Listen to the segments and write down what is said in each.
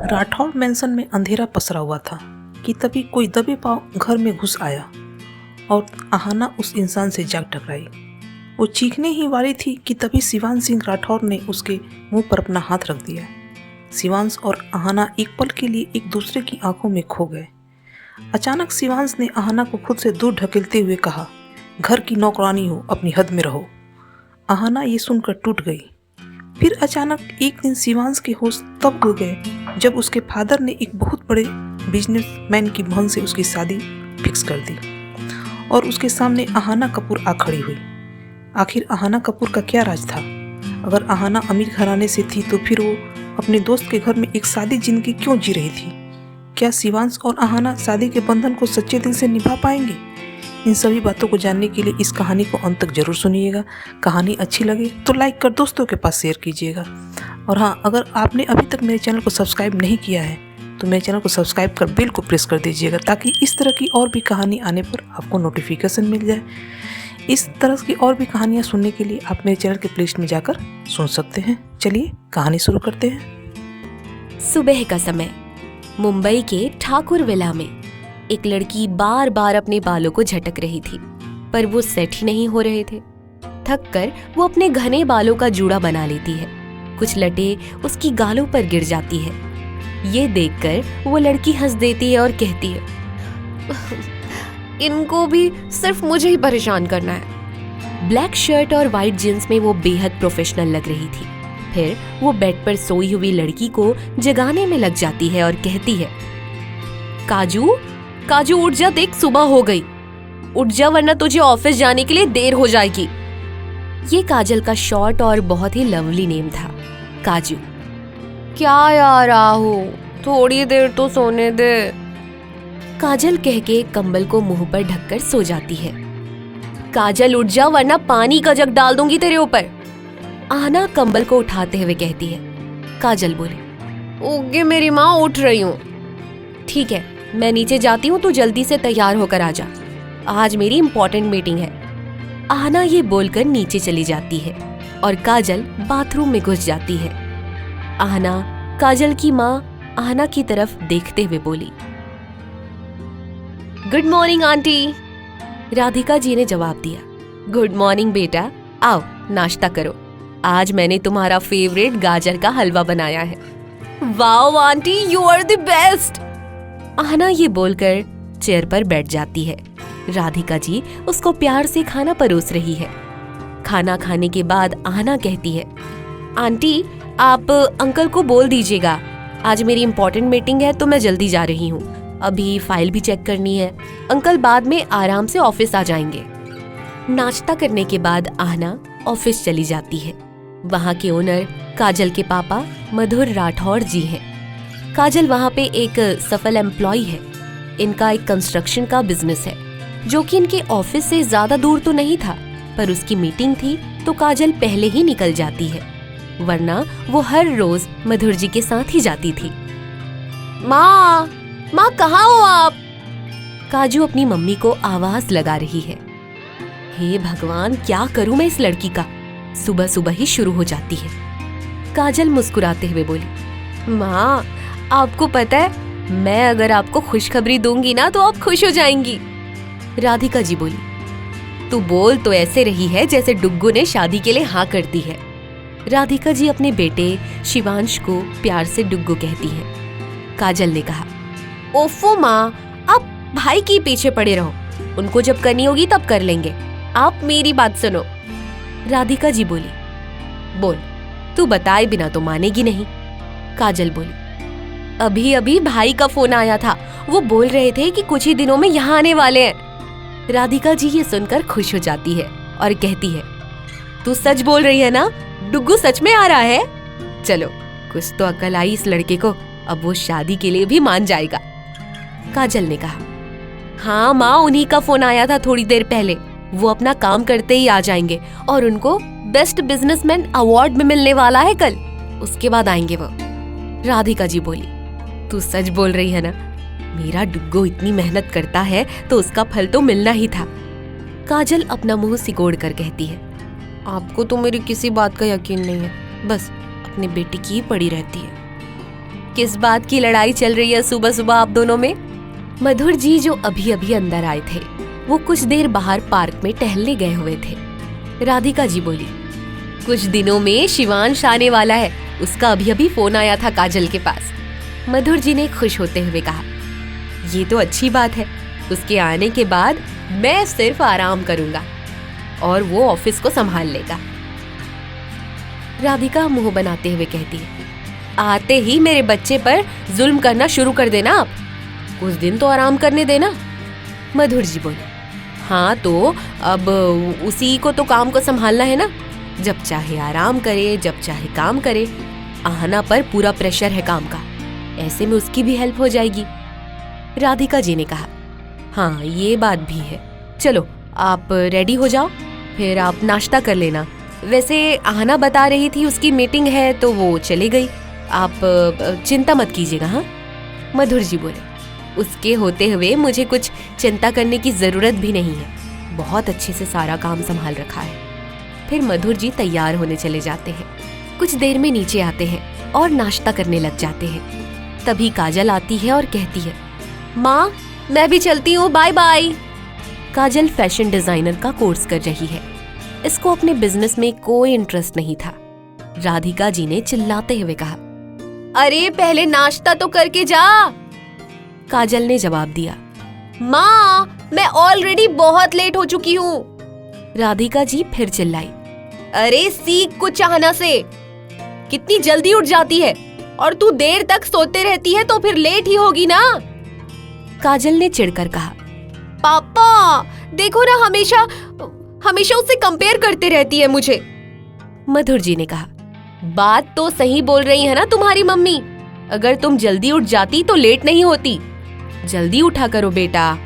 राठौड़ मैंसन में अंधेरा पसरा हुआ था कि तभी कोई दबे पांव घर में घुस आया और आहाना उस इंसान से जाग टकराई। वो चीखने ही वाली थी कि तभी शिवांश सिंह राठौड़ ने उसके मुंह पर अपना हाथ रख दिया। शिवांश और आहाना एक पल के लिए एक दूसरे की आंखों में खो गए। अचानक शिवांश ने आहाना को खुद से दूर ढकेलते हुए कहा, घर की नौकरानी हो, अपनी हद में रहो। आहाना ये सुनकर टूट गई। फिर अचानक एक दिन शिवांश के होश तब उड़ गए जब उसके फादर ने एक बहुत बड़े बिजनेसमैन की बहन से उसकी शादी फिक्स कर दी और उसके सामने आहाना कपूर आ खड़ी हुई। आखिर आहाना कपूर का क्या राज था? अगर आहाना अमीर घराने से थी तो फिर वो अपने दोस्त के घर में एक सादी जिंदगी क्यों जी रही थी? क्या शिवांश और आहाना शादी के बंधन को सच्चे दिल से निभा पाएंगे? इन सभी बातों को जानने के लिए इस कहानी को अंत तक जरूर सुनिएगा। कहानी अच्छी लगे तो लाइक कर दोस्तों के पास शेयर कीजिएगा। और हाँ, अगर आपने अभी तक मेरे चैनल को सब्सक्राइब नहीं किया है तो मेरे चैनल को सब्सक्राइब कर बेल को प्रेस कर दीजिएगा ताकि इस तरह की और भी कहानी आने पर आपको नोटिफिकेशन मिल जाए। इस तरह की और भी कहानियाँ सुनने के लिए आप मेरे चैनल के प्लेलिस्ट में जाकर सुन सकते हैं। चलिए कहानी शुरू करते हैं। सुबह का समय मुंबई के ठाकुर विला में एक लड़की बार बार अपने बालों को झटक रही थी, पर वो सेट ही नहीं हो रहे थे। थक कर वो अपने घने बालों का जूड़ा बना लेती है। कुछ लटें उसकी गालों पर गिर जाती है। ये देखकर वो लड़की हंस देती है और कहती है, इनको भी सिर्फ मुझे ही परेशान करना है। ब्लैक शर्ट और व्हाइट जींस में वो बेहद प्रोफेशनल लग रही थी। फिर वो बेड पर सोई हुई लड़की को जगाने में लग जाती है और कहती है, काजू काजू उठ जा, देख सुबह हो गई। उठ जा वरना तुझे ऑफिस जाने के लिए देर हो जाएगी। ये काजल का शॉर्ट और बहुत ही लवली नेम था, काजू। क्या यार राहु, थोड़ी देर तो सोने दे, काजल कह के कंबल को मुंह पर ढककर सो जाती है। काजल उठ जा वरना पानी का जग डाल दूंगी तेरे ऊपर, आना कंबल को उठाते हुए कहती है। काजल बोली, ओके मेरी माँ, उठ रही हूँ। ठीक है, मैं नीचे जाती हूँ, तू जल्दी से तैयार होकर आ जा, आज मेरी इंपॉर्टेंट मीटिंग है। आहना ये बोलकर नीचे चली जाती है और काजल बाथरूम में घुस जाती है। आहना काजल की माँ आहना की तरफ देखते हुए बोली, good morning aunty. Radhika ji ने जवाब दिया, गुड मॉर्निंग बेटा, आओ नाश्ता करो, आज मैंने तुम्हारा फेवरेट गाजर का हलवा बनाया है। Wow aunty, you are the best. Aahna ये बोलकर चेयर पर बैठ जाती है। राधिका जी उसको प्यार से खाना परोस रही है। खाना खाने के बाद आहना कहती है, आंटी आप अंकल को बोल दीजिएगा, आज मेरी इंपॉर्टेंट मीटिंग है तो मैं जल्दी जा रही हूँ, अभी फाइल भी चेक करनी है, अंकल बाद में आराम से ऑफिस आ जाएंगे। नाश्ता करने के बाद आहना ऑफिस चली जाती है। वहाँ के ओनर काजल के पापा मधुर राठौड़ जी हैं। काजल वहाँ पे एक सफल एम्प्लॉय है। इनका एक कंस्ट्रक्शन का बिजनेस है जो कि इनके ऑफिस से ज्यादा दूर तो नहीं था, पर उसकी मीटिंग थी तो काजल पहले ही निकल जाती है, वरना वो हर रोज मधुर जी के साथ ही जाती थी। माँ कहाँ हो आप? काजू अपनी मम्मी को आवाज लगा रही है। हे भगवान, क्या करूं मैं इस लड़की का, सुबह सुबह ही शुरू हो जाती है। काजल मुस्कुराते हुए बोली, माँ आपको पता है, मैं अगर आपको खुशखबरी दूंगी ना तो आप खुश हो जाएंगी। राधिका जी बोली, तू बोल तो ऐसे रही है जैसे डुग्गू ने शादी के लिए हाँ कर दी है। राधिका जी अपने बेटे शिवांश को प्यार से डुग्गू कहती हैं। काजल ने कहा, ओफो माँ, आप भाई के पीछे पड़े रहो, उनको जब करनी होगी तब कर लेंगे, आप मेरी बात सुनो। राधिका जी बोली, बोल, तू बताए बिना तो मानेगी नहीं। काजल बोली, अभी अभी भाई का फोन आया था, वो बोल रहे थे कि कुछ ही दिनों में यहाँ आने वाले हैं। राधिका जी ये सुनकर खुश हो जाती है और कहती है, तू सच बोल रही है ना, डुग्गू सच में आ रहा है? चलो कुछ तो अकल आई इस लड़के को, अब वो शादी के लिए भी मान जाएगा। काजल ने कहा, हाँ माँ, उन्हीं का फोन आया था थोड़ी देर पहले, वो अपना काम करते ही आ जाएंगे और उनको बेस्ट बिजनेसमैन अवार्ड में मिलने वाला है कल, उसके बाद आएंगे वो। राधिका जी बोली, तू सच बोल रही है ना, मेरा डुग्गू इतनी मेहनत करता है तो उसका फल तो मिलना ही था। काजल अपना मुंह सिकोड़ कर कहती है, आपको तो मेरी किसी बात का यकीन नहीं है, बस अपने बेटे की ही पड़ी रहती है। किस बात की लड़ाई चल रही है सुबह सुबह आप दोनों में? मधुर जी जो अभी अभी अंदर आए थे, वो कुछ देर बाहर पार्क में टहलने गए हुए थे। राधिका जी बोली, कुछ दिनों में शिवांश आने वाला है, उसका अभी अभी फोन आया था काजल के पास। मधुर जी ने खुश होते हुए कहा, ये तो अच्छी बात है, उसके आने के बाद मैं सिर्फ आराम करूंगा और वो ऑफिस को संभाल लेगा। राधिका मुंह बनाते हुए कहती है, आते ही मेरे बच्चे पर जुल्म करना शुरू कर देना आप, कुछ दिन तो आराम करने देना। मधुर जी बोले, हाँ तो अब उसी को तो काम को संभालना है ना, जब चाहे आराम करे, जब चाहे काम करे। आहना पर पूरा प्रेशर है काम का, ऐसे में उसकी भी हेल्प हो जाएगी। राधिका जी ने कहा, हाँ ये बात भी है, चलो आप रेडी हो जाओ, फिर आप नाश्ता कर लेना। वैसे आहना बता रही थी उसकी मीटिंग है तो वो चली गई, आप चिंता मत कीजिएगा। हाँ, मधुर जी बोले, उसके होते हुए मुझे कुछ चिंता करने की जरूरत भी नहीं है, बहुत अच्छे से सारा काम संभाल रखा है। फिर मधुर जी तैयार होने चले जाते हैं। कुछ देर में नीचे आते हैं और नाश्ता करने लग जाते हैं। तभी काजल आती है और कहती है, माँ मैं भी चलती हूँ, बाय बाय। काजल फैशन डिजाइनर का कोर्स कर रही है, इसको अपने बिजनेस में कोई इंटरेस्ट नहीं था। राधिका जी ने चिल्लाते हुए कहा, अरे पहले नाश्ता तो करके जा। काजल ने जवाब दिया, माँ मैं ऑलरेडी बहुत लेट हो चुकी हूँ। राधिका जी फिर चिल्लाई, अरे सीख कुछ आहना से, कितनी जल्दी उठ जाती है और तू देर तक सोते रहती है तो फिर लेट ही होगी ना। काजल ने चिढ़कर कहा, पापा देखो ना, हमेशा हमेशा उससे कंपेयर करते रहती है मुझे। मधुर जी ने कहा, बात तो सही बोल रही है ना तुम्हारी मम्मी, अगर तुम जल्दी उठ जाती तो लेट नहीं होती, जल्दी उठा करो बेटा।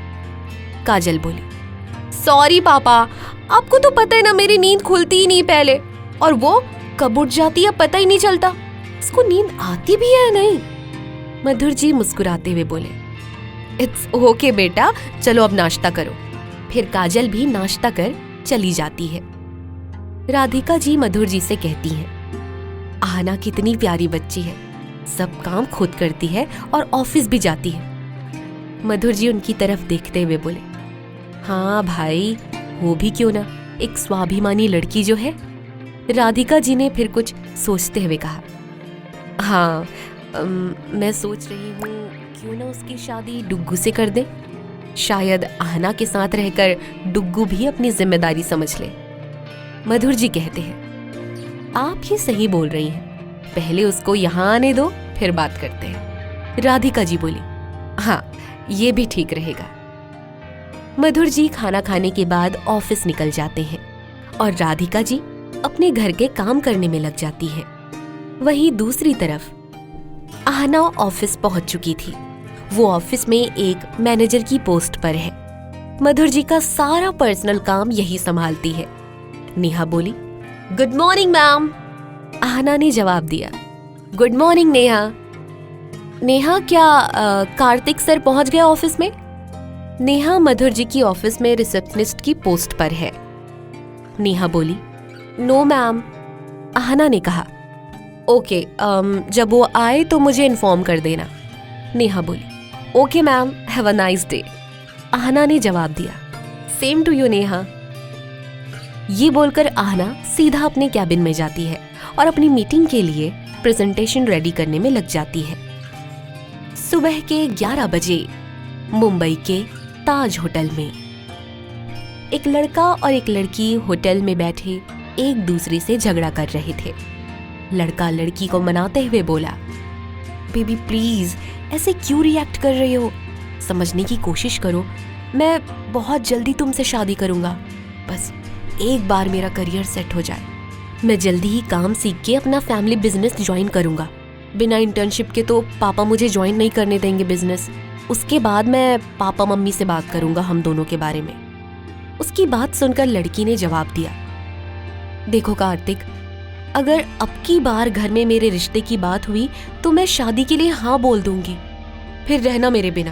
काजल बोली, सॉरी पापा, आपको तो पता है ना मेरी नींद खुलती ही नहीं पहले, और वो कब उठ जाती है पता ही नहीं चलता, इसको नींद आती भी है नहीं। मधुर जी मुस्कुराते हुए बोले, इट्स ओके बेटा, चलो अब नाश्ता करो। फिर काजल भी नाश्ता कर चली जाती है। राधिका जी मधुर जी से कहती हैं, आहना कितनी प्यारी बच्ची है, सब काम खुद करती है और ऑफिस भी जाती है। मधुर जी उनकी तरफ देखते हुए बोले, हाँ भाई, वो भी क्यों ना, एक स्वाभिमानी लड़की जो है। राधिका जी ने फिर कुछ सोचते हुए कहा, हाँ मैं सोच रही हूँ क्यों ना उसकी शादी डुग्गू से कर दे, शायद आहना के साथ रहकर डुग्गू भी अपनी जिम्मेदारी समझ ले। मधुर जी कहते हैं, आप ये सही बोल रही हैं, पहले उसको यहाँ आने दो फिर बात करते हैं। राधिका जी बोली, हाँ ये भी ठीक रहेगा। मधुर जी खाना खाने के बाद ऑफिस निकल जाते हैं और राधिका जी अपने घर के काम करने में लग जाती है। वहीं दूसरी तरफ आहना ऑफिस पहुंच चुकी थी। वो ऑफिस में एक मैनेजर की पोस्ट पर है। मधुर जी का सारा पर्सनल काम यही संभालती है। नेहा बोली, गुड मॉर्निंग मैम। आहना ने जवाब दिया, गुड मॉर्निंग नेहा। नेहा क्या कार्तिक सर पहुंच गए ऑफिस में? नेहा मधुर जी की ऑफिस में रिसेप्शनिस्ट की पोस्ट पर है। नेहा बोली, नो मैम। आहना ने कहा, ओके, जब वो आए तो मुझे इन्फॉर्म कर देना। नेहा बोली, okay ma'am, have a nice day. Aahna ने जवाब दिया, सेम टू यू नेहा। ये बोलकर आहना सीधा अपने कैबिन में जाती है और अपनी मीटिंग के लिए प्रेजेंटेशन रेडी करने में लग जाती है। सुबह के 11 बजे मुंबई के ताज होटल में एक लड़का और एक लड़की होटल में बैठे एक दूसरे से झगड़ा कर रहे थे। लड़का लड़की को मनाते हुए बोला, बेबी प्लीज ऐसे क्यों रिएक्ट कर रही हो, समझने की कोशिश करो, मैं बहुत जल्दी तुमसे शादी करूंगा, बस एक बार मेरा करियर सेट हो जाए, मैं जल्दी ही काम सीख के अपना फैमिली बिजनेस ज्वाइन करूंगा। बिना इंटर्नशिप के तो पापा मुझे ज्वाइन नहीं करने देंगे बिजनेस। उसके बाद मैं पापा मम्मी से बात करूंगा हम दोनों के बारे में। उसकी बात सुनकर लड़की ने जवाब दिया, देखो कार्तिक, अगर अब की बार घर में मेरे रिश्ते की बात हुई तो मैं शादी के लिए हाँ बोल दूंगी, फिर रहना मेरे बिना,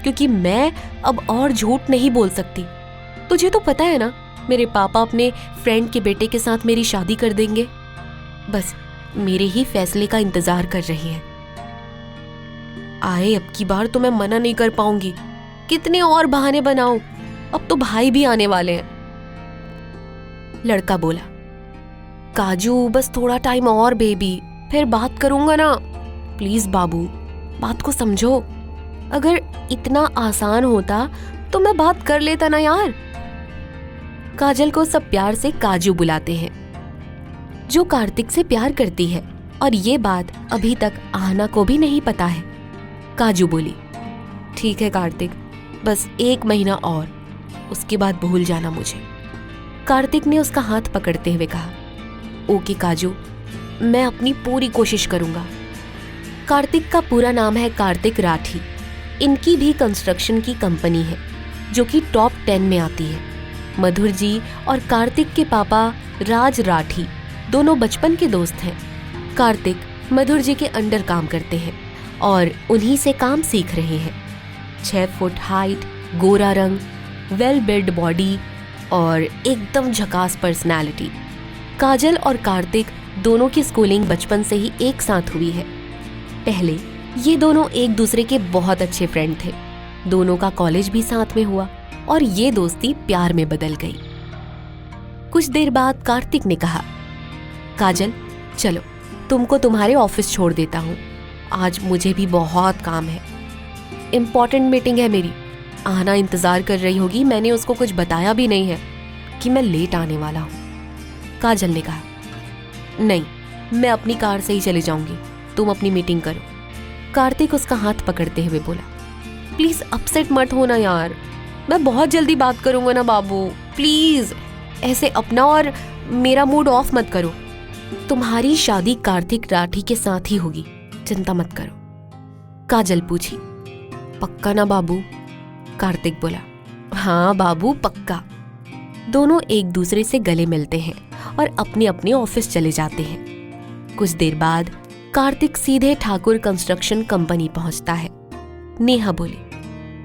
क्योंकि मैं अब और झूठ नहीं बोल सकती। तुझे तो पता है ना, मेरे पापा अपने फ्रेंड के बेटे के साथ मेरी शादी कर देंगे, बस मेरे ही फैसले का इंतजार कर रही है। आए अब की बार तो मैं मना नहीं कर पाऊंगी। कितने और बहाने बनाऊं, अब तो भाई भी आने वाले हैं। लड़का बोला, काजू बस थोड़ा टाइम और बेबी, फिर बात करूंगा ना। प्लीज बाबू, बात को समझो। अगर इतना आसान होता तो मैं बात कर लेता ना यार। काजल को सब प्यार से काजू बुलाते हैं, जो कार्तिक से प्यार करती है, और ये बात अभी तक आहना को भी नहीं पता है। काजू बोली, ठीक है कार्तिक, बस 1 महीना और, उसके बाद भूल जाना मुझे। कार्तिक ने उसका हाथ पकड़ते हुए कहा, ओके काजू, मैं अपनी पूरी कोशिश करूंगा। कार्तिक का पूरा नाम है कार्तिक राठी। इनकी भी कंस्ट्रक्शन की कंपनी है जो कि टॉप 10 में आती है। मधुर जी और कार्तिक के पापा राज राठी दोनों बचपन के दोस्त हैं। कार्तिक मधुर जी के अंडर काम करते हैं और उन्हीं से काम सीख रहे हैं। 6 फुट हाइट, गोरा रंग, वेल बिल्ड बॉडी और एकदम झकास पर्सनालिटी। काजल और कार्तिक दोनों की स्कूलिंग बचपन से ही एक साथ हुई है। पहले ये दोनों एक दूसरे के बहुत अच्छे फ्रेंड थे। दोनों का कॉलेज भी साथ में हुआ और ये दोस्ती प्यार में बदल गई। कुछ देर बाद कार्तिक ने कहा, काजल चलो, तुमको तुम्हारे ऑफिस छोड़ देता हूँ, आज मुझे भी बहुत काम है। इम्पोर्टेंट मीटिंग है मेरी। आहना इंतजार कर रही होगी, मैंने उसको कुछ बताया भी नहीं है कि मैं लेट आने वाला हूँ। काजल ने कहा, नहीं, मैं अपनी कार से ही चले जाऊंगी, तुम अपनी मीटिंग करो। कार्तिक उसका हाथ पकड़ते हुए बोला, प्लीज अपसेट मत होना यार, मैं बहुत जल्दी बात करूंगा ना बाबू, प्लीज ऐसे अपना और मेरा मूड ऑफ मत करो। तुम्हारी शादी कार्तिक राठी के साथ ही होगी, चिंता मत करो। काजल पूछी, पक्का ना बाबू? कार्तिक बोला, हाँ बाबू पक्का। दोनों एक दूसरे से गले मिलते हैं और अपने अपने ऑफिस चले जाते हैं। कुछ देर बाद कार्तिक सीधे ठाकुर कंस्ट्रक्शन कंपनी पहुंचता है। नेहा बोली,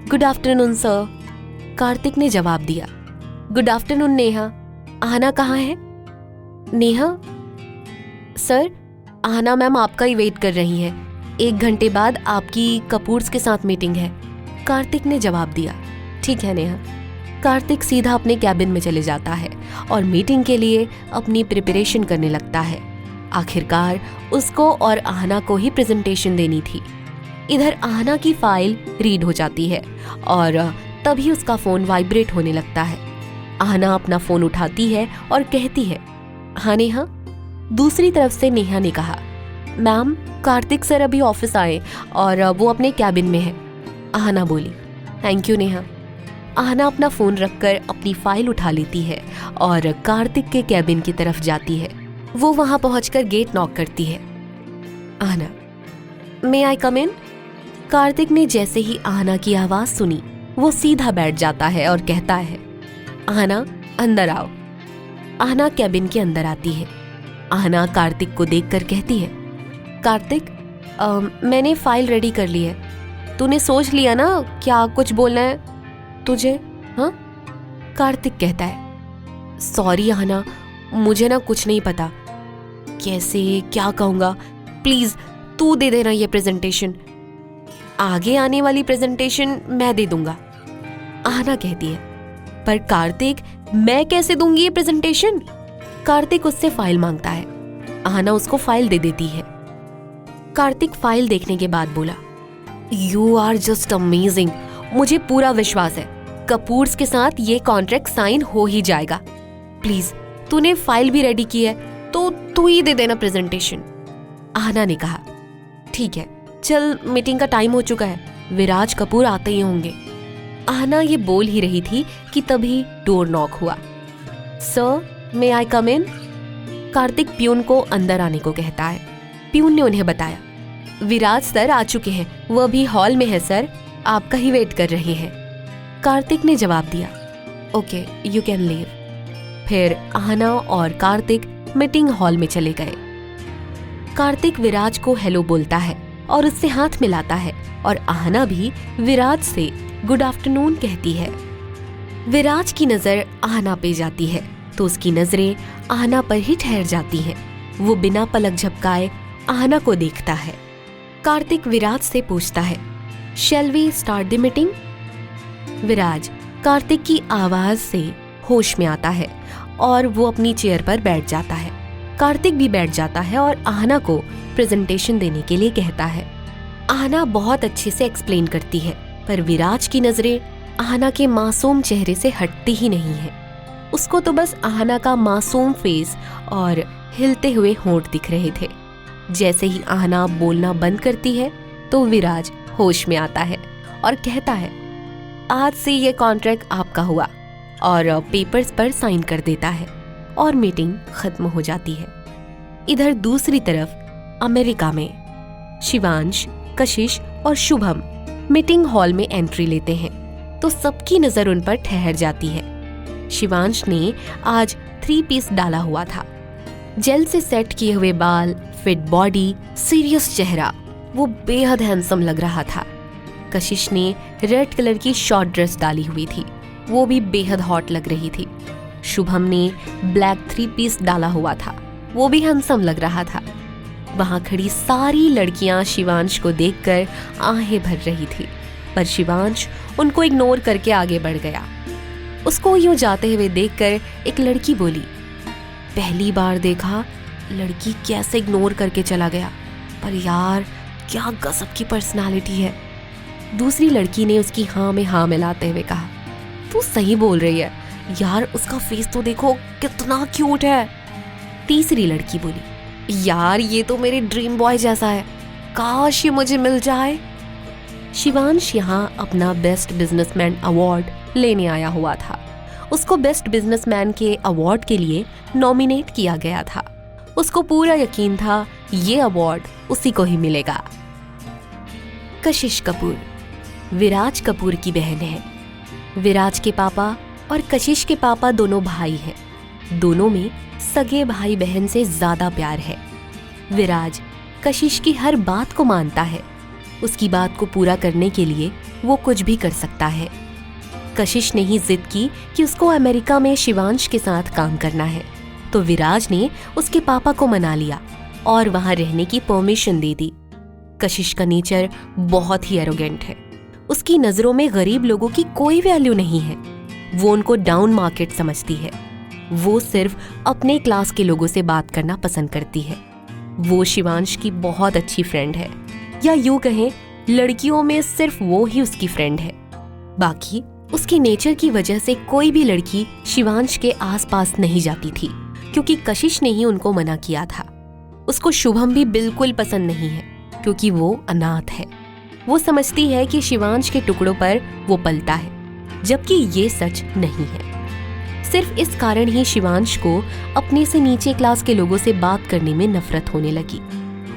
गुड आफ्टरनून सर। कार्तिक ने जवाब दिया, गुड आफ्टरनून नेहा, आहना कहाँ है? नेहा, सर आहना मैम आपका ही वेट कर रही हैं, 1 घंटे बाद आपकी कपूर्स के साथ मीटिंग है। कार्तिक ने जवाब दिया, ठीक है नेहा। कार्तिक सीधा अपने कैबिन में चले जाता है और मीटिंग के लिए अपनी प्रिपरेशन करने लगता है। आखिरकार उसको और आहना को ही प्रेजेंटेशन देनी थी। इधर आहना की फाइल रीड हो जाती है और तभी उसका फोन वाइब्रेट होने लगता है। आहना अपना फोन उठाती है और कहती है, हाँ नेहा। दूसरी तरफ से नेहा ने कहा, मैम कार्तिक सर अभी ऑफिस आए और वो अपने कैबिन में है। आहना बोली, थैंक यू नेहा। आहना अपना फोन रखकर अपनी फाइल उठा लेती है और कार्तिक के कैबिन की तरफ जाती है। वो वहां पहुंचकर गेट नॉक करती है। आहना, मे आई कम इन? कार्तिक ने जैसे ही आहना की आवाज सुनी, वो सीधा बैठ जाता है और कहता है, आहना अंदर आओ। आहना कैबिन के अंदर आती है। आहना कार्तिक को देखकर कहती है, कार्तिक मैंने फाइल रेडी कर ली है, तूने सोच लिया ना क्या कुछ बोलना है तुझे? हाँ? कार्तिक कहता है, सॉरी आहना, मुझे ना कुछ नहीं पता, कैसे क्या कहूँगा, प्लीज तू दे देना ये प्रेजेंटेशन, आगे आने वाली प्रेजेंटेशन मैं दे दूंगा। आहना कहती है, पर कार्तिक मैं कैसे दूंगी ये प्रेजेंटेशन? कार्तिक उससे फाइल मांगता है। आहना उसको फाइल दे देती है। कार्तिक फाइल देखने के बाद बोला, यू आर जस्ट अमेजिंग, मुझे पूरा विश्वास है कपूर्स के साथ ये कॉन्ट्रैक्ट साइन हो ही जाएगा। प्लीज तूने फाइल भी रेडी की है तो तू ही दे देना प्रेजेंटेशन। आहना ने कहा, ठीक है चल, मीटिंग का टाइम हो चुका है, विराज कपूर आते ही होंगे। आहना ये बोल ही रही थी कि तभी डोर नॉक हुआ। सर मे आई कम इन? कार्तिक प्यून को अंदर आने को कहता है। प्यून ने उन्हें बताया, विराज सर आ चुके हैं, वो अभी हॉल में है सर, आपका ही वेट कर रहे हैं। कार्तिक ने जवाब दिया, ओके यू कैन लीव। फिर आहना और कार्तिक मीटिंग हॉल में चले गए। कार्तिक विराज को हेलो बोलता है और उससे हाथ मिलाता है और आहना भी विराज से गुड आफ्टरनून कहती है। विराज की नजर आहना पे जाती है तो उसकी नजरें आहना पर ही ठहर जाती हैं। वो बिना पलक झपकाए आहना को देखता है। कार्तिक विराज से पूछता है, shall we start the meeting? Viraj Kartik की आवाज से होश में आता है और वो अपनी चेयर पर बैठ जाता है। कार्तिक भी बैठ जाता है और आहना को प्रेजेंटेशन देने के लिए कहता है। आहना बहुत अच्छे से एक्सप्लेन करती है, पर विराज की नजरें आहना के मासूम चेहरे से हटती ही नहीं है। उसको तो बस आहना का मासूम फेस और हिलते हुए होंठ दिख रहे थे। जैसे ही आहना बोलना बंद करती है तो विराज होश में आता है और कहता है, आज से ये कॉन्ट्रैक्ट आपका हुआ, और पेपर्स पर साइन कर देता है और मीटिंग खत्म हो जाती है। इधर दूसरी तरफ अमेरिका में शिवांश, कशिश और शुभम मीटिंग हॉल में एंट्री लेते हैं तो सबकी नजर उन पर ठहर जाती है। शिवांश ने आज 3 पीस डाला हुआ था, जेल से सेट किए हुए बाल, फिट बॉडी, सीरियस चेहरा, वो बेहद हैंडसम लग रहा था। कशिश ने रेड कलर की शॉर्ट ड्रेस डाली हुई थी, वो भी बेहद हॉट लग रही थी। शुभम ने ब्लैक 3 पीस डाला हुआ था, वो भी हैंडसम लग रहा था। वहां खड़ी सारी लड़कियां शिवांश को देखकर आहें भर रही थी, पर शिवांश उनको इग्नोर करके आगे बढ़ गया। उसको यूं जाते हुए देखकर एक लड़की बोली, पहली बार देखा लड़की कैसे इग्नोर करके चला गया, पर यार क्या गजब की पर्सनालिटी है। दूसरी लड़की ने उसकी हाँ में हाँ मिलाते हुए कहा, तू सही बोल रही है यार, उसका फेस तो देखो कितना क्यूट है। तीसरी लड़की बोली, यार ये तो मेरे ड्रीम बॉय जैसा है, काश ये मुझे मिल जाए। शिवांश यहाँ अपना बेस्ट बिजनेसमैन अवार्ड लेने आया हुआ था। उसको बेस्ट बिजनेसमैन के अवार्ड के लिए नॉमिनेट किया गया था। उसको पूरा यकीन था ये अवार्ड उसी को ही मिलेगा। कशिश कपूर विराज कपूर की बहन है। विराज के पापा और कशिश के पापा दोनों भाई हैं। दोनों में सगे भाई बहन से ज्यादा प्यार है। विराज कशिश की हर बात को मानता है। उसकी बात को पूरा करने के लिए वो कुछ भी कर सकता है। कशिश ने ही जिद की कि उसको अमेरिका में शिवांश के साथ काम करना है, तो विराज ने उसके पापा को मना लिया और वहां रहने की परमिशन दे दी। कशिश का नेचर बहुत ही एरोगेंट है। उसकी नजरों में गरीब लोगों की कोई वैल्यू नहीं है। वो उनको डाउन मार्केट समझती है। वो सिर्फ अपने क्लास के लोगों से बात करना पसंद करती है। वो शिवांश की बहुत अच्छी फ्रेंड है, या यूं कहें लड़कियों में सिर्फ वो ही उसकी फ्रेंड है। बाकी उसके नेचर की वजह से कोई भी लड़की शिवांश के आसपास नहीं जाती थी, क्योंकि कशिश ने ही उनको मना किया था। उसको शुभम भी बिल्कुल पसंद नहीं है, क्योंकि वो अनाथ है। वो समझती है कि शिवांश के टुकड़ों पर वो पलता है, जबकि ये सच नहीं है। सिर्फ इस कारण ही शिवांश को अपने से नीचे क्लास के लोगों से बात करने में नफरत होने लगी।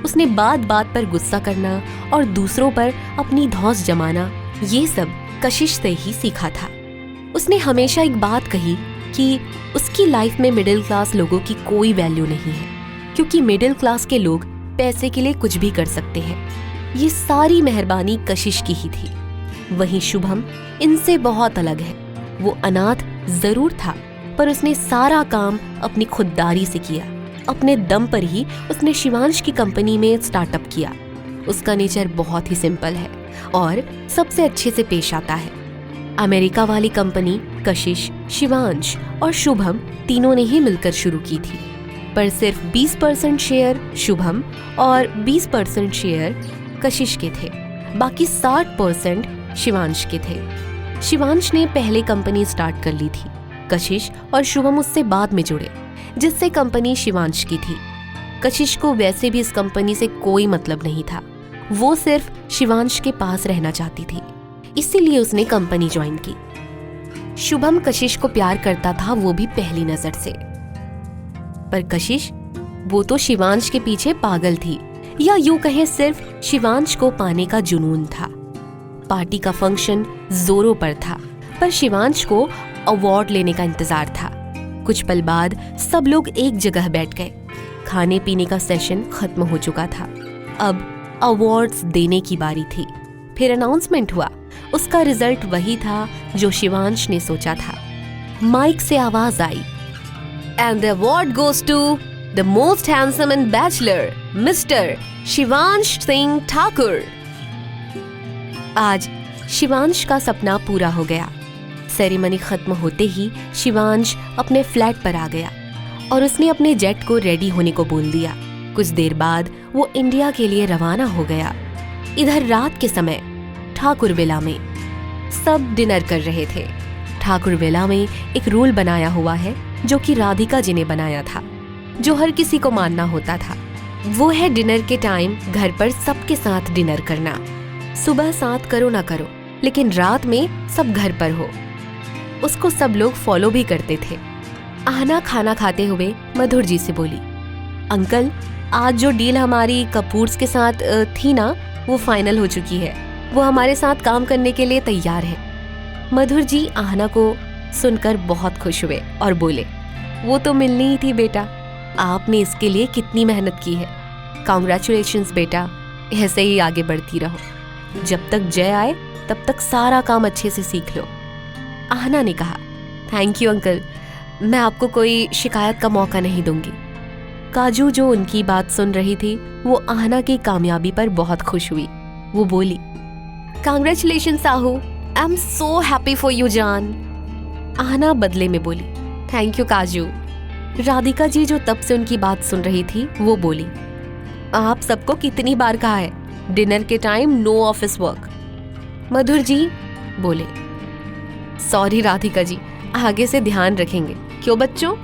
उसने बात बात पर गुस्सा करना और दूसरों पर अपनी धौंस जमाना, ये सब कशिश से ही सीखा था। उसने हमेशा एक बात कही कि उसकी लाइफ में मिडिल क्लास लोगों की कोई वैल्यू नहीं है, क्योंकि मिडिल क्लास के लोग पैसे के लिए कुछ भी कर सकते हैं। ये सारी मेहरबानी कशिश की ही थी। वहीं शुभम इनसे बहुत अलग है। वो अनाथ जरूर था, पर उसने सारा काम अपनी खुददारी से किया। अपने दम पर ही उसने शिवांश की कंपनी में स्टार्टअप किया। उसका नेचर बहुत ही सिंपल है और सबसे अच्छे से पेश आता है। अमेरिका वाली कंपनी कशिश, शिवांश और शुभम तीनों ने ही मिलकर शुरू की थी, पर सिर्फ 20% शेयर शुभम और 20% शेयर कशिश के थे। बाकी 60% शिवांश के थे। शिवांश ने पहले कंपनी स्टार्ट कर ली थी। कशिश और शुभम उससे बाद में जुड़े, जिससे कंपनी शिवांश की थी। कशिश को वैसे भी इस कंपनी से कोई मतलब नहीं था। वो सिर्फ शिवांश के पास रहना चाहती थी, इसीलिए उसने कंपनी ज्वाइन की। शुभम कशिश को प्यार करता था, वो भी पहली नजर से। पर कशिश, वो तो शिवांश के पीछे पागल थी, या यूं कहें सिर्फ शिवांश को पाने का जुनून था। पार्टी का फंक्शन जोरों पर था, पर शिवांश को अवार्ड लेने का इंतजार था। कुछ पल बाद सब लोग एक जगह बैठ गए। खाने पीने का सेशन खत्म हो चुका था। अब अवार्ड्स देने की बारी थी। फिर अनाउंसमेंट हुआ। उसका रिजल्ट वही था जो शिवांश ने सोचा था। माइक से आवाज आई, and the award goes to the most handsome and bachelor, mister Shivansh Singh Thakur. आज शिवांश का सपना पूरा हो गया। सेरेमनी खत्म होते ही शिवांश अपने फ्लैट पर आ गया और उसने अपने जेट को रेडी होने को बोल दिया। कुछ देर बाद वो इंडिया के लिए रवाना हो गया। इधर रात के समय ठाकुर विला में सब डिनर कर रहे थे। ठाकुर विला में एक रूल बनाया हुआ है जो कि राधिका जी ने बनाया था, जो हर किसी को मानना होता था। वो है डिनर के टाइम घर पर सबके साथ डिनर करना। सुबह साथ करो ना करो, लेकिन रात में सब घर पर हो। उसको सब लोग फॉलो भी करते थे। आहना खाना खाते हुए मधुर जी से बोली, अंकल आज जो डील हमारी कपूर्स के साथ थी ना, वो फाइनल हो चुकी है। वो हमारे साथ काम करने के लिए तैयार है। मधुर जी आहना को सुनकर बहुत खुश हुए और बोले, वो तो मिलनी ही थी बेटा, आपने इसके लिए कितनी मेहनत की है। कॉन्ग्रेचुलेशंस बेटा, ऐसे ही आगे बढ़ती रहो। जब तक जय आए तब तक सारा काम अच्छे से सीख लो। आहना ने कहा, थैंक यू अंकल, मैं आपको कोई शिकायत का मौका नहीं दूंगी। काजू जो उनकी बात सुन रही थी वो आहना की कामयाबी पर बहुत खुश हुई। वो बोली, congratulations Ahu, I am so happy for you जान। आहना बदले में बोली, थैंक यू काजू। राधिका जी जो तब से उनकी बात सुन रही थी वो बोली, आप सबको कितनी बार कहा है डिनर के टाइम नो ऑफिस वर्क। मधुर जी बोले, सॉरी राधिका जी, आगे से ध्यान रखेंगे। क्यों बच्चों?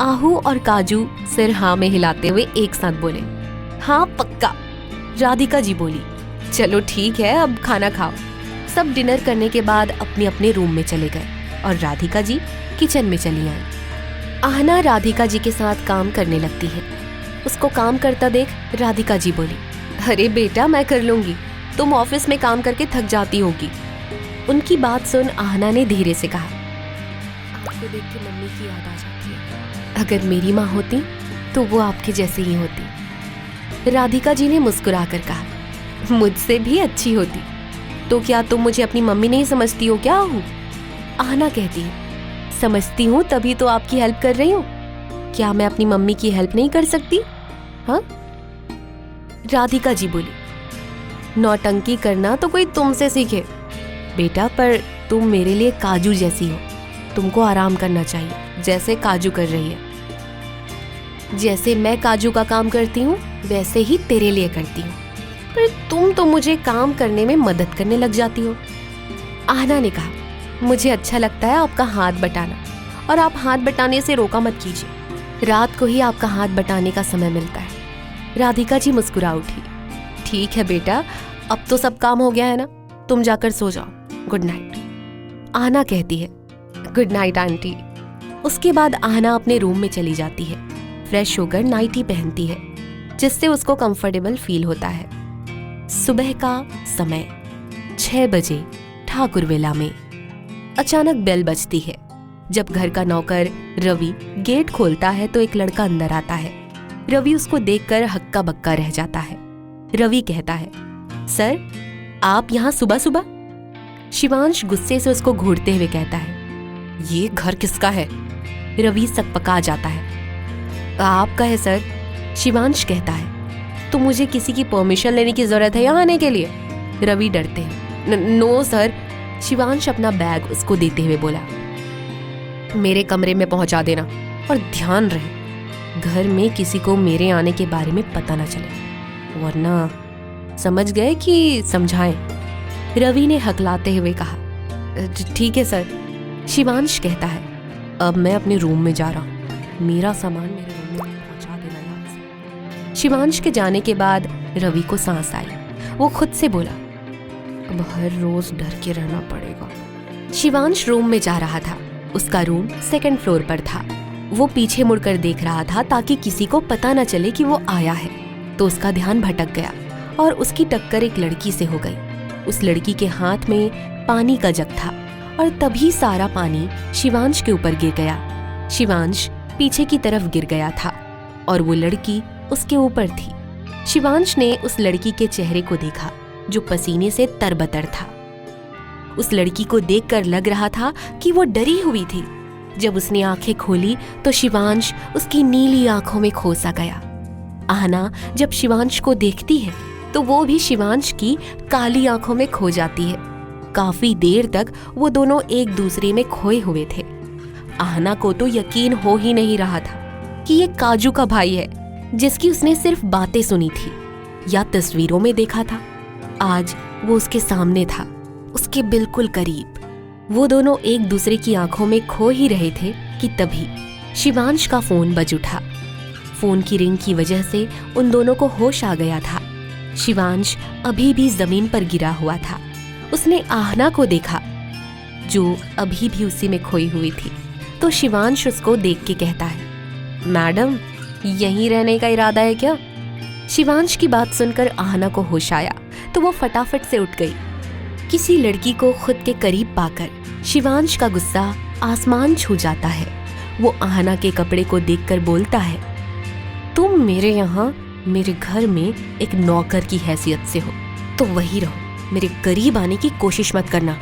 आहू और काजू सिर हाँ में हिलाते हुए एक साथ बोले, हाँ पक्का। राधिका जी बोली, चलो ठीक है, अब खाना खाओ। सब डिनर करने के बाद अपने अपने रूम में चले गए और राधिका जी किचन में चली आई। आहना राधिका जी के साथ काम करने लगती है। उसको काम करता देख राधिका जी बोली, अरे बेटा मैं कर लूंगी, तुम ऑफिस में काम करके थक जाती होगी। उनकी बात सुन आहना ने धीरे से कहा, आपको देख के मम्मी की याद आ जाती है। अगर मेरी माँ होती तो वो आपके जैसी ही होती। राधिका जी ने मुस्कुराकर कहा, मुझसे भी अच्छी होती। तो क्या तुम मुझे अपनी मम्मी नहीं समझती हो क्या आहू? आहना कहती है, समझती हूँ तभी तो आपकी हेल्प कर रही हूँ। क्या मैं अपनी मम्मी की हेल्प नहीं कर सकती? हाँ? राधिका जी बोली, नौटंकी करना तो कोई तुमसे सीखे बेटा, पर तुम मेरे लिए काजू जैसी हो। तुमको आराम करना चाहिए जैसे काजू कर रही है। जैसे मैं काजू का काम करती हूँ वैसे ही तेरे लिए करती हूँ, पर तुम तो मुझे काम करने में मदद करने लग जाती हो। आहना ने कहा, मुझे अच्छा लगता है आपका हाथ बटाना, और आप हाथ बटाने से रोका मत कीजिए। रात को ही आपका हाथ बटाने का समय मिलता है। राधिका जी मुस्कुरा उठी, ठीक है बेटा, अब तो सब काम हो गया है ना, तुम जाकर सो जाओ। Good night. आहना कहती है, गुड नाइट आंटी। उसके बाद आहना अपने रूम में चली जाती है। फ्रेश होकर नाइटी पहनती है जिससे उसको कंफर्टेबल फील होता है। सुबह का समय 6 बजे ठाकुर विला में अचानक बेल बजती है। जब घर का नौकर रवि गेट खोलता है तो एक लड़का अंदर आता है। रवि उसको देखकर हक्का बक्का रह जाता है। रवि कहता है, सर आप यहाँ सुबह सुबह? शिवांश गुस्से से उसको घूरते हुए कहता है, ये घर किसका है? रवि सकपका जाता है। आपका है सर। शिवांश कहता है, तो मुझे किसी की परमिशन लेने की जरूरत है यहाँ आने के लिए? रवि डरते हैं, नो सर। शिवांश अपना बैग उसको देते हुए बोला, मेरे कमरे में पहुंचा देना, और ध्यान रहे घर में किसी को मेरे आने के बारे में पता ना चले, वरना समझ गए कि समझाएं। रवि ने हकलाते हुए कहा, ठीक है सर। शिवांश कहता है, अब मैं अपने रूम में जा रहा हूँ, मेरा सामान मेरे रूम में पहुंचा देना याद से। शिवांश के जाने के बाद रवि को सांस आई। वो खुद से बोला, अब हर रोज डर के रहना पड़ेगा। शिवांश रूम में जा रहा था। उसका रूम 2nd फ्लोर पर था। वो पीछे मुड़कर देख रहा था ताकि किसी को पता न चले कि वो आया है। तो उसका ध्यान भटक गया और उसकी टक्कर एक लड़की से हो गई। उस लड़की के हाथ में पानी का जग था और तभी सारा पानी शिवांश के ऊपर गिर गया। शिवांश पीछे की तरफ गिर गया था और वो लड़की उसके ऊपर थी। शिवांश ने उस लड़की के चेहरे को देखा जो पसीने से तरबतर था। उस लड़की को देखकर लग रहा था कि वो डरी हुई थी। जब उसने आंखें खोली तो शिवांश उसकी नीली आंखों में खो सा गया। आहना जब शिवांश को देखती है तो वो भी शिवांश की काली आंखों में खो जाती है। काफी देर तक वो दोनों एक दूसरे में खोए हुए थे। आहना को तो यकीन हो ही नहीं रहा था कि ये काजू का भाई है, जिसकी उसने सिर्फ बातें सुनी थी या तस्वीरों में देखा था। आज वो उसके सामने था, उसके बिल्कुल करीब। वो दोनों एक दूसरे की आंखों में खो ही रहे थे कि तभी शिवांश का फोन बज उठा। फोन की रिंग की वजह से उन दोनों को होश आ गया था। शिवांश अभी भी जमीन पर गिरा हुआ था। उसने आहना को देखा, जो अभी भी उसी में खोई हुई थी। तो शिवांश उसको देख के कहता है, मैडम, यहीं रहने का इरादा है क्या? शिवांश की बात सुनकर आहना को होश आया तो वो फटाफट से उठ गई। किसी लड़की को खुद के करीब पाकर शिवांश का गुस्सा आसमान छू जाता है। वो आहना के कपड़े को देखकर बोलता है, तुम मेरे यहाँ मेरे घर में एक नौकर की हैसियत से हो तो वही रहो, मेरे करीब आने की कोशिश मत करना,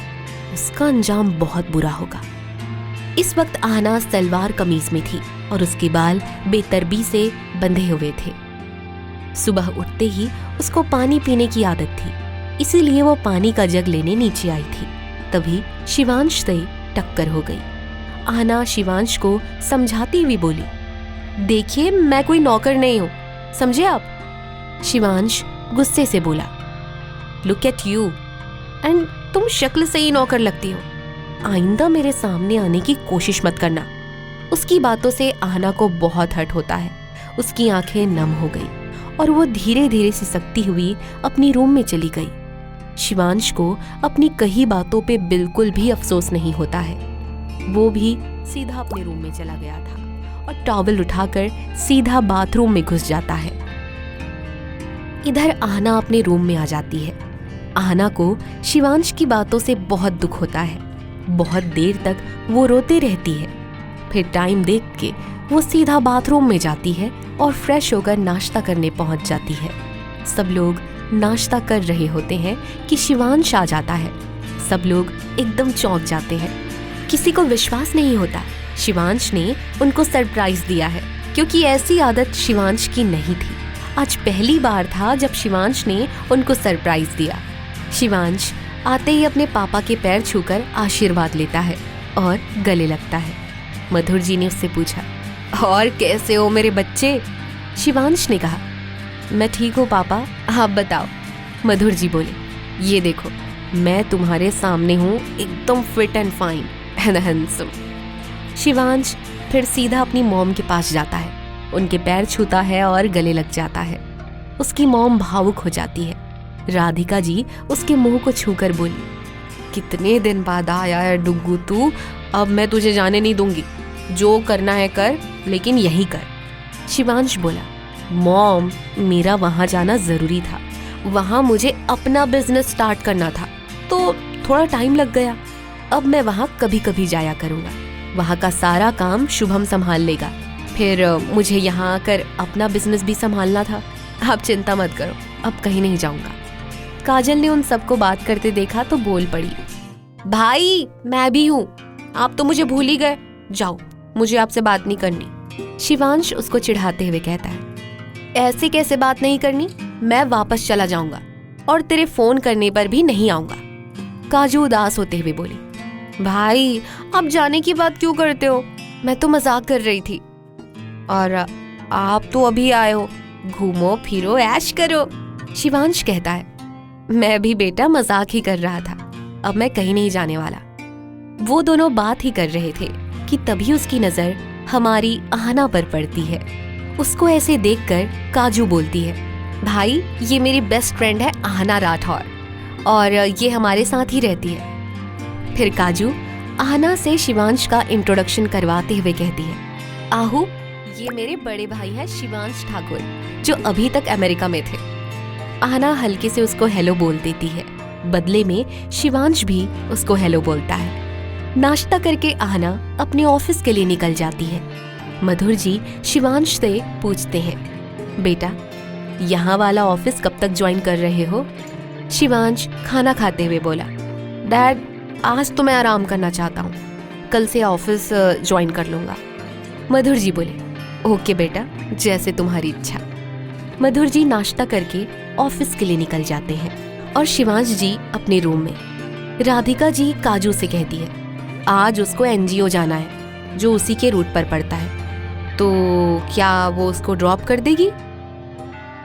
उसका अंजाम बहुत बुरा होगा। इस वक्त आहना सलवार कमीज में थी और उसके बाल बेतरबी से बंधे हुए थे। सुबह उठते ही उसको पानी पीने की आदत थी, इसीलिए वो पानी का जग लेने नीचे आई थी। तभी शिवांश से टक्कर हो गई। आहना शिवांश को समझाती हुई बोली, देखिए, मैं कोई नौकर नहीं हूं, समझे आप? शिवांश गुस्से से बोला, लुक एट यू, एंड तुम शक्ल से ही नौकर लगती हो। आइंदा मेरे सामने आने की कोशिश मत करना। उसकी बातों से आहना को बहुत हर्ट होता है। उसकी आंखें नम हो गई और वो धीरे धीरे सिसकती हुई अपनी रूम में चली गई। शिवांश को अपनी कही बातों पे बिल्कुल भी अफसोस नहीं होता है। वो भी सीधा अपने रूम में चला गया था और टॉवल उठाकर सीधा बाथरूम में घुस जाता है। इधर आहना अपने रूम में आ जाती है। आहना को शिवांश की बातों से बहुत दुख होता है। बहुत देर तक वो रोते रहती है। फिर टाइम देख के वो सीधा बाथरूम में जाती है और फ्रेश होकर नाश्ता करने पहुंच जाती है। सब लोग नाश्ता कर रहे होते हैं कि शिवांश आ जाता है। सब लोग एकदम चौंक जाते हैं। किसी को विश्वास नहीं होता शिवांश ने उनको सरप्राइज दिया है, क्योंकि ऐसी आदत शिवांश की नहीं थी। आज पहली बार था जब शिवांश ने उनको सरप्राइज दिया। शिवांश आते ही अपने पापा के पैर छूकर आशीर्वाद लेता है और गले लगता है। मधुर जी ने उससे पूछा, और कैसे हो मेरे बच्चे? शिवांश ने कहा, मैं ठीक हूँ पापा, आप बताओ। मधुर जी बोले, ये देखो, मैं तुम्हारे सामने हूँ, एकदम fit and fine and handsome. Shivansh फिर सीधा अपनी मॉम के पास जाता है, उनके पैर छूता है और गले लग जाता है। उसकी मॉम भावुक हो जाती है। राधिका जी उसके मुंह को छूकर बोली, कितने दिन बाद आया है डुग्गू तू, अब मैं तुझे जाने नहीं दूंगी, जो करना है कर, लेकिन यही कर। शिवांश बोला, मॉम, मेरा वहाँ जाना जरूरी था, वहाँ मुझे अपना बिजनेस स्टार्ट करना था, तो थोड़ा टाइम लग गया। अब मैं वहाँ कभी कभी जाया करूँगा, वहाँ का सारा काम शुभम संभाल लेगा। फिर मुझे यहाँ आकर अपना बिजनेस भी संभालना था। आप चिंता मत करो, अब कहीं नहीं जाऊँगा। काजल ने उन सबको बात करते देखा तो बोल पड़ी, भाई मैं भी हूँ, आप तो मुझे भूल ही गए, जाओ, मुझे आपसे बात नहीं करनी। शिवांश उसको चिढ़ाते हुए कहता है, ऐसे कैसे बात नहीं करनी, मैं वापस चला जाऊंगा और तेरे फोन करने पर भी नहीं आऊंगा। काजू उदास होते हुए बोली, भाई आप जाने की बात क्यों करते हो, मैं तो मजाक कर रही थी, और आप तो अभी आए हो, घूमो फिरो ऐश करो। शिवांश कहता है, मैं भी बेटा मजाक ही कर रहा था, अब मैं कहीं नहीं जाने वाला। वो दोनों बात ही कर रहे थे कि तभी उसकी नजर हमारी आहना पर पड़ती है। उसको ऐसे देखकर काजू बोलती है, भाई ये मेरी बेस्ट फ्रेंड है आहना राठौर, और ये हमारे साथ ही रहती है। फिर काजू आहना से शिवांश का इंट्रोडक्शन करवाते हुए कहती है, आहू, ये मेरे बड़े भाई हैं शिवांश ठाकुर, जो अभी तक अमेरिका में थे। आहना हल्के से उसको हेलो बोल देती है। बदले में शिवांश भी उसको हेलो बोलता है। नाश्ता करके आहना अपने ऑफिस के लिए निकल जाती है। मधुर जी शिवांश से पूछते हैं, बेटा यहाँ वाला ऑफिस कब तक ज्वाइन कर रहे हो? शिवांश खाना खाते हुए बोला, डैड आज तो मैं आराम करना चाहता हूँ, कल से ऑफिस ज्वाइन कर लूँगा। मधुर जी बोले, ओके बेटा, जैसे तुम्हारी इच्छा। मधुर जी नाश्ता करके ऑफिस के लिए निकल जाते हैं और शिवांश जी अपने रूम में। राधिका जी काजू से कहती है आज उसको एनजीओ जाना है जो उसी के रूट पर पड़ता है, तो क्या वो उसको ड्रॉप कर देगी?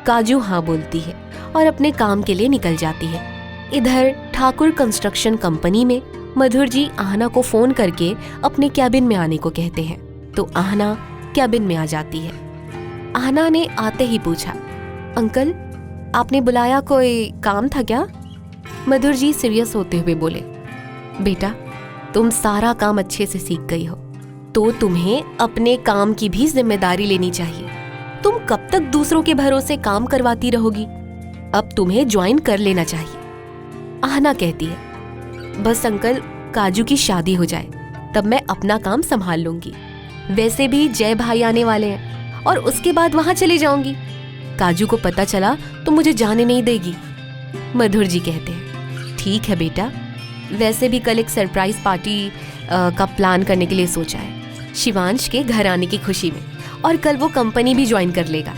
काजू हाँ बोलती है और अपने काम के लिए निकल जाती है। इधर ठाकुर कंस्ट्रक्शन कंपनी में मधुर जी आहना को फोन करके अपने कैबिन में आने को कहते हैं, तो आहना कैबिन में आ जाती है। आहना ने आते ही पूछा, अंकल आपने बुलाया, कोई काम था क्या? मधुर जी सीरियस होते हुए बोले, बेटा तुम सारा काम अच्छे से सीख गई हो तो तुम्हें अपने काम की भी जिम्मेदारी लेनी चाहिए। तुम कब तक दूसरों के भरोसे काम करवाती रहोगी? अब तुम्हें ज्वाइन कर लेना चाहिए। आहना कहती है बस अंकल काजू की शादी हो जाए तब मैं अपना काम संभाल लूंगी। वैसे भी जय भाई आने वाले हैं और उसके बाद वहां चली जाऊंगी। काजू को पता चला तो मुझे जाने नहीं देगी। मधुर जी कहते हैं ठीक है बेटा, वैसे भी कल एक सरप्राइज पार्टी का प्लान करने के लिए सोचा है शिवांश के घर आने की खुशी में, और कल वो कंपनी भी ज्वाइन कर लेगा।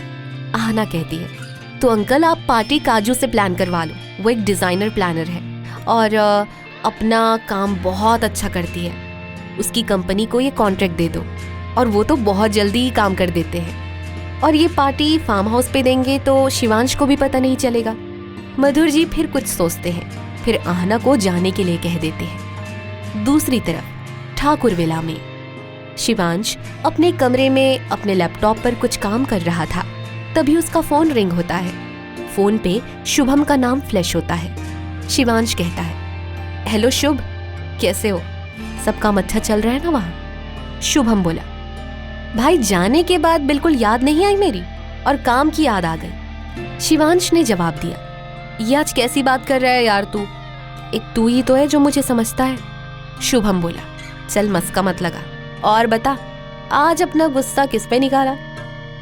आहना कहती है तो अंकल आप पार्टी काजू से प्लान करवा लो, वो एक डिजाइनर प्लानर है और अपना काम बहुत अच्छा करती है। उसकी कंपनी को ये कॉन्ट्रैक्ट दे दो और वो तो बहुत जल्दी ही काम कर देते हैं, और ये पार्टी फार्म हाउस पे देंगे तो शिवांश को भी पता नहीं चलेगा। मधुर जी फिर कुछ सोचते हैं, फिर आहना को जाने के लिए कह देते हैं। दूसरी तरफ ठाकुर विला में शिवांश अपने कमरे में अपने लैपटॉप पर कुछ काम कर रहा था, तभी उसका फोन रिंग होता है। फोन पे शुभम का नाम फ्लैश होता है। शिवांश कहता है हेलो शुभ, कैसे हो? सब काम अच्छा चल रहा है ना वहाँ? शुभम बोला भाई जाने के बाद बिल्कुल याद नहीं आई मेरी और काम की याद आ गई। शिवांश ने जवाब दिया ये आज कैसी बात कर रहा है यार तू, एक तू ही तो है जो मुझे समझता है। शुभम बोला चल मस्का मत लगा और बता आज अपना गुस्सा किस पे निकाला,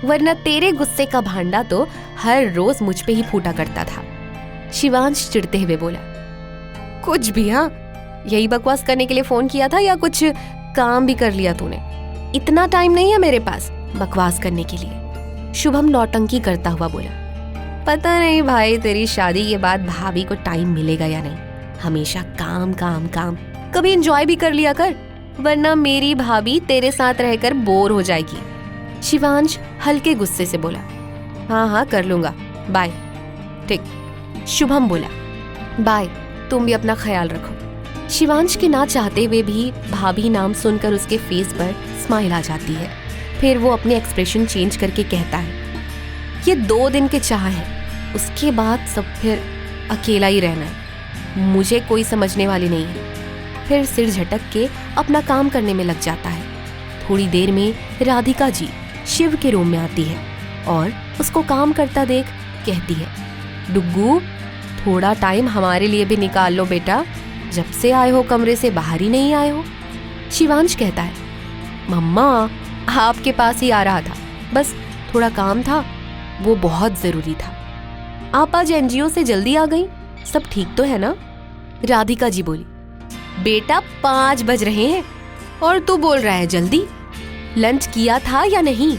वरना तेरे गुस्से का भांडा तो हर रोज मुझ पे ही फूटा करता था। शिवांश चिढ़ते हुए बोला कुछ भी, हाँ यही बकवास करने के लिए फोन किया था या कुछ काम भी कर लिया तूने? इतना टाइम नहीं है मेरे पास बकवास करने के लिए। शुभम नौटंकी करता हुआ बोला पता नहीं भाई तेरी शादी के बाद भाभी को टाइम मिलेगा या नहीं, हमेशा काम काम काम, कभी एंजॉय भी कर लिया कर, वरना मेरी भाभी तेरे साथ रहकर बोर हो जाएगी। शिवांश हल्के गुस्से से बोला हाँ हाँ कर लूंगा, बाय। ठीक। शुभम बोला बाय, तुम भी अपना ख्याल रखो। शिवांश के ना चाहते हुए भी भाभी नाम सुनकर उसके फेस पर स्माइल आ जाती है। फिर वो अपने एक्सप्रेशन चेंज करके कहता है ये 2 दिन के चाह है, उसके बाद सब फिर अकेला ही रहना है, मुझे कोई समझने वाली नहीं है। फिर सिर झटक के अपना काम करने में लग जाता है। थोड़ी देर में राधिका जी शिव के रूम में आती है और उसको काम करता देख कहती है डुग्गू थोड़ा टाइम हमारे लिए भी निकाल लो बेटा, जब से आए हो कमरे से बाहर ही नहीं आए हो। शिवांश कहता है मम्मा आपके पास ही आ रहा था, बस थोड़ा काम था, वो बहुत जरूरी था। आप आज एनजीओ से जल्दी आ गई, सब ठीक तो है ना? राधिका जी बोली बेटा 5 बज रहे हैं और तू बोल रहा है जल्दी, लंच किया था या नहीं?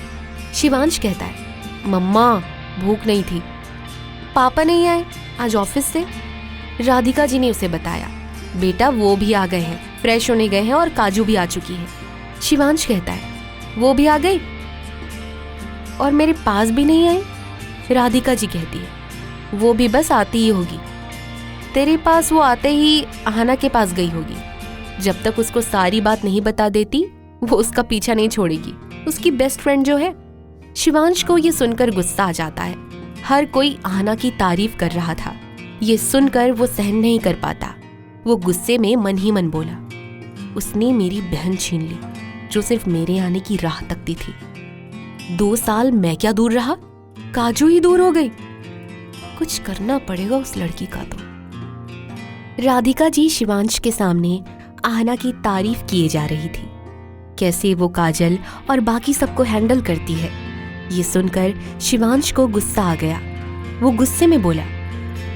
शिवांश कहता है मम्मा भूख नहीं थी। पापा नहीं आए आज ऑफिस से? राधिका जी ने उसे बताया बेटा वो भी आ गए हैं, फ्रेश होने गए हैं और काजू भी आ चुकी है। शिवांश कहता है वो भी आ गई और मेरे पास भी नहीं आई? राधिका जी कहती है वो भी बस आती ही होगी, तेरे पास वो आते ही आहना के पास गई होगी। जब तक उसको सारी बात नहीं बता देती वो उसका पीछा नहीं छोड़ेगी, उसकी बेस्ट फ्रेंड जो है। शिवांश को ये सुनकर गुस्सा आ जाता है। हर कोई आहना की तारीफ कर रहा था, ये सुनकर वो सहन नहीं कर पाता। वो गुस्से में मन ही मन बोला उसने मेरी बहन छीन ली जो सिर्फ मेरे आने की राह तकती थी। 2 साल मैं क्या दूर रहा, काजू ही दूर हो गई। कुछ करना पड़ेगा उस लड़की का तो। राधिका जी शिवांश के सामने आहना की तारीफ किए जा रही थी, कैसे वो काजल और बाकी सबको हैंडल करती है। ये सुनकर शिवांश को गुस्सा आ गया। वो गुस्से में बोला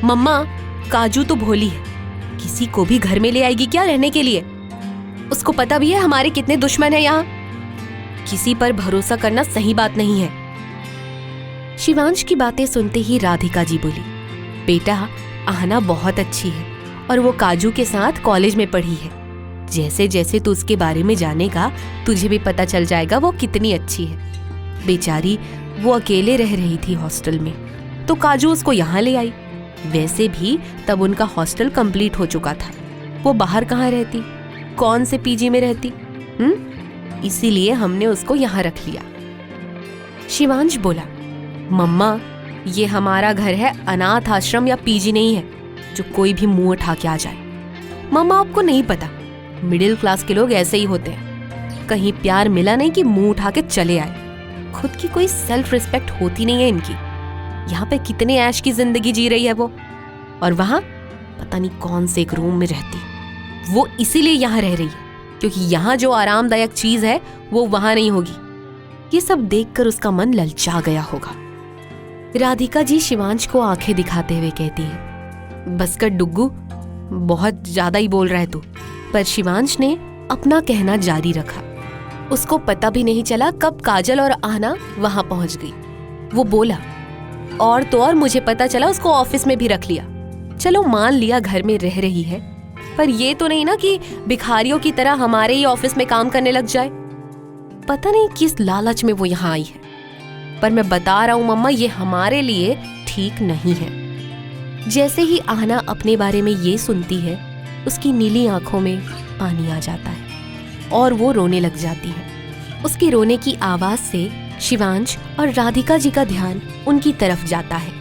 मम्मा काजू तो भोली है, किसी को भी घर में ले आएगी क्या रहने के लिए? उसको पता भी है हमारे कितने दुश्मन हैं यहाँ, किसी पर भरोसा करना सही बात नहीं है। शिवांश की बातें सुनते ही राधिका जी बोली बेटा, आहना बहुत अच्छी है और वो काजू के साथ कॉलेज में पढ़ी है। जैसे जैसे तू उसके बारे में जानेगा तुझे भी पता चल जाएगा वो कितनी अच्छी है। बेचारी वो अकेले रह रही थी हॉस्टल में, तो काजू उसको यहाँ ले आई। वैसे भी तब उनका हॉस्टल कंप्लीट हो चुका था। वो बाहर कहाँ रहती, कौन से पीजी में रहती? इसीलिए हमने उसको यहाँ रख लिया। शिवांश बोला, मम्मा ये हमारा घर है, अनाथ आश्रम या पीजी नहीं है जो कोई भी मुंह उठा के आ जाए। मम्मा आपको नहीं पता, मिडिल क्लास के लोग ऐसे ही होते हैं। कहीं प्यार मिला नहीं कि मुंह उठा के चले आए। खुद की कोई सेल्फ रिस्पेक्ट होती नहीं है इनकी। यहाँ पे कितने ऐश की जिंदगी जी रही है वो, और वहां पता नहीं कौन से एक रूम में रहती। वो इसीलिए यहाँ रह रही है क्योंकि यहाँ जो आरामदायक चीज है वो वहां नहीं होगी। ये सब देखकर उसका मन ललचा गया होगा। राधिका जी शिवांश को आंखें दिखाते हुए कहती है, बस कर डुग्गू, बहुत ज्यादा ही बोल रहा है तू। पर शिवांश ने अपना कहना जारी रखा। उसको पता भी नहीं चला कब काजल और आहना वहां पहुंच गई। वो बोला, और तो और मुझे पता चला उसको ऑफिस में भी रख लिया। चलो मान लिया घर में रह रही है, पर ये तो नहीं ना कि भिखारियों की तरह हमारे ही ऑफिस में काम करने लग जाए। पता नहीं किस लालच में वो यहाँ आई है, पर मैं बता रहा हूँ मम्मा, ये हमारे लिए ठीक नहीं है। जैसे ही आहना अपने बारे में ये सुनती है, उसकी नीली आंखों में पानी आ जाता है और वो रोने लग जाती है। उसके रोने की आवाज से शिवांश और राधिका जी का ध्यान उनकी तरफ जाता है।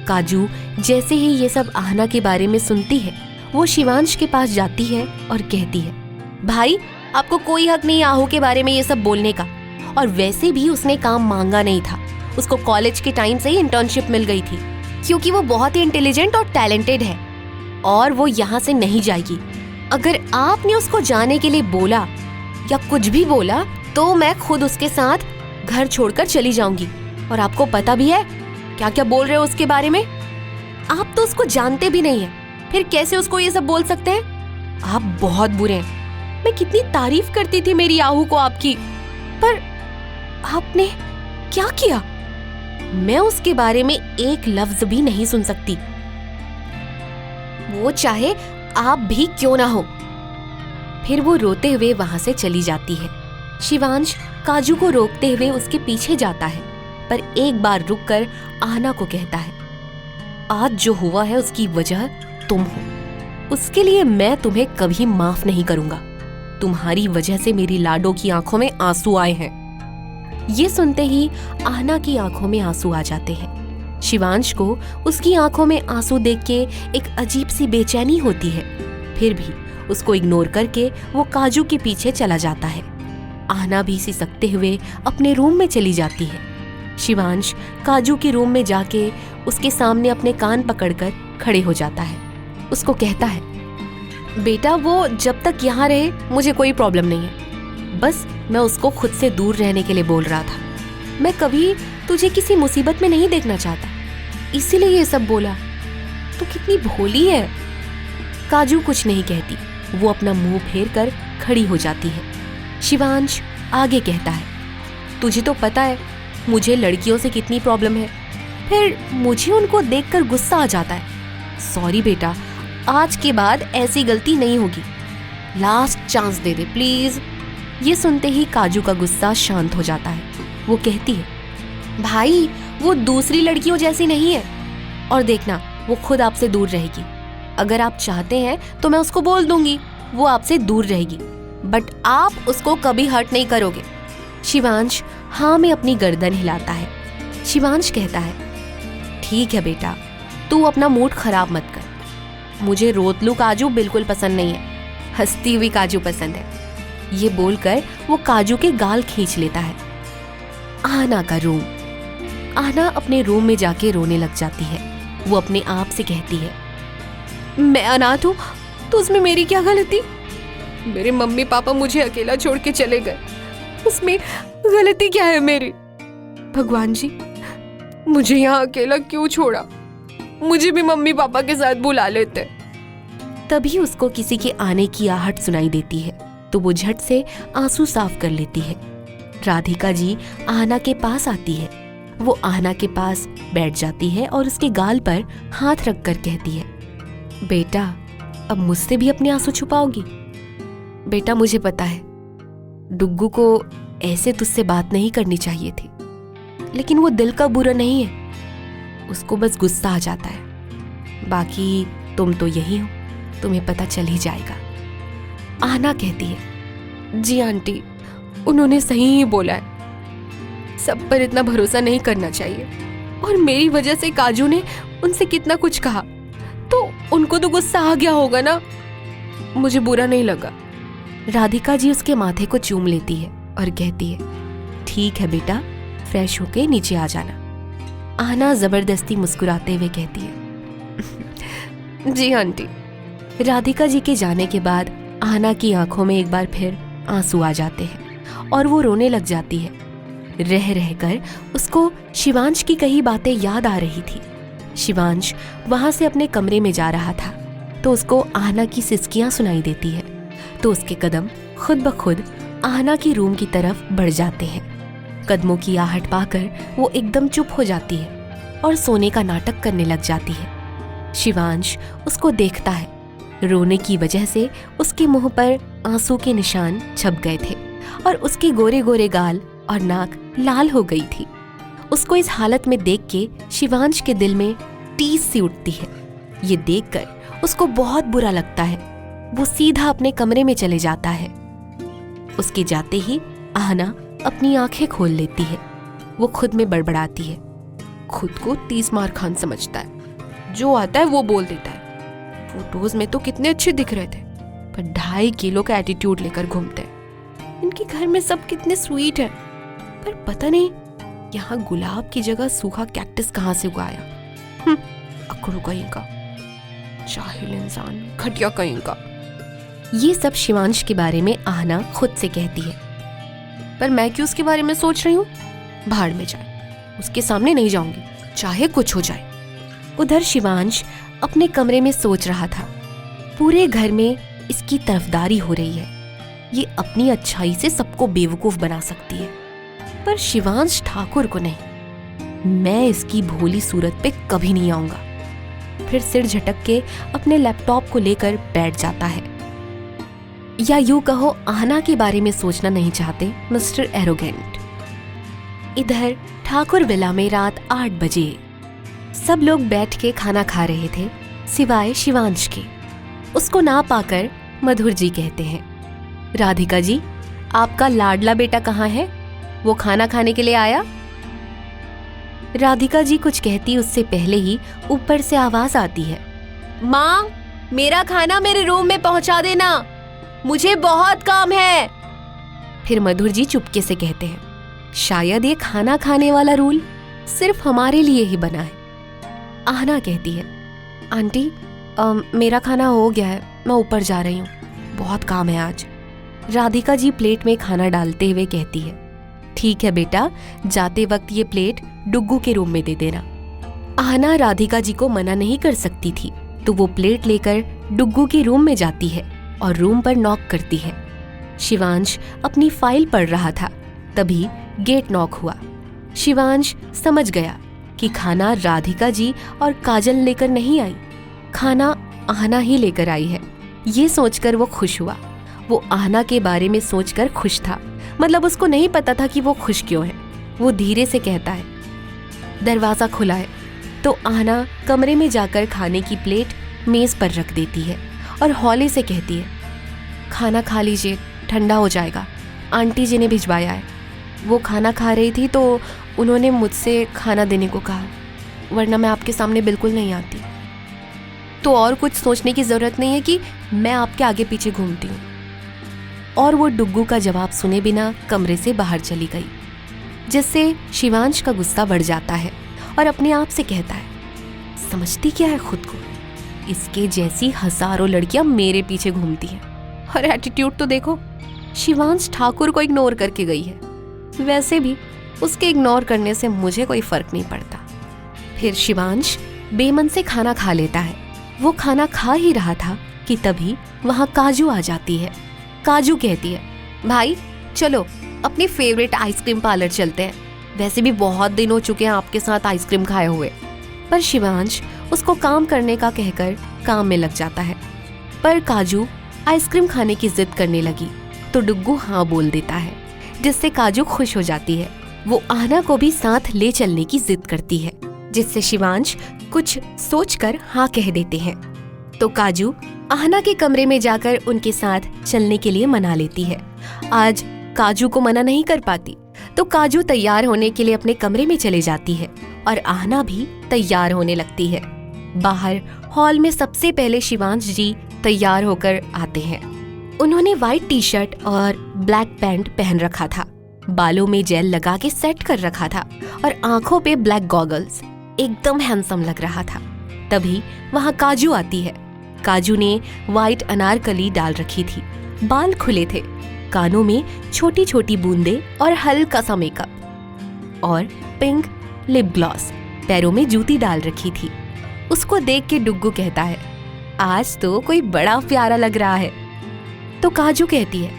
काजू जैसे ही ये सब आहना के बारे में सुनती है, वो शिवांश के पास जाती है और कहती है, भाई आपको कोई हक नहीं आहू के बारे में ये सब बोलने का। और वैसे भी उसने काम मांगा नहीं था, उसको कॉलेज के टाइम से ही इंटर्नशिप मिल गई थी, क्योंकि वो बहुत ही इंटेलिजेंट और टैलेंटेड है और वो यहाँ से नहीं जाएगी। अगर आपने उसको जाने के लिए बोला या कुछ भी बोला तो मैं खुद उसके साथ घर छोड़कर चली जाऊंगी। और आपको पता भी है क्या क्या बोल रहे हो उसके बारे में। आप तो उसको जानते भी नहीं है, फिर कैसे उसको ये सब बोल सकते हैं? आप बहुत बुरे हैं। मैं कितनी तारीफ करती थी मेरी आहू को आपकी, पर आपने क्या किया? मैं उसके बारे में एक लफ्ज भी नहीं सुन सकती, वो चाहे आप भी क्यों ना हो। फिर वो रोते हुए वहां से चली जाती है। शिवांश काजू को रोकते हुए उसके पीछे जाता है, पर एक बार रुककर आहना को कहता है, आज जो हुआ है उसकी वजह तुम हो, उसके लिए मैं तुम्हें कभी माफ नहीं करूंगा। तुम्हारी वजह से मेरी लाडो की आंखों में आंसू आए हैं। ये सुनते ही आहना की आंखों में आंसू आ जाते हैं। शिवांश को उसकी आंखों में आंसू देख के एक अजीब सी बेचैनी होती है। फिर भी उसको इग्नोर करके वो काजू के पीछे चला जाता है। आहना भी सिसकते हुए अपने रूम में चली जाती है। शिवांश काजू के रूम में जाके उसके सामने अपने कान पकड़कर खड़े हो जाता है। उसको कहता है, बेटा वो जब तक यहाँ रहे मुझे कोई प्रॉब्लम नहीं है, बस मैं उसको खुद से दूर रहने के लिए बोल रहा था। मैं कभी तुझे किसी मुसीबत में नहीं देखना चाहता, इसीलिए ये सब बोला। तू कितनी भोली है। काजू कुछ नहीं कहती, वो अपना मुंह फेर कर खड़ी हो जाती है। शिवांश आगे कहता है, तुझे तो पता है मुझे लड़कियों से कितनी प्रॉब्लम है, फिर मुझे उनको देखकर गुस्सा आ जाता है। सॉरी बेटा, आज के बाद ऐसी गलती नहीं होगी, last chance they they please. ये सुनते ही काजू का गुस्सा शांत हो जाता है। वो कहती है, भाई वो दूसरी लड़कियों जैसी नहीं है, और देखना वो खुद आपसे दूर रहेगी। अगर आप चाहते हैं तो मैं उसको बोल दूंगी वो आपसे दूर रहेगी, बट आप उसको कभी हर्ट नहीं करोगे। शिवांश हाँ में अपनी गर्दन हिलाता है। शिवांश कहता है, ठीक है बेटा, तू अपना मूड खराब मत कर। मुझे रोतलू काजू बिल्कुल पसंद नहीं है, हंसती हुई काजू पसंद है। ये बोलकर वो काजू के गाल खींच लेता है। आहना का रूम। आहना अपने रूम में जाके रोने लग जाती है। वो अपने आप से कहती है, मैं अनाथ हूँ तो उसमें मेरी क्या गलती? मेरे मम्मी पापा मुझे अकेला छोड़ के चले गए, उसमें गलती क्या है मेरी? भगवान जी, मुझे यहाँ अकेला क्यों छोड़ा? मुझे भी मम्मी पापा के साथ बुला लेते। तभी उसको किसी के आने की आहट सुनाई देती है, तो वो झट से आंसू साफ कर लेती है। राधिका जी आहना के पास आती है। वो आहना के पास बैठ जाती है और उसके गाल पर हाथ रखकर कहती है, बेटा अब मुझसे भी अपने आंसू छुपाओगी? बेटा मुझे पता है डुग्गू को ऐसे तुझसे बात नहीं करनी चाहिए थी, लेकिन वो दिल का बुरा नहीं है, उसको बस गुस्सा आ जाता है। बाकी तुम तो यही हो, तुम्हें पता चल ही जाएगा। आहना कहती है, जी आंटी, उन्होंने सही ही बोला है, सब पर इतना भरोसा नहीं करना चाहिए। और मेरी वजह से काजू ने उनसे कितना कुछ कहा, तो उनको तो गुस्सा आ गया होगा ना, मुझे बुरा नहीं लगा। राधिका जी उसके माथे को चूम लेती है और कहती है, ठीक है बेटा, फ्रेश होके नीचे आ जाना। आहना जबरदस्ती मुस्कुराते हुए कहती है, जी आंटी। राधिका जी के जाने के बाद आहना की आंखों में एक बार फिर आंसू आ जाते हैं और वो रोने लग जाती है। रह रहकर उसको शिवांश की कई बातें याद आ रही थी। शिवांश वहां से अपने कमरे में जा रहा था तो उसको आहना की सिसकियां सुनाई देती है, तो उसके कदम खुद ब खुद आहना की रूम की तरफ बढ़ जाते हैं। कदमों की आहट पाकर वो एकदम चुप हो जाती है और सोने का नाटक करने लग जाती है। शिवांश उसको देखता है। रोने की वजह से उसके मुंह पर आंसू के निशान छप गए थे और उसके गोरे गोरे गाल और नाक लाल हो गई थी। उसको इस हालत में देख के शिवांश के दिल में टीस सी उठती है। ये देखकर उसको बहुत बुरा लगता है। वो सीधा अपने कमरे में चले जाता है। उसके जाते ही आहना अपनी आंखें खोल लेती है। वो खुद में बड़बड़ाती है, खुद को 30 मार खान समझता है, जो आता है वो बोल देता है। फोटोज में तो कितने अच्छे दिख रहे थे, पर 2.5 किलो का एटीट्यूड लेकर घूमते हैं। इनके घर में सब कितने स्वीट है, पर पता नहीं यहाँ गुलाब की जगह सूखा कैक्टस कहाँ से उगाया। अकड़ू कहीं का, जाहिल इंसान, घटिया कहीं का। ये सब शिवांश के बारे में आहना खुद से कहती है, पर मैं क्यों उसके बारे में सोच रही हूँ? भाड़ में जाए, उसके सामने नहीं जाऊंगी, चाहे कुछ हो जाए। उधर शिवांश अपने कमरे में सोच रहा था, पूरे घर में इसकी तरफदारी हो रही है। ये अपनी अच्छाई से सबको बेवकूफ बना सकती है, पर शिवांश ठाकुर को नहीं। मैं इसकी भोली सूरत पे कभी नहीं आऊंगा। फिर सिर झटक के अपने लैपटॉप को लेकर बैठ जाता है। या यूं कहो, आहना के बारे में सोचना नहीं चाहते मिस्टर एरोगेंट। इधर ठाकुर विला में रात 8 बजे सब लोग बैठ के खाना खा रहे थे, सिवाय शिवांश के। उसको ना पाकर मधुर जी कहते हैं, राधिका जी, आपका लाडला बेटा कहाँ है? वो खाना खाने के लिए आया? राधिका जी कुछ कहती उससे पहले ही ऊपर से आवाज आती है, माँ, मेरा खाना मेरे रूम में पहुंचा देना, मुझे बहुत काम है। फिर मधुर जी चुपके से कहते हैं, शायद ये खाना खाने वाला रूल सिर्फ हमारे लिए ही बना है। आहना कहती है, आंटी, मेरा खाना हो गया है, मैं ऊपर जा रही हूँ, बहुत काम है आज। राधिका जी प्लेट में खाना डालते हुए कहती है, ठीक है बेटा, जाते वक्त ये प्लेट डुग्गू के रूम में दे देना। आहना राधिका जी को मना नहीं कर सकती थी, तो वो प्लेट लेकर डुग्गू के रूम में जाती है और रूम पर नॉक करती है। शिवांश अपनी फाइल पढ़ रहा था, तभी गेट नॉक हुआ। शिवांश समझ गया कि खाना राधिका जी और काजल लेकर नहीं आई, खाना आहना ही लेकर आई है। ये सोचकर वो खुश हुआ। वो आहना के बारे में सोचकर खुश था, मतलब उसको नहीं पता था कि वो खुश क्यों है। वो धीरे से कहता है, दरवाजा खुला है, तो आहना कमरे में जाकर खाने की प्लेट मेज पर रख देती है और हौले से कहती है, खाना खा लीजिए, ठंडा हो जाएगा, आंटी जी ने भिजवाया है। वो खाना खा रही थी तो उन्होंने मुझसे खाना देने को कहा, वरना मैं आपके सामने बिल्कुल नहीं आती। तो और कुछ सोचने की जरूरत नहीं है कि मैं आपके आगे पीछे घूमती हूँ। और वो डुग्गू का जवाब सुने बिना कमरे से बाहर चली गई, जिससे शिवांश का गुस्सा बढ़ जाता है और अपने आप से कहता है, समझती क्या है खुद को, इसके जैसी हजारों लड़कियां मेरे पीछे घूमती हैं, और एटीट्यूड तो देखो, शिवांश ठाकुर को इग्नोर करके गई है। वैसे भी उसके इग्नोर करने से मुझे कोई फर्क नहीं पड़ता। फिर शिवांश बेमन से खाना खा लेता है। वो खाना खा ही रहा था कि तभी वहां काजू आ जाती है। काजू कहती है, भाई चलो अपने फेवरेट आइसक्रीम पार्लर चलते हैं, वैसे भी बहुत दिन हो चुके हैं आपके साथ आइसक्रीम खाए हुए। पर शिवांश उसको काम करने का कहकर काम में लग जाता है। पर काजू आइसक्रीम खाने की जिद करने लगी तो डुग्गू हाँ बोल देता है, जिससे काजू खुश हो जाती है। वो आहना को भी साथ ले चलने की जिद करती है, जिससे शिवांश कुछ सोचकर हाँ कह देते हैं। तो काजू आहना के कमरे में जाकर उनके साथ चलने के लिए मना लेती है। आज काजू को मना नहीं कर पाती, तो काजू तैयार होने के लिए अपने कमरे में चले जाती है और आहना भी तैयार होने लगती है। बाहर हॉल में सबसे पहले शिवांश जी तैयार होकर आते हैं। उन्होंने व्हाइट टी शर्ट और ब्लैक पैंट पहन रखा था, बालों में जेल लगा के सेट कर रखा था और आंखों पे ब्लैक गॉगल्स। एकदम हैंडसम लग रहा था। तभी वहाँ काजू आती है। काजू ने व्हाइट अनारकली डाल रखी थी, बाल खुले थे, कानों में छोटी छोटी बूंदे और हल्का सा मेकअप और पिंक लिप ग्लॉस, पैरों में जूती डाल रखी थी। उसको देख के डुग्गू कहता है, आज तो कोई बड़ा प्यारा लग रहा है। तो काजू कहती है,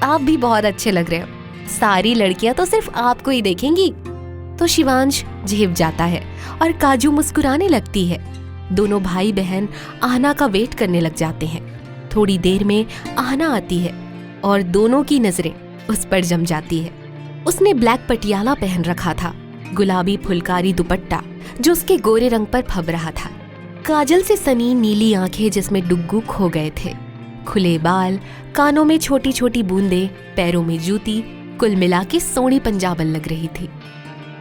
आप भी बहुत अच्छे लग रहे हो, सारी लड़कियां तो सिर्फ आपको ही देखेंगी। तो शिवांश झेप जाता है और काजू मुस्कुराने लगती है। दोनों भाई बहन आहना का वेट करने लग जाते हैं। थोड़ी देर में आहना आती है और दोनों की नजरें उस पर जम जाती है। उसने ब्लैक पटियाला पहन रखा था, गुलाबी फुलकारी दुपट्टा जो उसके गोरे रंग पर फब रहा था, काजल से सनी नीली आंखें जिसमें डुग्गू खो गए थे, खुले बाल, कानों में छोटी छोटी बूंदे, पैरों में जूती, कुल मिला के सोनी पंजाबन लग रही थी।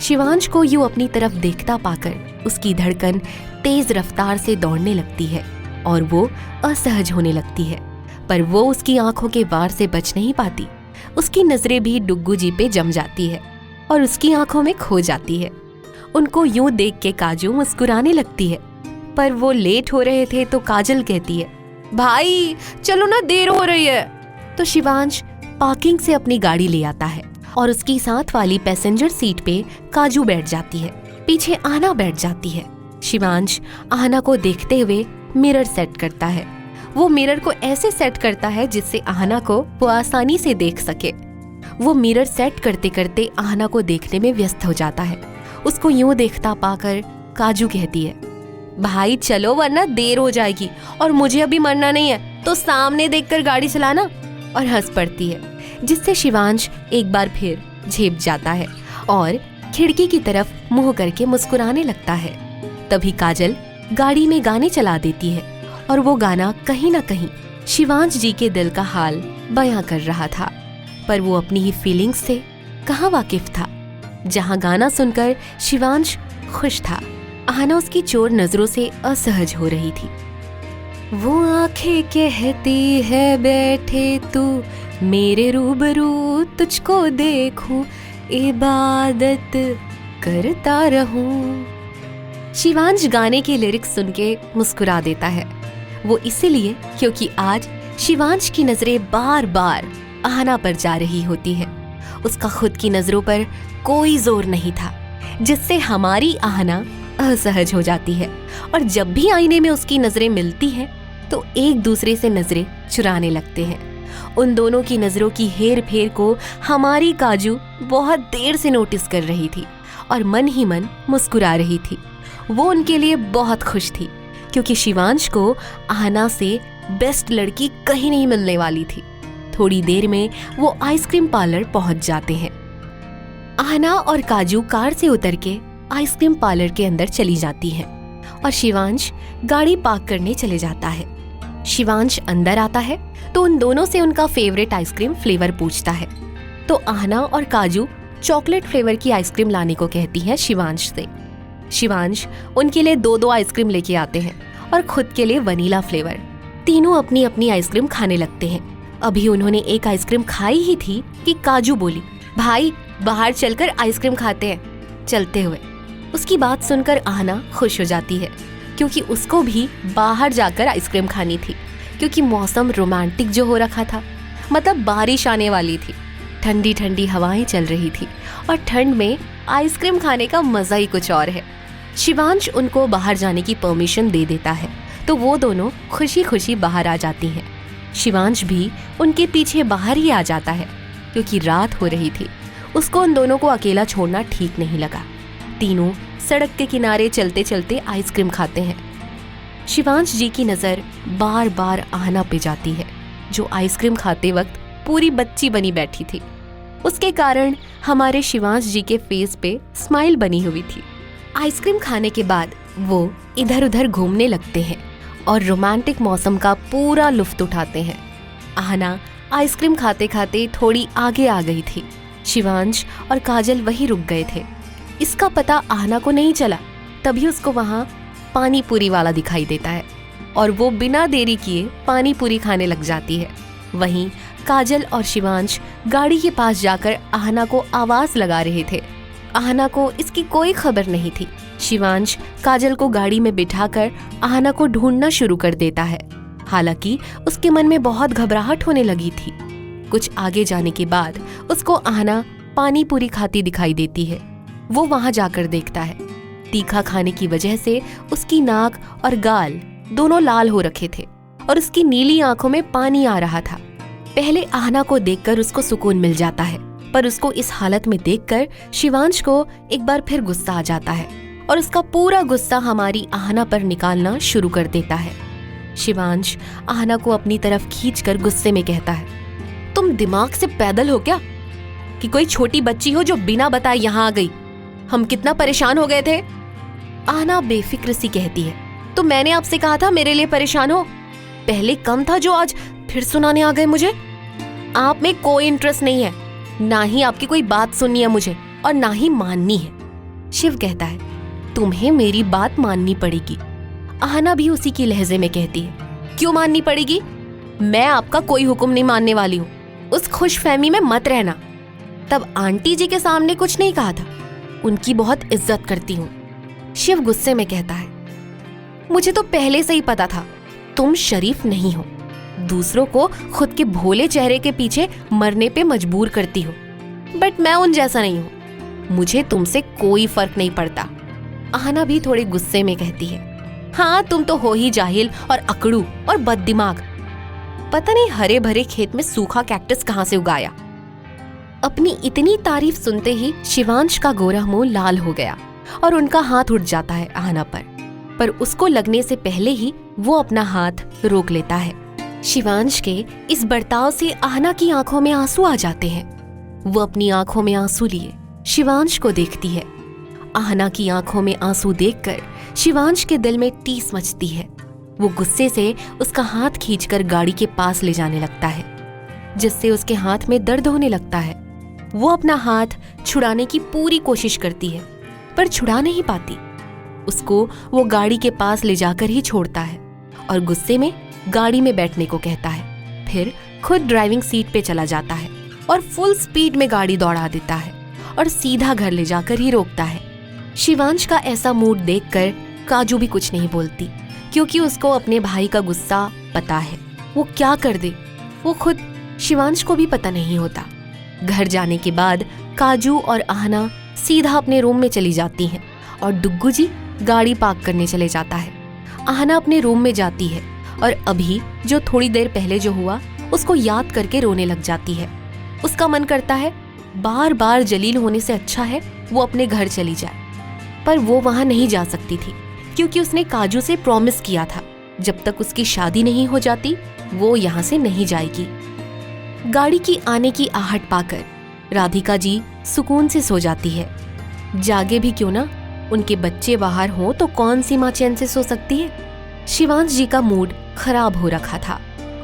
शिवांश को यूं अपनी तरफ देखता पाकर उसकी धड़कन तेज रफ्तार से दौड़ने लगती है और वो असहज होने लगती है, पर वो उसकी आंखों के वार से बच नहीं पाती। उसकी नजरें भी डुग्गू जी पे जम जाती है और उसकी आंखों में खो जाती है। उनको यूं देख के काजू मुस्कुराने लगती है, पर वो लेट हो रहे थे तो काजल कहती है, भाई चलो ना, देर हो रही है। तो शिवांश पार्किंग से अपनी गाड़ी ले आता है और उसकी साथ वाली पैसेंजर सीट पे काजू बैठ जाती है, पीछे आहना बैठ जाती है। शिवांश आहना को देखते हुए मिरर सेट करता है। वो मिरर को ऐसे सेट करता है जिससे आहना को वो आसानी से देख सके। वो मिरर सेट करते करते आहना को देखने में व्यस्त हो जाता है। उसको यूं देखता पाकर काजू कहती है, भाई चलो वरना देर हो जाएगी, और मुझे अभी मरना नहीं है तो सामने देखकर गाड़ी चलाना। और हंस पड़ती है, जिससे शिवांश एक बार फिर झेप जाता है और खिड़की की तरफ मुंह करके मुस्कुराने लगता है। तभी काजल गाड़ी में गाने चला देती है और वो गाना कहीं ना कहीं शिवांश जी के दिल का हाल बयां कर रहा था, पर वो अपनी ही फीलिंग्स से कहाँ वाकिफ था। जहाँ गाना सुनकर शिवांश खुश था, आहना उसकी चोर नजरों से असहज हो रही थी। वो आंखें कहती है बैठे तू मेरे रूबरू, तुझको देखूं इबादत करता रहूं। शिवांश गाने के लिरिक्स सुन के मुस्कुरा देता है। वो इसीलिए क्योंकि आज शिवांश की नजरें बार बार आहना पर जा रही होती है। उसका खुद की नजरों पर कोई जोर नहीं था, जिससे हमारी आहना असहज हो जाती है और जब भी आईने में उसकी नजरें मिलती हैं तो एक दूसरे से नजरें चुराने लगते हैं। उन दोनों की नजरों की हेर फेर को हमारी काजू बहुत देर से नोटिस कर रही थी और मन ही मन मुस्कुरा रही थी। वो उनके लिए बहुत खुश थी क्योंकि शिवांश को आहना से बेस्ट लड़की कहीं नहीं मिलने वाली थी। थोड़ी देर में वो आइसक्रीम पार्लर पहुंच जाते हैं। आहना और काजू कार से उतर के आइसक्रीम पार्लर के अंदर चली जाती है और शिवांश गाड़ी पार्क करने चले जाता है। शिवांश अंदर आता है तो उन दोनों से उनका फेवरेट आइसक्रीम फ्लेवर पूछता है। तो आहना और काजू चॉकलेट फ्लेवर की आइसक्रीम लाने को कहती है शिवांश से। शिवांश उनके लिए 2-2 आइसक्रीम लेके आते हैं और खुद के लिए वनीला फ्लेवर। तीनों अपनी अपनी आइसक्रीम खाने लगते हैं। अभी उन्होंने एक आइसक्रीम खाई ही थी कि काजू बोली, भाई बाहर चलकर आइसक्रीम खाते हैं चलते हुए। उसकी बात सुनकर आहना खुश हो जाती है क्योंकि उसको भी बाहर जाकर आइसक्रीम खानी थी, क्योंकि मौसम रोमांटिक जो हो रखा था, मतलब बारिश आने वाली थी, ठंडी ठंडी हवाएं चल रही थी और ठंड में आइसक्रीम खाने का मजा ही कुछ और है। शिवांश उनको बाहर जाने की परमिशन दे देता है तो वो दोनों खुशी खुशी बाहर आ जाती हैं। शिवांश भी उनके पीछे बाहर ही आ जाता है क्योंकि रात हो रही थी। उसको उन दोनों को अकेला छोड़ना ठीक नहीं लगा। तीनों सड़क के किनारे चलते चलते आइसक्रीम खाते हैं। शिवांश जी की नजर बार बार आहना पे जाती है, जो आइसक्रीम खाते वक्त पूरी बच्ची बनी बैठी थी। उसके कारण हमारे शिवांश जी के फेस पे स्माइल बनी हुई थी। आइसक्रीम खाने के बाद वो इधर उधर घूमने लगते हैं और रोमांटिक मौसम का पूरा लुत्फ उठाते हैं। आहना आइसक्रीम खाते खाते थोड़ी आगे आ गई थी। शिवांश और काजल वहीं रुक गए थे। इसका पता आहना को नहीं चला। तभी उसको वहाँ पानी पूरी वाला दिखाई देता है और वो बिना देरी किए पानी पूरी खाने लग जाती है। वहीं काजल और शिवांश गाड़ी के पास जाकर आहना को आवाज लगा रहे थे। आहना को इसकी कोई खबर नहीं थी। शिवांश काजल को गाड़ी में बिठाकर आहना को ढूंढना शुरू कर देता है। हालांकि उसके मन में बहुत घबराहट होने लगी थी। कुछ आगे जाने के बाद उसको आहना पानी पूरी खाती दिखाई देती है। वो वहां जाकर देखता है। तीखा खाने की वजह से उसकी नाक और गाल दोनों लाल हो रखे थे और उसकी नीली आंखों में पानी आ रहा था। पहले आहना को देखकर उसको सुकून मिल जाता है, पर उसको इस हालत में देखकर शिवांश को एक बार फिर गुस्सा आ जाता है और उसका पूरा गुस्सा हमारी आहना पर निकालना शुरू कर देता है। शिवांश आहना को अपनी तरफ खींचकर गुस्से में कहता है, तुम दिमाग से पैदल हो क्या कि कोई छोटी बच्ची हो जो बिना बताए यहाँ आ गई? हम कितना परेशान हो गए थे। आहना बेफिक्र सी कहती है, तो मैंने आपसे कहा था मेरे लिए परेशान हो। पहले कम था जो आज फिर सुनाने आ गए मुझे। आप में कोई इंटरेस्ट नहीं है, ना ही आपकी कोई बात सुननी है मुझे और ना ही माननी है। शिव कहता है, तुम्हें मेरी बात माननी पड़ेगी। आहना भी उसी की लहजे में कहती है, क्यों माननी पड़ेगी? मैं आपका कोई हुक्म नहीं मानने वाली हूँ। उस खुशफहमी में मत रहना। तब आंटी जी के सामने कुछ नहीं कहा था, उनकी बहुत इज्जत करती हूँ। शिव गुस्से में कहता है, मुझे तो पहले से ही पता था तुम शरीफ नहीं हो। दूसरों को खुद के भोले चेहरे के पीछे मरने पे मजबूर करती हो, बट मैं उन जैसा नहीं हूँ। मुझे तुमसे कोई फर्क नहीं पड़ता। आहना भी थोड़े गुस्से में कहती है, हाँ तुम तो हो ही जाहिल और अकड़ू और बददिमाग। पता नहीं हरे भरे खेत में सूखा कैक्टस कहाँ से उगाया। अपनी इतनी तारीफ सुनते ही शिवांश का गोरा मुंह लाल हो गया और उनका हाथ उठ जाता है आहना पर उसको लगने से पहले ही वो अपना हाथ रोक लेता है। शिवांश के इस बर्ताव से आहना की आंखों में आंसू आ जाते हैं। वो अपनी आंखों में आंसू लिए शिवांश को देखती है। आहना की आंखों में आंसू देखकर शिवांश के दिल में टीस मचती है। वो गुस्से से उसका हाथ खींचकर गाड़ी के पास ले जाने लगता है, जिससे उसके हाथ में दर्द होने लगता है। वो अपना हाथ छुड़ाने की पूरी कोशिश करती है, पर छुड़ा नहीं पाती। उसको वो गाड़ी के पास ले जाकर ही छोड़ता है और गुस्से में गाड़ी में बैठने को कहता है। फिर खुद ड्राइविंग सीट पे चला जाता है और फुल स्पीड में गाड़ी दौड़ा देता है और सीधा घर ले जाकर ही रोकता है। शिवांश का ऐसा मूड देखकर काजू भी कुछ नहीं बोलती, क्योंकि उसको अपने भाई का गुस्सा पता है। वो क्या कर दे वो खुद शिवांश को भी पता नहीं होता। घर जाने के बाद काजू और आहना सीधा अपने रूम में चली जाती हैं और डुग्गू जी गाड़ी पार्क करने चले जाता है। आहना अपने रूम में जाती है और अभी जो थोड़ी देर पहले जो हुआ उसको याद करके रोने लग जाती है। उसका मन करता है बार बार जलील होने से अच्छा है वो अपने घर चली जाए, पर वो वहां नहीं जा सकती थी, क्योंकि उसने काजू से प्रॉमिस किया था जब तक उसकी शादी नहीं हो जाती वो यहाँ से नहीं जाएगी। गाड़ी की आने की आहट पाकर राधिका जी सुकून से सो जाती है। जागे भी क्यों ना, उनके बच्चे बाहर हों तो कौन सी माँ चैन से सो सकती है। शिवांश जी का मूड खराब हो रखा था।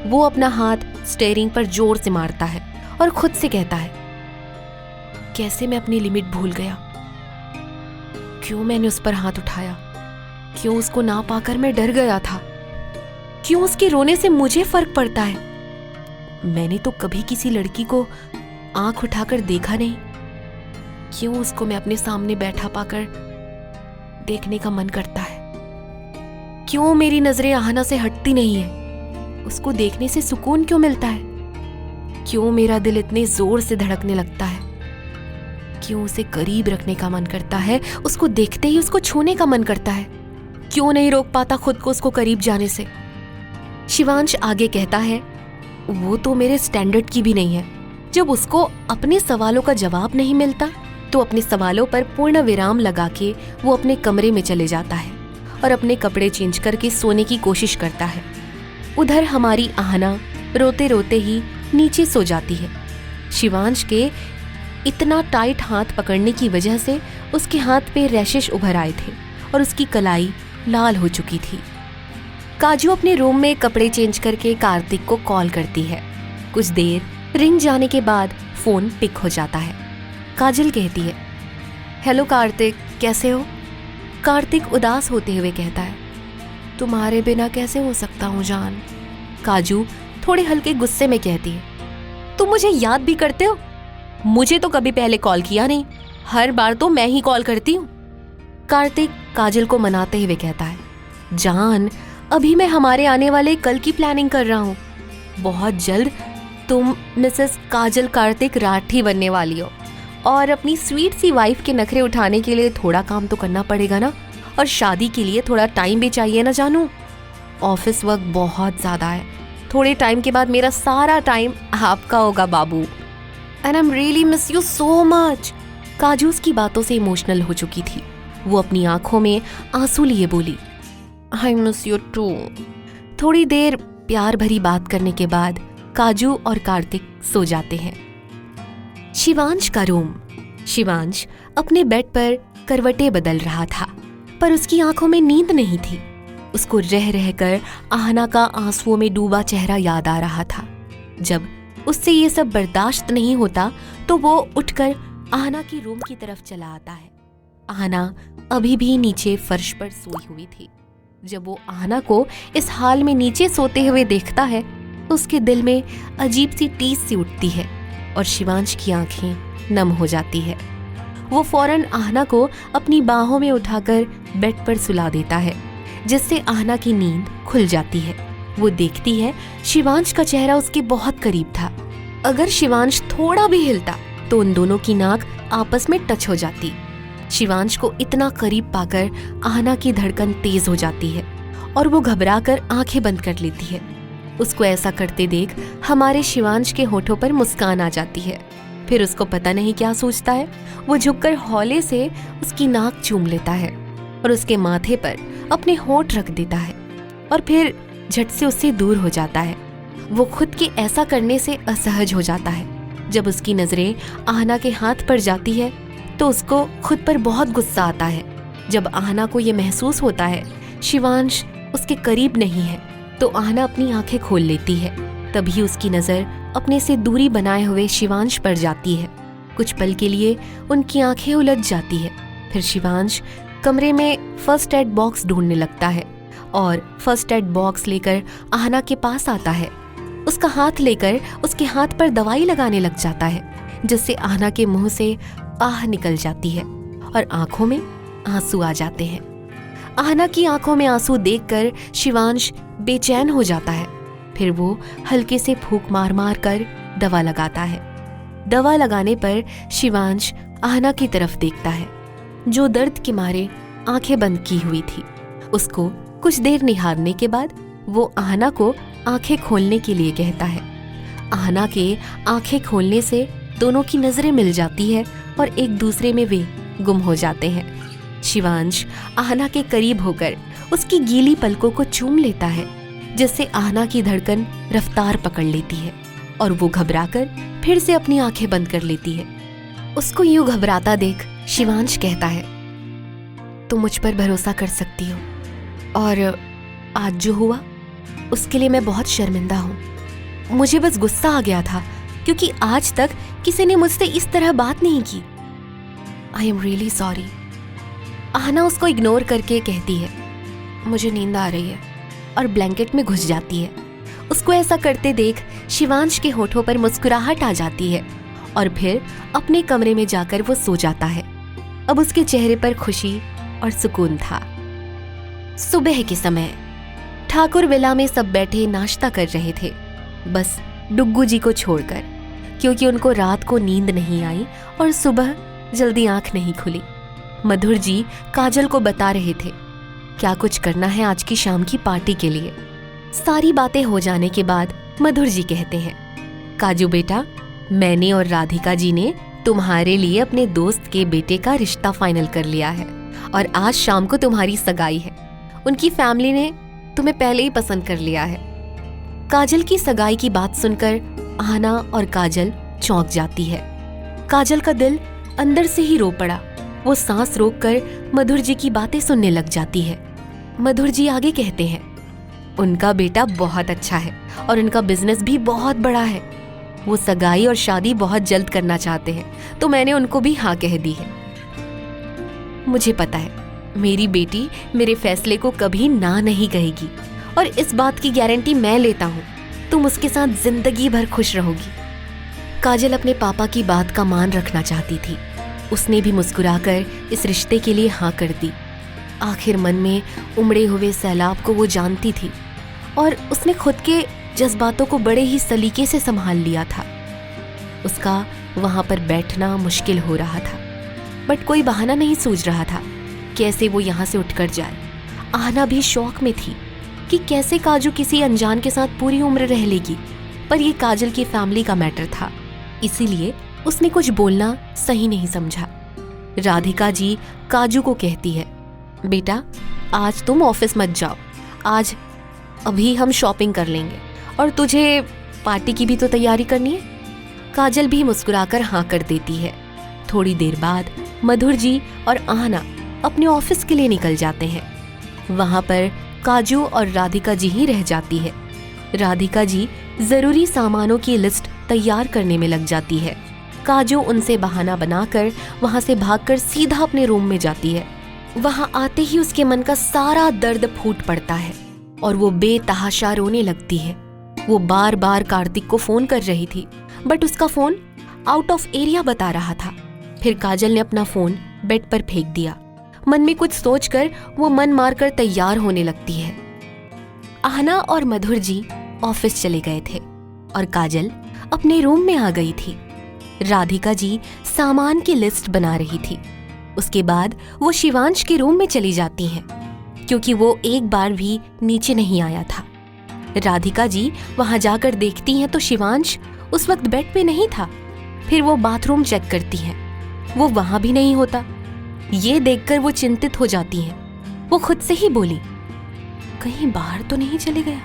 वो अपना हाथ स्टीयरिंग पर जोर से मारता है और खुद से कहता है, कैसे मैं अपनी लिमिट भूल गया। क्यों मैंने उस पर हाथ उठाया? क्यों उसको ना पाकर मैं डर गया था? क्यों उसके रोने से मुझे फर्क पड़ता है? मैंने तो कभी किसी लड़की को आंख उठाकर देखा नहीं। क्यों उसको मैं अपने सामने बैठा पाकर देखने का मन करता है? क्यों मेरी नजरें आहना से हटती नहीं है? उसको देखने से सुकून क्यों मिलता है? क्यों मेरा दिल इतने जोर से धड़कने लगता है? क्यों उसे करीब रखने का मन करता है? उसको देखते ही उसको छूने का मन करता है। क्यों नहीं रोक पाता खुद को उसको करीब जाने से? शिवांश आगे कहता है, वो तो मेरे स्टैंडर्ड की भी नहीं है। जब उसको अपने सवालों का जवाब नहीं मिलता तो अपने सवालों पर पूर्ण विराम लगा के वो अपने कमरे में चले जाता है और अपने कपड़े चेंज करके सोने की कोशिश करता है। उधर हमारी आहना रोते रोते ही नीचे सो जाती है। शिवांश के इतना टाइट हाथ पकड़ने की वजह से उसके हाथ पे रैशेस उभर आए थे और उसकी कलाई लाल हो चुकी थी। काजू अपने रूम में कपड़े चेंज करके कार्तिक को कॉल करती है। कुछ देर रिंग जाने के बाद फोन पिक हो जाता है। काजल कहती है, हेलो कार्तिक, कैसे हो? कार्तिक उदास होते हुए कहता है, तुम्हारे बिना कैसे हो सकता हूँ जान। काजू थोड़े हल्के गुस्से में कहती है, तुम मुझे याद भी करते हो? मुझे तो कभी पहले कॉल किया नहीं, हर बार तो मैं ही कॉल करती हूँ। कार्तिक काजल को मनाते हुए कहता है, जान अभी मैं हमारे आने वाले कल की प्लानिंग कर रहा हूँ। बहुत जल्द तुम मिसेस काजल कार्तिक राठी बनने वाली हो और अपनी स्वीट सी वाइफ के नखरे उठाने के लिए थोड़ा काम तो करना पड़ेगा ना, और शादी के लिए थोड़ा टाइम भी चाहिए ना जानू। ऑफिस वर्क बहुत ज़्यादा है, थोड़े टाइम के बाद मेरा सारा टाइम आपका होगा बाबू, and I am really miss you so much. Kaju उसकी बातों से इमोशनल हो चुकी थी। वो अपनी आंखों में आंसू लिए बोली, आई मिस यू टू। थोड़ी देर प्यार भरी बात करने के बाद काजू और कार्तिक सो जाते हैं। शिवांश का रूम। शिवांश अपने बेड पर करवटें बदल रहा था, पर उसकी आंखों में नींद नहीं थी। उसको रह रहकर आहना का आंसुओं में डूबा चेहरा याद आ रहा था। जब उससे ये सब बर्दाश्त नहीं होता तो वो उठकर आहना की रूम की तरफ चला आता है। आहना अभी भी नीचे फर्श पर सोई हुई थी। जब वो आहना को इस हाल में नीचे सोते हुए देखता है तो उसके दिल में अजीब सी टीस सी उठती है और शिवांश की आंखें नम हो जाती है। वो फौरन आहना को अपनी बाहों में उठाकर बेड पर सुला देता है, जिससे आहना की नींद खुल जाती है। वो देखती है शिवांश का चेहरा उसके बहुत करीब था। अगर शिवांश थोड़ा भी हिलता तो उन दोनों की नाक आपस में टच हो जाती। शिवांश को इतना करीब पाकर आहना की धड़कन तेज हो जाती है और वो घबराकर आंखें बंद कर लेती है। उसको ऐसा करते देख हमारे शिवांश के होठों पर मुस्कान आ जाती है। फिर उसको पता नहीं क्या सोचता है, वो झुककर हौले से उसकी नाक चूम लेता है और उसके माथे पर अपने होठ रख देता है और फिर झट से उससे दूर हो जाता है। वो खुद के ऐसा करने से असहज हो जाता है। जब उसकी नजरें आहना के हाथ पर जाती है तो उसको खुद पर बहुत गुस्सा आता है। जब आहना को ये महसूस होता है शिवांश उसके करीब नहीं है तो आहना अपनी आंखें खोल लेती है। तभी उसकी नजर अपने से दूरी बनाए हुए शिवांश पर जाती है। कुछ पल के लिए उनकी आंखें उलझ जाती है। फिर शिवांश कमरे में फर्स्ट एड बॉक्स ढूंढने लगता है और फर्स्ट एड बॉक्स लेकर आहना के पास आता है। उसका हाथ लेकर उसके हाथ पर दवाई लगाने लग जाता है, जिससे आहना के मुंह से आह निकल जाती है और आंखों में आंसू आ जाते हैं। आहना की आंखों में आंसू देखकर शिवांश बेचैन हो जाता है। फिर वो हल्के से फूंक मार मार कर दवा लगाता है। दवा लगाने पर शिवांश आहना की तरफ देखता है, जो दर्द के मारे आंखें बंद की हुई थी। उसको कुछ देर निहारने के बाद वो आहना को आंखें खोलने के लिए कहता है। आहना के आंखें खोलने से दोनों की नजरें मिल जाती है और एक दूसरे में वे गुम हो जाते हैं। शिवांश आहना के करीब होकर उसकी गीली पलकों को चूम लेता है, जिससे आहना की धड़कन रफ्तार पकड़ लेती है और वो घबराकर फिर से अपनी आंखें बंद कर लेती है। उसको यूं घबराता देख शिवांश कहता है, तुम मुझ पर भरोसा कर सकती हो और आज जो हुआ उसके लिए मैं बहुत शर्मिंदा हूँ। मुझे बस गुस्सा आ गया था क्योंकि आज तक किसी ने मुझसे इस तरह बात नहीं की। I am really sorry. Aahna उसको इग्नोर करके कहती है, मुझे नींद आ रही है, और ब्लैंकेट में घुस जाती है। उसको ऐसा करते देख शिवांश के होठों पर मुस्कुराहट आ जाती है और फिर अपने कमरे में जाकर वो सो जाता है। अब उसके चेहरे पर खुशी और सुकून था। सुबह के समय ठाकुर विला में सब बैठे नाश्ता कर रहे थे, बस डुग्गू जी को छोड़कर, क्योंकि उनको रात को नींद नहीं आई और सुबह जल्दी आंख नहीं खुली। मधुर जी काजल को बता रहे थे क्या कुछ करना है आज की शाम की पार्टी के लिए। सारी बातें हो जाने के बाद मधुर जी कहते हैं, काजू बेटा, मैंने और राधिका जी ने तुम्हारे लिए अपने दोस्त के बेटे का रिश्ता फाइनल कर लिया है और आज शाम को तुम्हारी सगाई है। उनकी फैमिली ने तुम्हें पहले ही पसंद कर लिया है। काजल की सगाई की बात सुनकर आहना और काजल चौंक जाती है। काजल का दिल अंदर से ही रो पड़ा। वो सांस रोककर मधुर जी की बातें सुनने लग जाती है। मधुर जी आगे कहते हैं, उनका बेटा बहुत अच्छा है और उनका बिजनेस भी बहुत बड़ा है। वो सगाई और शादी बहुत जल्द करना चाहते हैं तो मैंने उनको भी हाँ कह दी है। मुझे पता है मेरी बेटी मेरे फैसले को कभी ना नहीं कहेगी और इस बात की गारंटी मैं लेता हूँ तुम उसके साथ जिंदगी भर खुश रहोगी। काजल अपने पापा की बात का मान रखना चाहती थी। उसने भी मुस्कुराकर इस रिश्ते के लिए हाँ कर दी। आखिर मन में उमड़े हुए सैलाब को वो जानती थी और उसने खुद के जज्बातों को बड़े ही सलीके से संभाल लिया था। उसका वहां पर बैठना मुश्किल हो रहा था, बट कोई बहाना नहीं सूझ रहा था कैसे वो यहाँ से उठकर जाए। आहना भी शौक में थी कि कैसे काजू किसी अनजान के साथ पूरी उम्र रह लेगी, पर ये काजल की फैमिली का मैटर था, इसीलिए उसने कुछ बोलना सही नहीं समझा। राधिका जी काजू को कहती है, बेटा आज तुम ऑफिस मत जाओ, आज अभी हम शॉपिंग कर लेंगे और तुझे पार्टी की भी तो तैयारी करनी है। काजल भी मुस्कुराकर हाँ कर देती है। थोड़ी देर बाद मधुर जी और आहना अपने ऑफिस के लिए निकल जाते हैं। वहां पर काजू और राधिका जी ही रह जाती है। राधिका जी जरूरी सामानों की लिस्ट तैयार करने में लग जाती है। काजू उनसे बहाना बनाकर वहां से भागकर सीधा अपने रूम में जाती है। वहां आते ही उसके मन का सारा दर्द फूट पड़ता है और वो बेतहाशा रोने लगती है। वो बार बार कार्तिक को फोन कर रही थी, बट उसका फोन आउट ऑफ एरिया बता रहा था। फिर काजल ने अपना फोन बेड पर फेंक दिया। मन में कुछ सोचकर वो मन मारकर तैयार होने लगती है। आहना और मधुर जी ऑफिस चले गए थे और काजल अपने रूम में आ गई थी। राधिका जी सामान की लिस्ट बना रही थी। उसके बाद वो शिवांश के रूम में चली जाती हैं, क्योंकि वो एक बार भी नीचे नहीं आया था। राधिका जी वहां जाकर देखती हैं तो शिवांश उस वक्त बेड पे नहीं था। फिर वो बाथरूम चेक करती हैं, वो वहां भी नहीं होता। ये देखकर वो चिंतित हो जाती हैं। वो खुद से ही बोली, कहीं बाहर तो नहीं चले गया,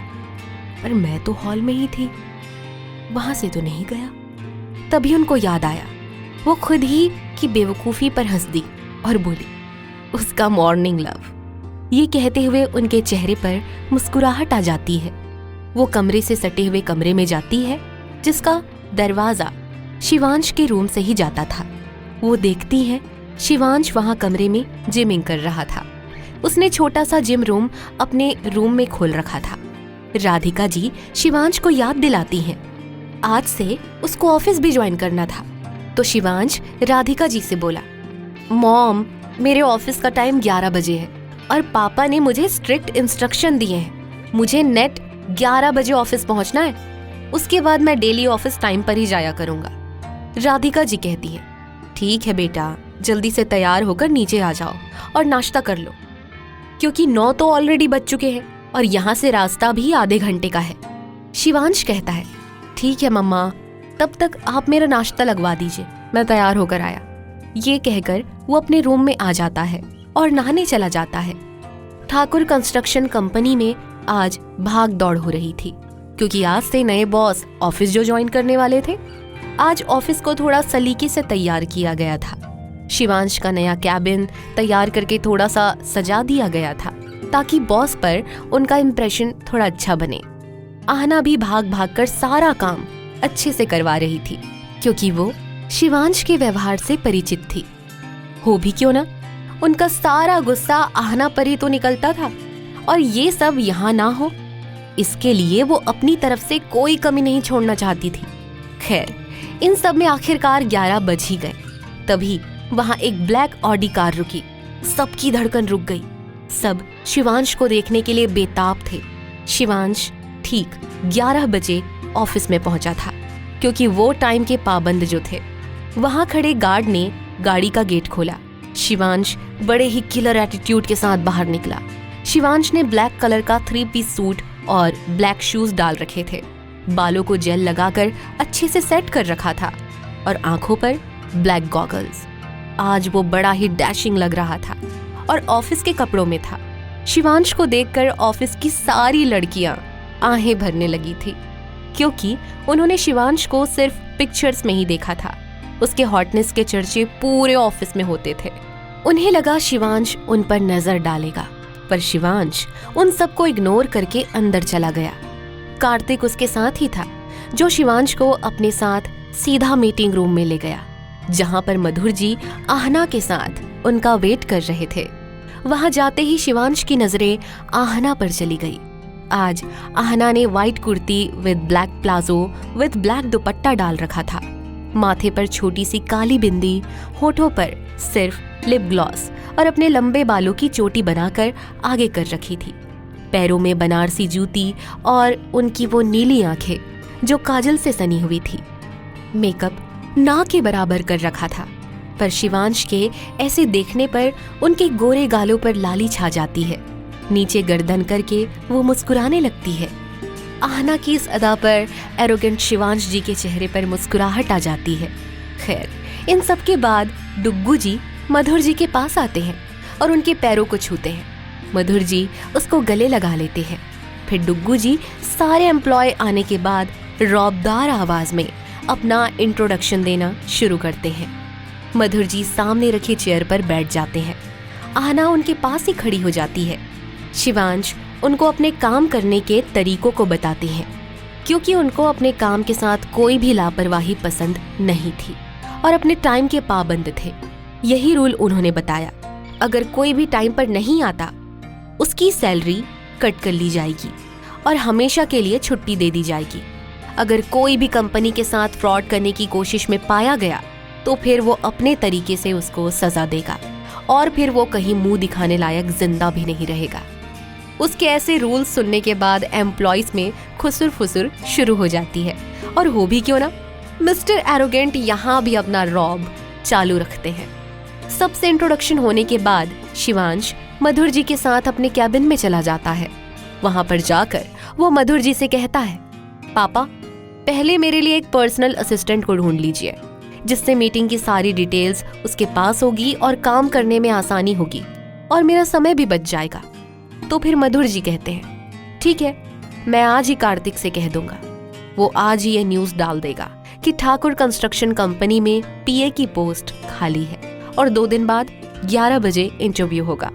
पर मैं तो हॉल में ही थी, वहां से तो नहीं गया। तभी उनको याद आया। वो खुद ही की बेवकूफी पर हंस दी और बोली, उसका मॉर्निंग लव। ये कहते हुए उनके चेहरे पर मुस्कुराहट आ जाती है। वो कमरे से सटे हुए कमरे में जाती है, जिसका दरवाजा शिवांश के रूम से ही जाता था। वो देखती है शिवांश वहां कमरे में जिमिंग कर रहा था। उसने छोटा सा जिम रूम अपने रूम में खोल रखा था। राधिका जी शिवांश को याद दिलाती हैं, आज से उसको ऑफिस भी ज्वाइन करना था। तो शिवांश राधिका जी से बोला, मॉम मेरे ऑफिस का टाइम 11 बजे है और पापा ने मुझे स्ट्रिक्ट इंस्ट्रक्शन दिए हैं, मुझे नेट 11 बजे ऑफिस पहुंचना है, उसके बाद मैं डेली ऑफिस टाइम पर ही जाया करूंगा। राधिका जी कहती है, ठीक है बेटा, जल्दी से तैयार होकर नीचे आ जाओ और नाश्ता कर लो, क्योंकि 9 तो ऑलरेडी बज चुके हैं और यहाँ से रास्ता भी आधे घंटे का है। शिवांश कहता है, ठीक है मम्मा, तब तक आप मेरा नाश्ता लगवा दीजिए, मैं तैयार होकर आया। ये कहकर वो अपने रूम में आ जाता है और नहाने चला जाता है। ठाकुर कंस्ट्रक्शन कंपनी में आज भाग दौड़ हो रही थी, क्योंकि आज से नए बॉस ऑफिस जो ज्वाइन करने वाले थे। आज ऑफिस को थोड़ा सलीके से तैयार किया गया था। शिवांश का नया कैबिन तैयार करके थोड़ा सा सजा दिया गया था, ताकि बॉस पर उनका इम्प्रेशन थोड़ा अच्छा बने। आहना भी भाग भाग कर सारा काम अच्छे से करवा रही थी, क्योंकि वो शिवांश के व्यवहार से परिचित थी। हो भी क्यों ना, उनका सारा गुस्सा आहना पर ही तो निकलता था, और ये सब यहाँ ना हो, इसके लिए वो अपनी तरफ से कोई कमी नहीं छोड़ना चाहती थी। खैर, इन सब में आखिरकार 11 बज ही गए। तभी वहां एक ब्लैक ऑडी कार रुकी। सबकी धड़कन रुक गई। सब शिवांश को देखने के लिए बेताब थे। शिवांश ठीक 11 बजे ऑफिस में पहुंचा था, क्योंकि वो टाइम के पाबंद जो थे। वहां खड़े गार्ड ने गाड़ी का गेट खोला। शिवांश बड़े ही किलर एटीट्यूड के साथ बाहर निकला। शिवांश ने ब्लैक कलर का 3 पीस सूट और ब्लैक शूज डाल रखे थे। बालों को जेल लगाकर अच्छे से सेट कर रखा था और आंखों पर ब्लैक गॉगल्स। आज वो बड़ा ही डैशिंग लग रहा था और ऑफिस के कपड़ों में था। शिवांश को देखकर ऑफिस की सारी लड़कियां आहें भरने लगी थी, क्योंकि उन्होंने शिवांश को सिर्फ पिक्चर्स में ही देखा था। उसके हॉटनेस के चर्चे पूरे ऑफिस में होते थे। उन्हें लगा शिवांश उन पर नजर डालेगा, पर शिवांश उन सबको इग्नोर करके अंदर चला गया। कार्तिक उसके साथ ही था, जो शिवांश को अपने साथ सीधा मीटिंग रूम में ले गया, जहां पर मधुर जी आहना के साथ उनका वेट कर रहे थे। वहां जाते ही शिवांश की नजरें आहना पर चली गई। आज आहना ने white kurti with black palazzo with black दुपट्टा डाल रखा था। माथे पर छोटी सी काली बिंदी, होठों पर सिर्फ लिप ग्लॉस और अपने लंबे बालों की चोटी बनाकर आगे कर रखी थी। पैरों में बनारसी जूती और उनकी वो नीली आंखें जो काजल से सनी हुई थी। मेकअप ना के बराबर कर रखा था, पर शिवांश के ऐसे देखने पर उनके गोरे गालों पर लाली छा जाती है। नीचे गर्दन करके वो मुस्कुराने लगती है। आहना की इस अदा पर एरोगेंट शिवांश जी के चेहरे पर मुस्कुराहट आ जाती है। खैर, इन सब के बाद डुग्गू जी मधुर जी के पास आते हैं और उनके पैरों को छूते हैं। मधुर जी उसको गले लगा लेते हैं। फिर डुग्गू जी सारे एम्प्लॉय आने के बाद रौबदार आवाज में अपना इंट्रोडक्शन देना शुरू करते हैं। मधुर जी सामने रखी चेयर पर बैठ जाते हैं। आहना उनके पास ही खड़ी हो जाती है। शिवांश उनको अपने काम करने के तरीकों को बताते हैं, क्योंकि उनको अपने काम के साथ कोई भी लापरवाही पसंद नहीं थी और अपने टाइम के पाबंद थे। यही रूल उन्होंने बताया, अगर कोई भी टाइम पर नहीं आता उसकी सैलरी कट कर ली जाएगी और हमेशा के लिए छुट्टी दे दी जाएगी। अगर कोई भी कंपनी के साथ फ्रॉड करने की कोशिश में पाया गया तो फिर वो अपने तरीके से उसको सजा देगा और फिर वो कहीं मुंह दिखाने लायक जिंदा भी नहीं रहेगा। उसके ऐसे रूल्स सुनने के बाद एम्प्लॉइज में खुसुर फुसुर शुरू हो जाती है, और हो भी क्यों ना, मिस्टर एरोगेंट यहाँ भी अपना रॉब चालू रखते हैं। सबसे इंट्रोडक्शन होने के बाद शिवांश मधुर जी के साथ अपने कैबिन में चला जाता है। वहां पर जाकर वो मधुर जी से कहता है, पापा, पहले मेरे लिए एक पर्सनल असिस्टेंट को ढूंढ लीजिए, जिससे मीटिंग की सारी डिटेल्स उसके पास होगी और काम करने में आसानी होगी और मेरा समय भी बच जाएगा। तो फिर मधुर जी कहते हैं, ठीक है, मैं आज ही कार्तिक से कह दूंगा। वो आज ही ये न्यूज डाल देगा कि ठाकुर कंस्ट्रक्शन कंपनी में पीए की पोस्ट खाली है और 2 दिन बाद 11 बजे इंटरव्यू होगा।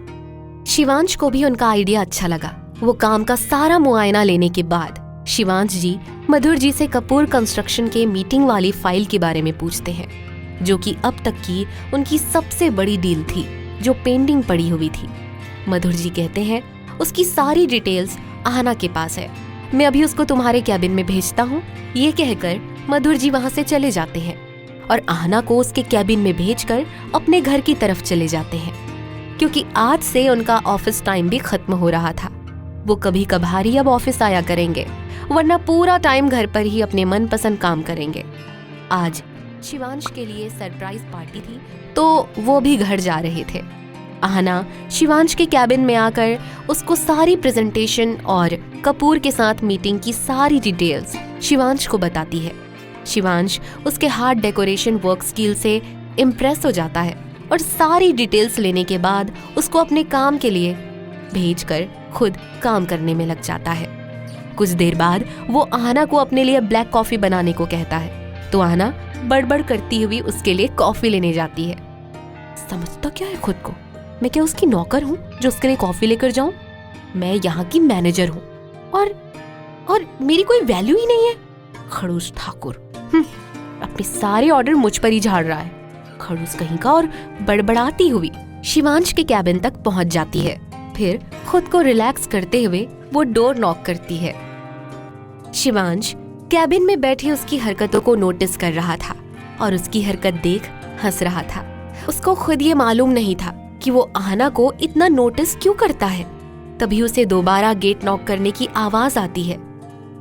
शिवांश को भी उनका आइडिया अच्छा लगा। वो काम का सारा मुआयना लेने के बाद शिवांश जी मधुर जी से कपूर कंस्ट्रक्शन के मीटिंग वाली फाइल के बारे में पूछते हैं, जो कि अब तक की उनकी सबसे बड़ी डील थी, जो पेंडिंग पड़ी हुई थी। मधुर जी कहते हैं, उसकी सारी डिटेल्स आहना के पास है, मैं अभी उसको तुम्हारे कैबिन में भेजता हूँ। ये कहकर मधुर जी वहां से चले जाते हैं और आहना को उसके कैबिन में भेजकर अपने घर की तरफ चले जाते हैं, क्योंकि आज से उनका ऑफिस टाइम भी खत्म हो रहा था। वो कभी कभार ही अब ऑफिस आया करेंगे, वरना पूरा टाइम घर पर ही अपने मनपसंद काम करेंगे। आज शिवांश के लिए सरप्राइज पार्टी थी, तो वो भी घर जा रहे थे। आहना शिवांश के कैबिन में आकर उसको सारी प्रेजेंटेशन और कपूर के साथ मीटिंग की सारी डिटेल्स शिवांश को बताती है। शिवांश उसके हार्ड डेकोरेशन वर्क स्किल से इम्प्रेस हो जाता है और सारी डिटेल्स लेने के बाद उसको अपने काम के लिए भेजकर खुद काम करने में लग जाता है। कुछ देर बाद वो आहना को अपने लिए ब्लैक कॉफी बनाने को कहता है, तो आहना बड़बड़ करती हुई उसके लिए कॉफी लेने जाती है। समझता क्या है खुद को, मैं क्या उसकी नौकर हूँ जो उसके लिए कॉफी लेकर जाऊं? मैं यहाँ की मैनेजर हूँ और मेरी कोई वैल्यू ही नहीं है। खड़ूस ठाकुर अपने सारे ऑर्डर मुझ पर ही झाड़ रहा है, खड़ूस कहीं का। और बड़बड़ाती हुई शिवांश के कैबिन तक पहुंच जाती है। फिर खुद को रिलैक्स करते हुए वो डोर नॉक करती है। शिवांश कैबिन में बैठे उसकी हरकतों को नोटिस कर रहा था और उसकी हरकत देख हंस रहा था। उसको खुद ये मालूम नहीं था कि वो आहना को इतना नोटिस क्यों करता है। तभी उसे दोबारा गेट नॉक करने की आवाज आती है,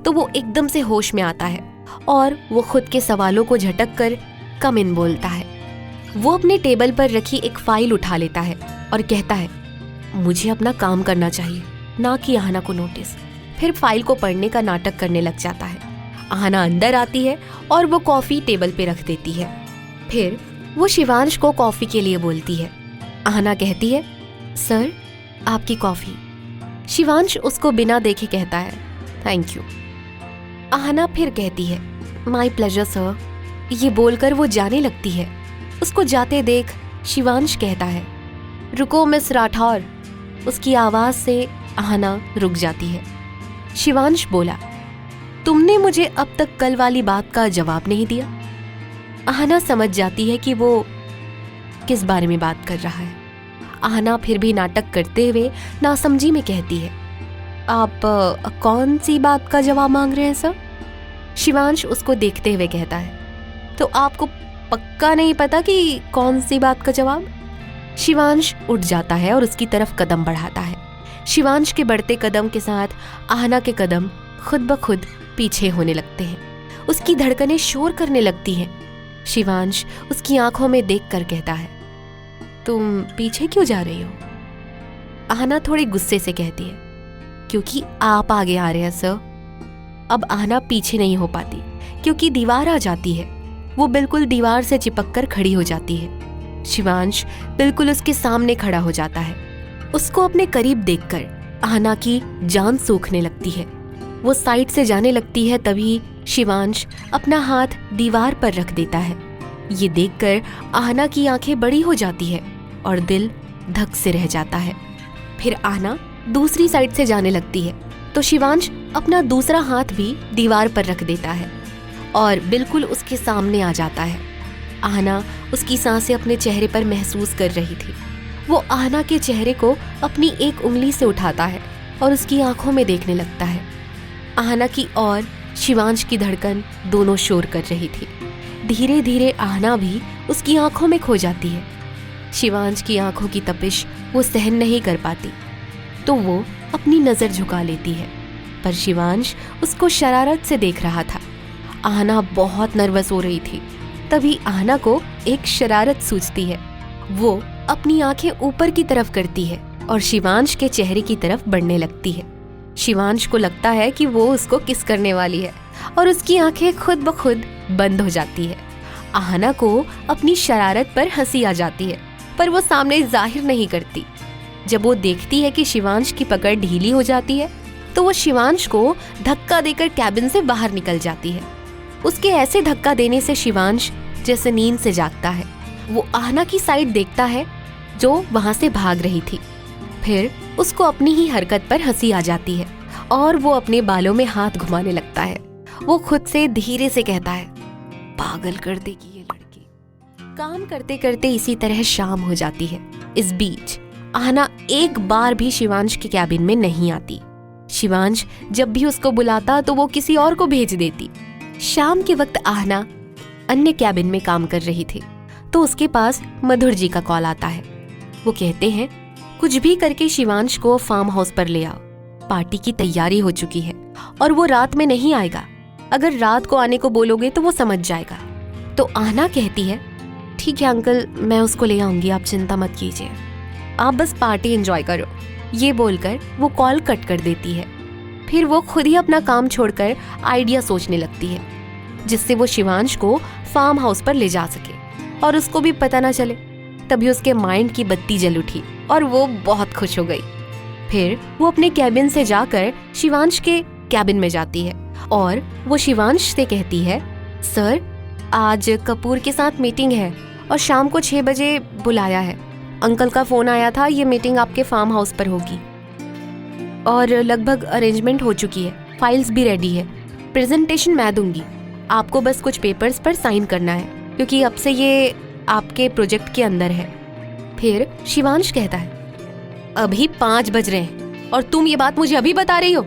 तो वो एकदम से होश में आता है और वो खुद के सवालों को झटक कर कम इन बोलता है। वो अपने टेबल पर रखी एक फाइल उठा लेता है और कहता है, मुझे अपना काम करना चाहिए, ना कि आहना को नोटिस। फिर फाइल को पढ़ने का नाटक करने लग जाता है आहना अंदर आती है और वो कॉफी टेबल पे रख देती है। फिर वो शिवांश को कॉफी के लिए बोलती है। आहना कहती है, सर आपकी कॉफी। शिवांश उसको बिना देखे कहता है, थैंक यू। आहना फिर कहती है, माय प्लेजर सर। ये बोलकर वो जाने लगती है। उसको जाते देख शिवांश कहता है, रुको मिस राठौर। उसकी आवाज से आहना रुक जाती है। शिवांश बोला, तुमने मुझे अब तक कल वाली बात का जवाब नहीं दिया। आहना समझ जाती है कि वो किस बारे में बात कर रहा है। आहना फिर भी नाटक करते हुए नासमझी में कहती है, आप कौन सी बात का जवाब मांग रहे हैं सर? शिवांश उसको देखते हुए कहता है, तो आपको पक्का नहीं पता कि कौन सी बात का जवाब? शिवांश उठ जाता है और उसकी तरफ कदम बढ़ाता है। शिवांश के बढ़ते कदम के साथ आहना के कदम खुद ब खुद पीछे होने लगते हैं। उसकी धड़कनें शोर करने लगती हैं। शिवांश उसकी आंखों में देखकर कहता है, तुम पीछे क्यों जा रही हो? आहना थोड़े गुस्से से कहती है, क्योंकि आप आगे आ रहे हैं सर। अब आहना पीछे नहीं हो पाती क्योंकि दीवार आ जाती है। वो बिल्कुल दीवार से चिपक कर खड़ी हो जाती है। शिवांश बिल्कुल उसके सामने खड़ा हो जाता है। उसको अपने करीब देखकर आहना की जान सूखने लगती है। वो साइड से जाने लगती है, तभी शिवांश अपना हाथ दीवार पर रख देता है। ये देखकर आहना की आंखें बड़ी हो जाती है और दिल धक से रह जाता है। फिर आहना दूसरी साइड से जाने लगती है तो शिवांश अपना दूसरा हाथ भी दीवार पर रख देता है और बिल्कुल उसके सामने आ जाता है। आहना उसकी सांसें अपने चेहरे पर महसूस कर रही थी। वो आहना के चेहरे को अपनी एक उंगली से उठाता है और उसकी आंखों में देखने लगता है। आहना की और शिवांश की धड़कन दोनों शोर कर रही थी। धीरे धीरे आहना भी उसकी आंखों में खो जाती है। शिवांश की आंखों की तपिश वो सहन नहीं कर पाती तो वो अपनी नजर झुका लेती है, पर शिवांश उसको शरारत से देख रहा था। आहना बहुत नर्वस हो रही थी। तभी आहना को एक शरारत सूझती है। वो अपनी आंखें ऊपर की तरफ करती है और शिवांश के चेहरे की तरफ बढ़ने लगती है। शिवांश को लगता है कि वो उसको किस करने वाली है और उसकी आंखें खुद ब खुद बंद हो जाती है। आहना को अपनी शरारत पर हंसी आ जाती है, पर वो सामने जाहिर नहीं करती। जब वो देखती है कि शिवांश की पकड़ ढीली हो जाती है तो वो शिवांश को धक्का देकर कैबिन से बाहर निकल जाती है। उसके ऐसे धक्का देने से शिवांश जैसे नींद से जागता है। वो आहना की साइड देखता है जो वहां से भाग रही थी। फिर उसको अपनी ही हरकत पर हंसी आ जाती है और वो अपने बालों में हाथ घुमाने लगता है। वो खुद से धीरे से कहता है, पागल कर देगी ये लड़की। काम करते करते इसी तरह शाम हो जाती है। इस बीच आहना एक बार भी शिवांश के कैबिन में नहीं आती। शिवांश जब भी उसको बुलाता तो वो किसी और को भेज देती। शाम के वक्त आहना अन्य कैबिन में काम कर रही थी तो उसके पास मधुर जी का कॉल आता है। वो कहते हैं, कुछ भी करके शिवांश को फार्म हाउस पर ले आओ। पार्टी की तैयारी हो चुकी है और वो रात में नहीं आएगा। अगर रात को आने को बोलोगे तो वो समझ जाएगा। तो आहना कहती है, ठीक है अंकल, मैं उसको ले आऊंगी, आप चिंता मत कीजिए, आप बस पार्टी एंजॉय करो। ये बोलकर वो कॉल कट कर देती है। फिर वो खुद ही अपना काम छोड़कर आइडिया सोचने लगती है जिससे वो शिवांश को फार्म हाउस पर ले जा सके और उसको भी पता ना चले। तभी उसके माइंड की बत्ती जल उठी और वो बहुत खुश हो गई। फिर वो अपने कैबिन से जाकर शिवांश के कैबिन में जाती है और वो शिवांश से कहती है, सर आज कपूर के साथ मीटिंग है और शाम को 6 बजे बुलाया है। अंकल का फोन आया था, ये मीटिंग आपके फार्म हाउस पर होगी और लगभग अरेंजमेंट हो चुकी है, फाइल्स भी रेडी है। प्रेजेंटेशन मैं दूंगी, आपको बस कुछ पेपर्स पर साइन करना है क्योंकि अब से ये आपके प्रोजेक्ट के अंदर है। फिर शिवांश कहता है, अभी 5 बज रहे हैं और तुम ये बात मुझे अभी बता रही हो?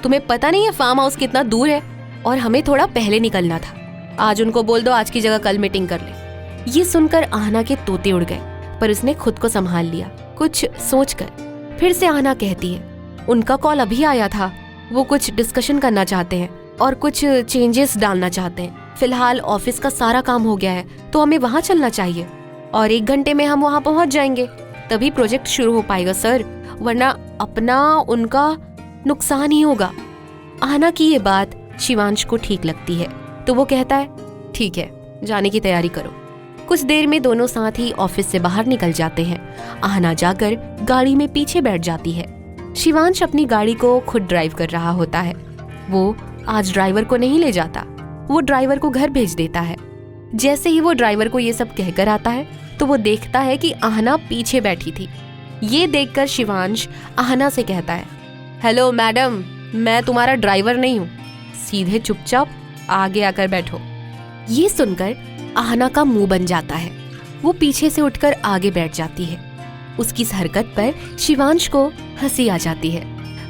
तुम्हें पता नहीं है फार्म हाउस कितना दूर है और हमें थोड़ा पहले निकलना था। आज उनको बोल दो आज की जगह कल मीटिंग कर ले। ये सुनकर आहना के तोते उड़ गए, पर उसने खुद को संभाल लिया कुछ सोचकर। फिर से आहना कहती है, उनका कॉल अभी आया था, वो कुछ डिस्कशन करना चाहते हैं और कुछ चेंजेस डालना चाहते हैं। फिलहाल ऑफिस का सारा काम हो गया है तो हमें वहाँ चलना चाहिए और 1 घंटे में हम वहाँ पहुँच जाएंगे, तभी प्रोजेक्ट शुरू हो पाएगा सर, वरना अपना उनका नुकसान ही होगा। आहना की ये बात शिवांश को ठीक लगती है, तो वो कहता है ठीक है, जाने की तैयारी करो। कुछ देर में दोनों साथ ही ऑफिस से बाहर निकल जाते हैं। आहना जाकर गाड़ी में पीछे बैठ जाती है। शिवांश अपनी गाड़ी को खुद ड्राइव कर रहा होता है। वो आज ड्राइवर को नहीं ले जाता, वो ड्राइवर को घर भेज देता है। जैसे ही वो ड्राइवर को ये सब कहकर आता है तो वो देखता है कि आहना पीछे बैठी थी। ये देखकर शिवांश आहना से कहता है, हेलो मैडम, मैं तुम्हारा ड्राइवर नहीं हूँ, सीधे चुपचाप आगे आकर बैठो। ये सुनकर आहना का मुंह बन जाता है। वो पीछे से उठकर आगे बैठ जाती है। उसकी इस हरकत पर शिवांश को हंसी आ जाती है,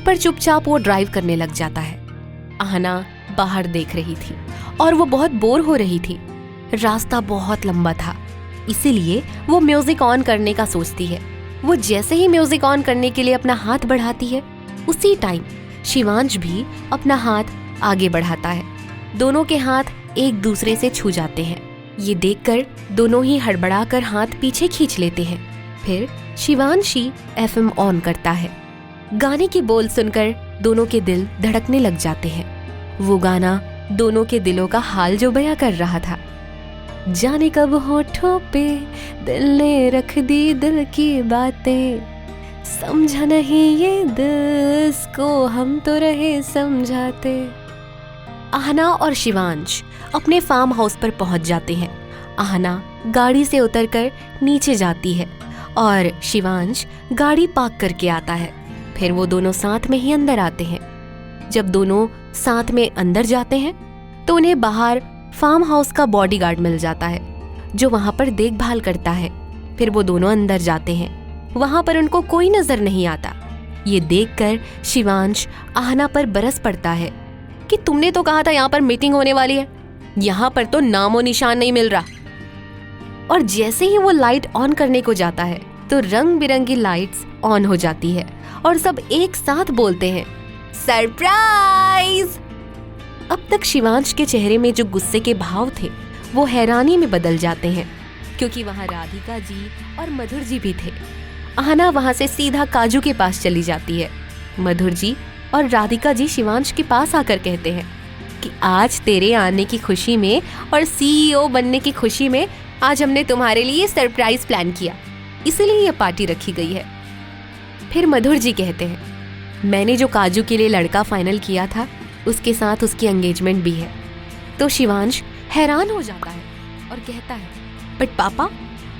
पर चुपचाप वो ड्राइव करने लग जाता है। आहना बाहर देख रही थी और वो बहुत बोर हो रही थी। रास्ता बहुत लंबा था, इसीलिए वो म्यूजिक ऑन करने का सोचती है। वो जैसे ही म्यूजिक ऑन करने के लिए अपना हाथ बढ़ाती है, उसी टाइम शिवांश भी अपना हाथ आगे बढ़ाता है। दोनों के हाथ एक दूसरे से छू जाते हैं। ये देखकर दोनों ही हड़बड़ाकर हाथ पीछे खींच लेते हैं। फिर शिवांश ही एफएम ऑन करता है। गाने के बोल सुनकर दोनों के दिल धड़कने लग जाते हैं। वो गाना दोनों के दिलों का हाल जो बयां कर रहा था। जाने कब होठों पे दिल ने रख दी दिल की बातें, समझा नहीं ये दिल इसको हम तो रहे समझाते। आहना और शिवांश अपने फार्म हाउस पर पहुंच जाते हैं। आहना गाड़ी से उतरकर नीचे जाती है और शिवांश गाड़ी पार्क करके आता है। फिर वो दोनों साथ में ही अंदर आते हैं। जब दोनों साथ में अंदर जाते हैं तो उन्हें बाहर फार्म हाउस का बॉडीगार्ड मिल जाता है, जो वहां पर देखभाल करता है। फिर वो दोनों अंदर जाते हैं। वहां पर उनको कोई नजर नहीं आता। ये देखकर शिवांश आहना पर बरस पड़ता है कि तुमने तो कहा था यहाँ पर मीटिंग होने वाली है, यहाँ पर तो नामो निशान नहीं मिल रहा। और जैसे ही वो लाइट ऑन करने को जाता है तो रंग बिरंगी लाइट्स ऑन हो जाती है और सब एक साथ बोलते हैं, सरप्राइज। अब तक शिवांश के चेहरे में जो गुस्से के भाव थे वो हैरानी में बदल जाते हैं, क्योंकि वहाँ राधिका जी और मधुर जी भी थे। आहना वहाँ से सीधा काजू के पास चली जाती है। मधुर जी और राधिका जी शिवांश के पास आकर कहते हैं कि आज तेरे आने की खुशी में और सीईओ बनने की खुशी में आज हमने तुम्हारे लिए सरप्राइज प्लान किया, इसलिए ये पार्टी रखी गई है। फिर मधुर जी कहते हैं, मैंने जो काजू के लिए लड़का फाइनल किया था उसके साथ उसकी एंगेजमेंट भी है। तो शिवांश हैरान हो जाता है और कहता है, बट पापा,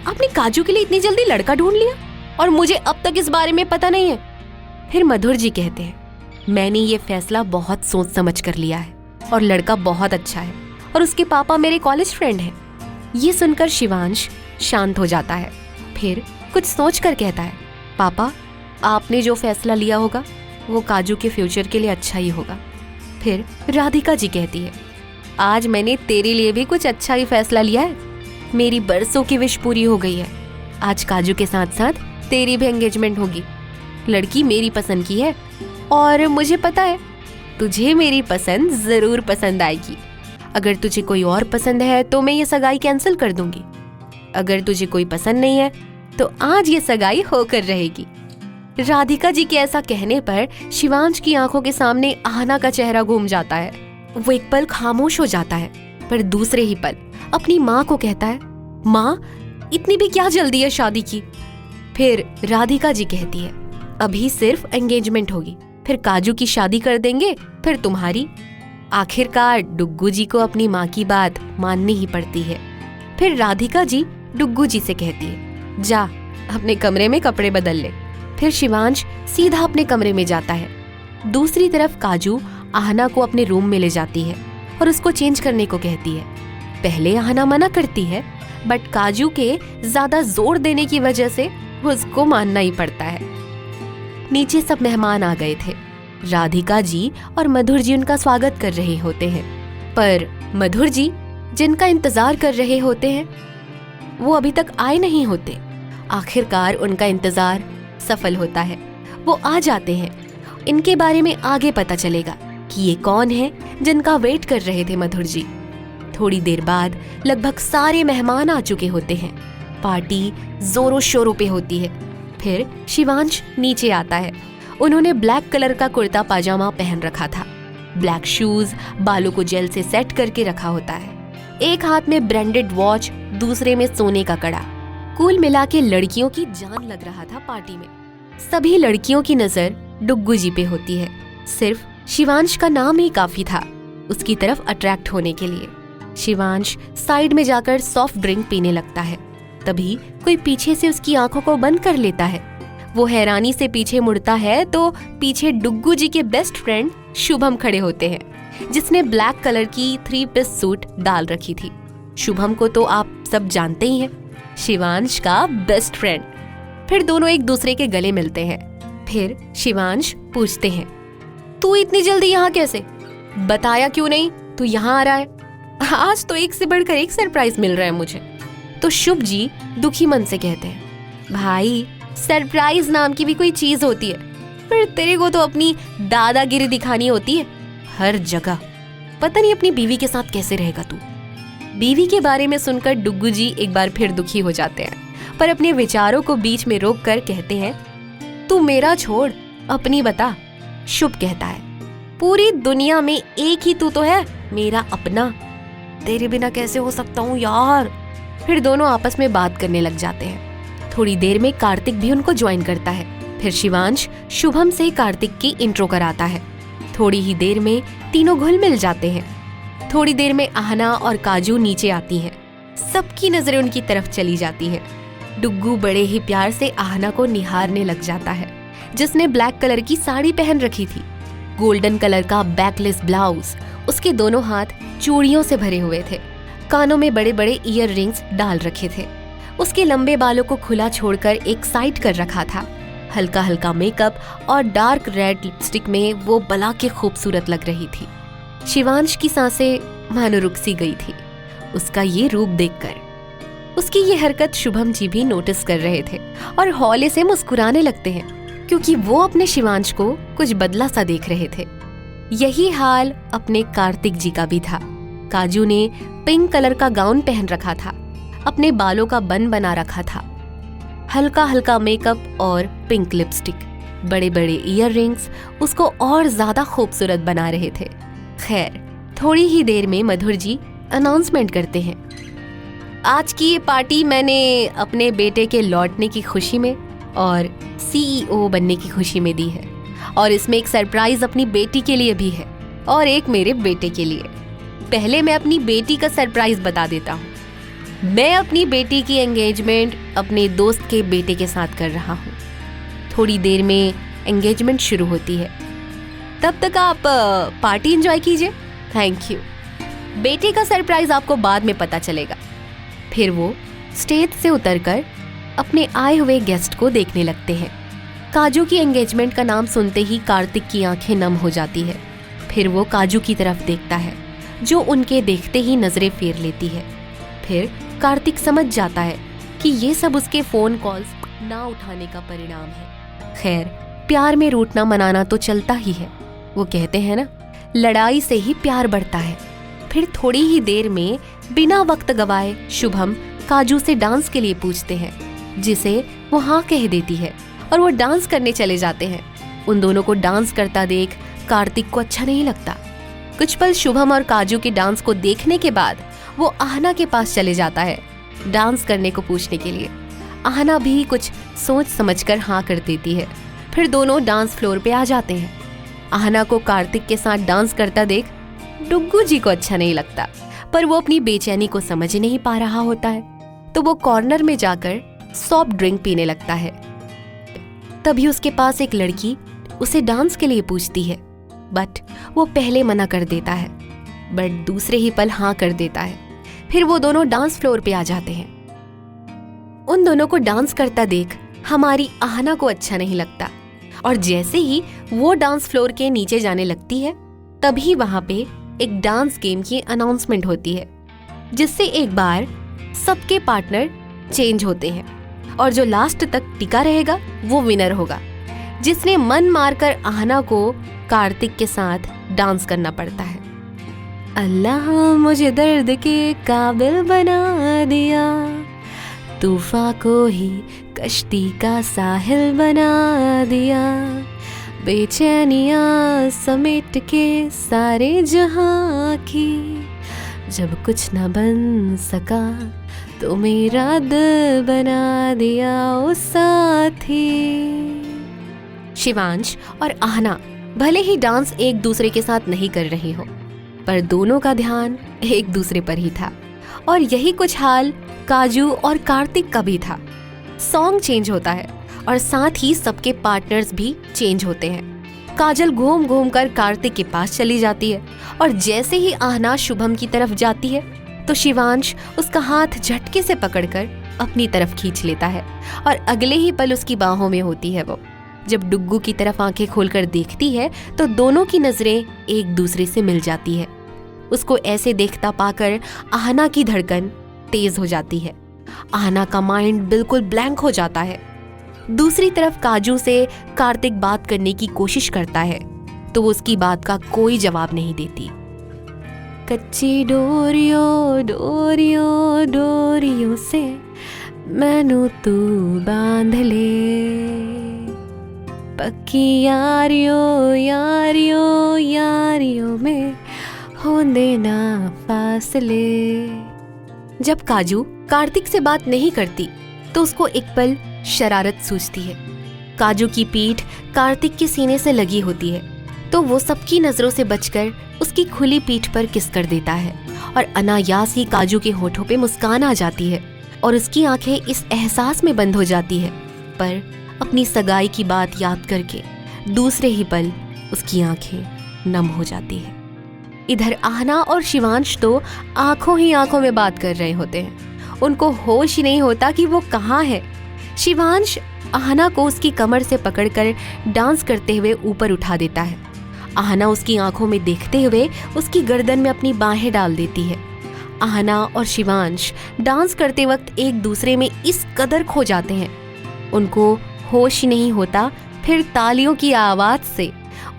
आपने काजू के लिए इतनी जल्दी लड़का ढूंढ लिया और मुझे अब तक इस बारे में पता नहीं है। फिर मधुर जी कहते हैं, मैंने ये फैसला बहुत सोच समझ कर लिया है और लड़का बहुत अच्छा है और उसके पापा मेरे कॉलेज फ्रेंड हैं। ये सुनकर शिवांश शांत हो जाता है। फिर कुछ सोचकर कहता है, पापा, आपने जो फैसला लिया होगा वो काजू के फ्यूचर के लिए अच्छा ही होगा। फिर राधिका जी कहती है, आज मैंने तेरे लिए भी कुछ अच्छा ही फैसला लिया है। मेरी बरसों की विश पूरी हो गई है। आज काजू के साथ साथ तेरी भी एंगेजमेंट होगी। लड़की मेरी पसंद की है और मुझे पता है तुझे मेरी पसंद जरूर पसंद आएगी। अगर तुझे कोई और पसंद है तो मैं ये सगाई कैंसिल कर दूंगी। अगर तुझे कोई पसंद नहीं है तो आज ये सगाई होकर रहेगी। राधिका जी के ऐसा कहने पर शिवांश की आंखों के सामने आहना का चेहरा घूम जाता है। वो एक पल खामोश हो जाता है, पर दूसरे ही पल अपनी माँ को कहता है, माँ, इतनी भी क्या जल्दी है शादी की। फिर राधिका जी कहती है, अभी सिर्फ एंगेजमेंट होगी, फिर काजू की शादी कर देंगे, फिर तुम्हारी। आखिरकार डुग्गू जी को अपनी माँ की बात माननी ही पड़ती है। फिर राधिका जी डुग्गू जी से कहती है, जा अपने कमरे में कपड़े बदल ले। फिर शिवांश सीधा अपने कमरे में जाता है। दूसरी तरफ काजू आहना को अपने रूम में ले जाती है और उसको चेंज करने को कहती है। पहले आहना मना करती है, बट काजू के ज्यादा जोर देने की वजह से उसको मानना ही पड़ता है। नीचे सब मेहमान आ गए थे। राधिका जी और मधुर जी उनका स्वागत कर रहे होते हैं, पर मधुर जी जिनका इंतजार कर रहे होते हैं वो अभी तक आए नहीं होते। आखिरकार उनका इंतजार सफल होता है। वो आ जाते हैं। इनके बारे में आगे पता चलेगा कि ये कौन है जिनका वेट कर रहे थे मधुर जी। थोड़ी देर बाद लगभग सारे मेहमान आ चुके होते हैं। पार्टी जोरों शोरों पे होती है। फिर शिवांश नीचे आता है। उन्होंने ब्लैक कलर का कुर्ता पाजामा पहन रखा था। ब्लैक शूज, बालों को जेल से सेट करके रखा होता है। एक हाथ में ब्रांडेड वॉच, दूसरे में सोने का कड़ा। कुल मिला के लड़कियों की जान लग रहा था पार्टी में। सभी लड़कियों की नजर डुग्गू जी पे होती है। सिर्फ शिवांश का नाम ही काफी था उसकी तरफ अट्रैक्ट होने के लिए। शिवांश साइड में जाकर सॉफ्ट ड्रिंक पीने लगता है। तभी कोई पीछे से उसकी आंखों को बंद कर लेता है। वो हैरानी से पीछे मुड़ता है तो पीछे डुग्गू जी के बेस्ट फ्रेंड शुभम खड़े होते हैं, जिसने ब्लैक कलर की 3 पीस सूट डाल रखी थी। शुभम को तो आप सब जानते ही हैं, शिवांश का बेस्ट फ्रेंड। फिर दोनों एक दूसरे के गले मिलते हैं। फिर शिवांश पूछते हैं, तू इतनी जल्दी यहाँ कैसे? बताया क्यों नहीं तू यहाँ आ रहा है? आज तो एक से बढ़कर एक सरप्राइज मिल रहा है मुझे। तो शुभ जी दुखी मन से कहते हैं, भाई सरप्राइज नाम की भी कोई चीज होती है, पर तेरे को तो अपनी दादागिरी दिखानी होती है हर जगह। पता नहीं अपनी बीवी के साथ कैसे रहेगा तू। बीवी के बारे में सुनकर डुग्गू जी एक बार फिर दुखी हो जाते हैं, पर अपने विचारों को बीच में रोक कर कहते हैं, तू मेरा छोड़, अपनी बता। शुभ कहता है, पूरी दुनिया में एक ही तू तो है मेरा अपना, तेरे बिना कैसे हो सकता हूँ यार। फिर दोनों आपस में बात करने लग जाते हैं। थोड़ी देर में कार्तिक भी उनको ज्वाइन करता है। फिर शिवांश शुभम से कार्तिक की इंट्रो कराता है। थोड़ी ही देर में तीनों घुल मिल जाते हैं। थोड़ी देर में आहना और काजू नीचे आती हैं। सबकी नजरें उनकी तरफ चली जाती हैं। डुग्गू बड़े ही प्यार से आहना को निहारने लग जाता है, जिसने ब्लैक कलर की साड़ी पहन रखी थी, गोल्डन कलर का बैकलेस ब्लाउज, उसके दोनों हाथ चूड़ियों से भरे हुए थे, कानों में बड़े बड़े ईयर रिंग्स डाल रखे थे। उसके लंबे बालों को खुला छोड़कर एक साइड कर रखा था। हल्का हल्का मेकअप और डार्क रेड लिपस्टिक में वो बला के खूबसूरत लग रही थी। शिवांश की सांसें मानो रुक सी गई थी उसका ये रूप देखकर। उसकी ये हरकत शुभम जी भी नोटिस कर रहे थे और हौले से मुस्कुराने लगते हैं, क्योंकि वो अपने शिवांश को कुछ बदला सा देख रहे थे। यही हाल अपने कार्तिक जी का भी था। काजू ने पिंक कलर का गाउन पहन रखा था, अपने बालों का बन बना रखा था, हल्का हल्का मेकअप और पिंक लिपस्टिक, बड़े बड़े ईयर रिंग्स उसको और ज्यादा खूबसूरत बना रहे थे। खैर, थोड़ी ही देर में मधुर जी अनाउंसमेंट करते हैं, आज की ये पार्टी मैंने अपने बेटे के लौटने की खुशी में और CEO बनने की खुशी में दी है, और इसमें एक सरप्राइज अपनी बेटी के लिए भी है और एक मेरे बेटे के लिए। पहले मैं अपनी बेटी का सरप्राइज बता देता हूँ। मैं अपनी बेटी की एंगेजमेंट अपने दोस्त के बेटे के साथ कर रहा हूँ। थोड़ी देर में एंगेजमेंट शुरू होती है, तब तक आप पार्टी एंजॉय कीजिए। Thank you. बेटे का सरप्राइज आपको बाद में पता चलेगा। फिर वो स्टेज से उतरकर अपने आए हुए गेस्ट को देखने लगते हैं। काजू की एंगेजमेंट का नाम सुनते ही कार्तिक की आंखें नम हो जाती है। फिर वो काजू की तरफ देखता है, जो उनके देखते ही नजरें फेर लेती है। फिर कार्तिक समझ जाता है कि ये सब उसके फोन कॉल्स ना उठाने का परिणाम है। खैर, प्यार में रूठना मनाना तो चलता ही है। वो कहते हैं ना, लड़ाई से ही प्यार बढ़ता है। फिर थोड़ी ही देर में बिना वक्त गवाए शुभम काजू से डांस के लिए पूछते हैं, जिसे वो हाँ कह देती है और वो डांस करने चले जाते हैं। उन दोनों को डांस करता देख कार्तिक को अच्छा नहीं लगता। कुछ पल शुभम और काजू के डांस को देखने के बाद वो आहना के पास चले जाता है डांस करने को पूछने के लिए। आहना भी कुछ सोच समझकर हाँ कर देती है। फिर दोनों डांस फ्लोर पे आ जाते हैं। आहना को कार्तिक के साथ डांस करता देख डुग्गू जी को अच्छा नहीं लगता, पर वो अपनी बेचैनी को समझ नहीं पा रहा होता है, तो वो कॉर्नर में जाकर सॉफ्ट ड्रिंक पीने लगता है। तभी उसके पास एक लड़की उसे डांस के लिए पूछती है, बट वो पहले मना कर देता है, बट दूसरे ही पल हाँ कर देता है। फिर वो दोनों डांस फ्लोर पे आ जाते हैं। उन दोनों को डांस करता देख हमारी आहना को अच्छा नहीं लगता, और जैसे ही वो डांस फ्लोर के नीचे जाने लगती है, तभी वहां पे एक डांस गेम की अनाउंसमेंट होती है, जिससे एक बार सबके पार्टनर चेंज होते हैं और जो लास्ट तक टिका रहेगा वो विनर होगा, जिसने मन मारकर आहना को कार्तिक के साथ डांस करना पड़ता है। अल्लाह मुझे दर्द के काबिल बना दिया, तूफान को ही कश्ती का साहिल बना दिया, बेचैनियाँ समेट के सारे जहां की, जब कुछ न बन सका तो मेरा दिल बना दिया ओ साथी। शिवांश और आहना भले ही डांस एक दूसरे के साथ नहीं कर रहे हो, पर दोनों का ध्यान एक दूसरे पर ही था। और यही कुछ हाल काजू और कार्तिक का भी था। सॉन्ग चेंज होता है और साथ ही सबके पार्टनर्स भी चेंज होते हैं। काजल घूम घूम कर कार्तिक के पास चली जाती है और जैसे ही आहना शुभम की तरफ जाती है तो शिवांश उसका हाथ झटके से पकड़कर अपनी तरफ खींच लेता है और अगले ही पल उसकी बाहों में होती है वो। जब डुग्गू की तरफ आंखें खोलकर देखती है तो दोनों की नजरें एक दूसरे से मिल जाती है। उसको ऐसे देखता पाकर आहना की धड़कन तेज हो जाती है। आहना का माइंड बिल्कुल ब्लैंक हो जाता है। दूसरी तरफ काजू से कार्तिक बात करने की कोशिश करता है तो वो उसकी बात का कोई जवाब नहीं देती। कच्ची डोरियों डोरियों डोरियों से मैनू तू बांध ले, पक्की यारियों यारियों यारियों में होंदे ना फासले। जब काजू कार्तिक से बात नहीं करती तो उसको एक पल शरारत सूझती है। काजू की पीठ कार्तिक के सीने से लगी होती है तो वो सबकी नजरों से बचकर उसकी खुली पीठ पर किस कर देता है और अनायास ही काजू के होठों पे मुस्कान आ जाती है और उसकी आंखें इस एहसास में बंद हो जाती है, पर अपनी सगाई की बात याद करके दूसरे ही पल उसकी आंखें नम हो जाती है। इधर आहना और शिवांश तो आंखों ही आंखों में बात कर रहे होते हैं। उनको होश ही नहीं होता कि वो कहाँ है। शिवांश आहना को उसकी कमर से पकड़कर डांस करते हुए ऊपर उठा देता है। आहना उसकी आंखों में देखते हुए उसकी गर्दन में अपनी बाहें डाल देती है। आहना और शिवांश डांस करते वक्त एक दूसरे में इस कदर खो जाते हैं, उनको होश ही नहीं होता। फिर तालियों की आवाज से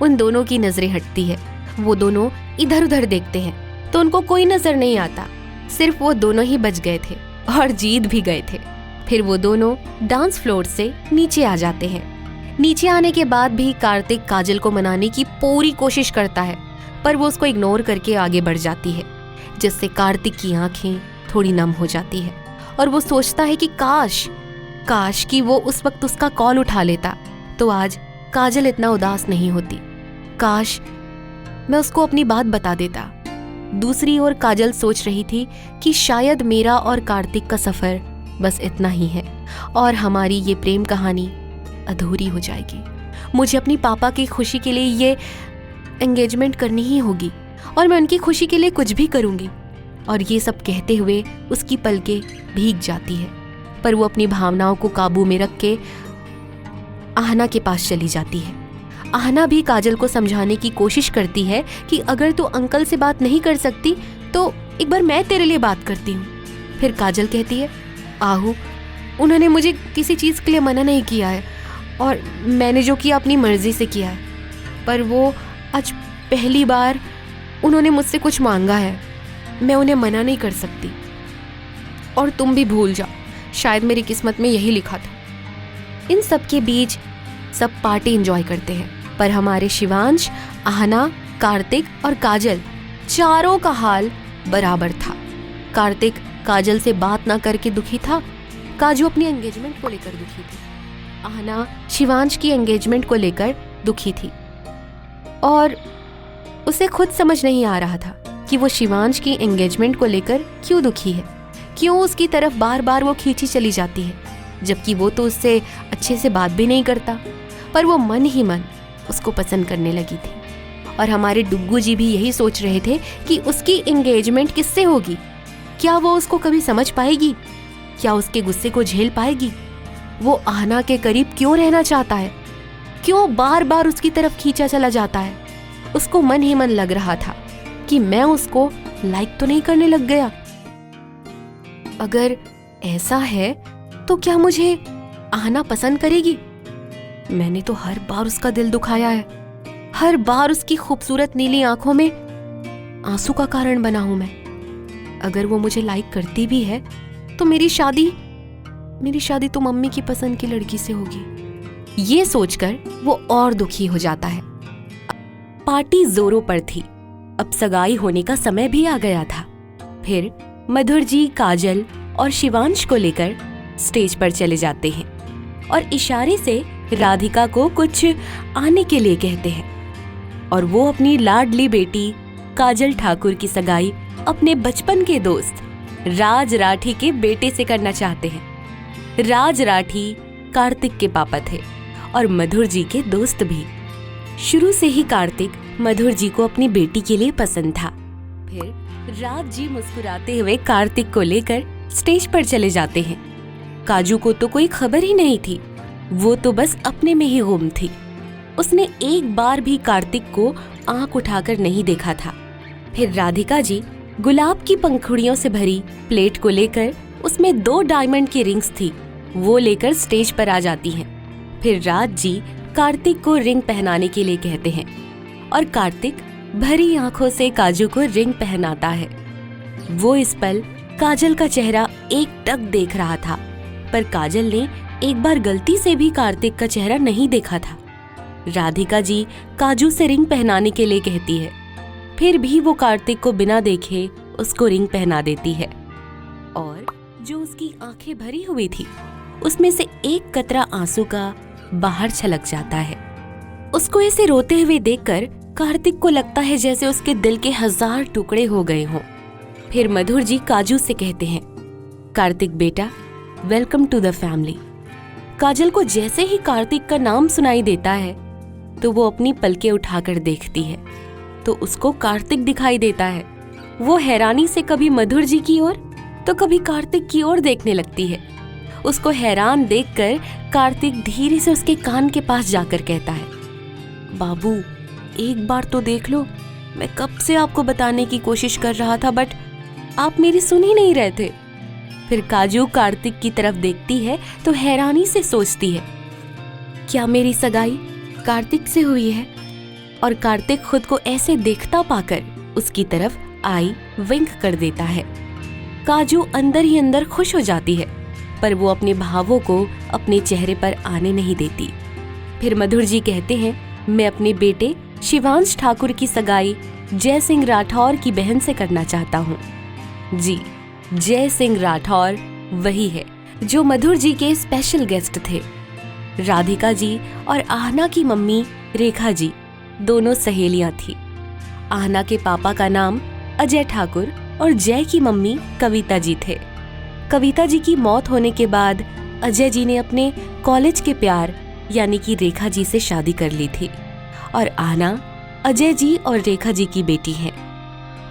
उन दोनों की नजरें हटती है। वो दोनों इधर उधर देखते हैं तो उनको कोई नजर नहीं आता, सिर्फ वो दोनों ही बच गए थे और जीत भी गए थे। फिर वो दोनों डांस फ्लोर से नीचे आ जाते हैं। नीचे आने के बाद भी कार्तिक काजल को मनाने की पूरी कोशिश करता है, पर वो उसको इग्नोर करके आगे बढ़ जाती है, जिससे कार्तिक की आंखें थोड़ी नम हो जाती है और वो सोचता है कि काश कि वो उस वक्त उसका कॉल उठा लेता तो आज काजल इतना उदास नहीं होती। काश मैं उसको अपनी बात बता देता। दूसरी ओर काजल सोच रही थी कि शायद मेरा और कार्तिक का सफर बस इतना ही है और हमारी ये प्रेम कहानी अधूरी हो जाएगी। मुझे अपनी पापा की खुशी के लिए ये एंगेजमेंट करनी ही होगी और मैं उनकी खुशी के लिए कुछ भी करूंगी। और ये सब कहते हुए उसकी पलकें भीग जाती है, पर वो अपनी भावनाओं को काबू में रख के आहना के पास चली जाती है। आहना भी काजल को समझाने की कोशिश करती है कि अगर तू अंकल से बात नहीं कर सकती तो एक बार मैं तेरे लिए बात करती हूँ। फिर काजल कहती है, आहू उन्होंने मुझे किसी चीज़ के लिए मना नहीं किया है और मैंने जो किया अपनी मर्जी से किया है, पर वो आज पहली बार उन्होंने मुझसे कुछ मांगा है, मैं उन्हें मना नहीं कर सकती। और तुम भी भूल जाओ, शायद मेरी किस्मत में यही लिखा था। इन सब के बीच सब पार्टी एंजॉय करते हैं, पर हमारे शिवांश, आहना, कार्तिक और काजल चारों का हाल बराबर था। कार्तिक काजल से बात ना करके दुखी था, काजू अपनी एंगेजमेंट को लेकर दुखी थी, आहना शिवांश की एंगेजमेंट को लेकर दुखी थी और उसे खुद समझ नहीं आ रहा था कि वो शिवांश की एंगेजमेंट को लेकर क्यों दुखी है, क्यों उसकी तरफ बार बार वो खींची चली जाती है, जबकि वो तो उससे अच्छे से बात भी नहीं करता, पर वो मन ही मन उसको पसंद करने लगी थी। और हमारे डुग्गू जी भी यही सोच रहे थे कि उसकी एंगेजमेंट किससे होगी, क्या वो उसको कभी समझ पाएगी, क्या उसके गुस्से को झेल पाएगी, वो आहना के करीब क्यों रहना चाहता है, क्यों बार बार उसकी तरफ खींचा चला जाता है। उसको मन ही मन लग रहा था कि मैं उसको लाइक तो नहीं करने लग गया। अगर ऐसा है तो क्या मुझे आहना पसंद करेगी? मैंने तो हर बार उसका दिल दुखाया है, हर बार उसकी खूबसूरत नीली आंखों में आंसू का कारण बना हूं मैं। अगर वो मुझे लाइक करती भी है तो मेरी शादी तो मम्मी की पसंद की लड़की से होगी। ये सोचकर वो और दुखी हो जाता है। पार्टी जोरों पर थी, अब सगाई होने का समय भी आ गया था। फिर मधुर जी काजल और शिवांश को लेकर स्टेज पर चले जाते हैं और इशारे से राधिका को कुछ आने के लिए कहते हैं और वो अपनी लाडली बेटी काजल ठाकुर की सगाई अपने बचपन के दोस्त राज राठी के बेटे से करना चाहते हैं। राज राठी कार्तिक के पापा थे और मधुर जी के दोस्त भी। शुरू से ही कार्तिक मधुर जी को अपनी बेटी के लिए पसंद था। फिर राज जी मुस्कुराते हुए कार्तिक को लेकर स्टेज पर चले जाते हैं। काजू को तो कोई खबर ही नहीं थी, वो तो बस अपने में ही गुम थी। उसने एक बार भी कार्तिक को आंख उठाकर नहीं देखा था। फिर राधिका जी गुलाब की पंखुड़ियों से भरी प्लेट को लेकर, उसमें 2 डायमंड की रिंग्स थी, वो लेकर स्टेज पर आ जाती हैं। फिर राज जी कार्तिक को रिंग पहनाने के लिए कहते हैं और कार्तिक भरी आंखों से काजू को रिंग पहनाता है। वो इस पल काजल का चेहरा एकटक देख रहा था, पर काजल ने एक बार गलती से भी कार्तिक का चेहरा नहीं देखा था। राधिका जी काजू से रिंग पहनाने के लिए कहती है, फिर भी वो कार्तिक को बिना देखे उसको रिंग पहना देती है और जो उसकी आंखें भरी हुई थी उसमें से एक कतरा आंसू का बाहर छलक जाता है। उसको ऐसे रोते हुए देखकर कार्तिक को लगता है जैसे उसके दिल के 1000 टुकड़े हो गए हों। फिर मधुर जी काजू से कहते हैं, कार्तिक बेटा, वेलकम टू द फैमिली। काजल को जैसे ही कार्तिक का नाम सुनाई देता है तो वो अपनी पलकें उठाकर देखती है तो उसको कार्तिक दिखाई देता है। वो हैरानी से कभी मधुर जी की ओर तो कभी कार्तिक की ओर देखने लगती है। उसको हैरान देखकर कार्तिक धीरे से उसके कान के पास जाकर कहता है, बाबू एक बार तो देख लो, मैं कब से आपको बताने की कोशिश कर रहा था बट आप मेरी सुन ही नहीं रहे थे। फिर काजू कार्तिक की तरफ देखती है तो हैरानी से सोचती है, क्या मेरी सगाई कार्तिक से हुई है? और कार्तिक खुद को ऐसे देखता पाकर उसकी तरफ आई विंक कर देता है। काजू अंदर ही अंदर खुश हो जाती है, पर वो अपने भावों को अपने चेहरे पर आने नहीं देती। फिर मधुर जी कहते हैं, मैं अपने बेटे शिवांश ठाकुर की सगाई जय सिंह राठौर की बहन से करना चाहता हूँ। जी, जय सिंह राठौर वही है जो मधुर जी के स्पेशल गेस्ट थे। राधिका जी और आहना की मम्मी रेखा जी दोनों सहेलियां थी। आहना के पापा का नाम अजय ठाकुर और जय की मम्मी कविता जी थे। कविता जी की मौत होने के बाद अजय जी ने अपने कॉलेज के प्यार यानी कि रेखा जी से शादी कर ली थी और आहना अजय जी और रेखा जी की बेटी है।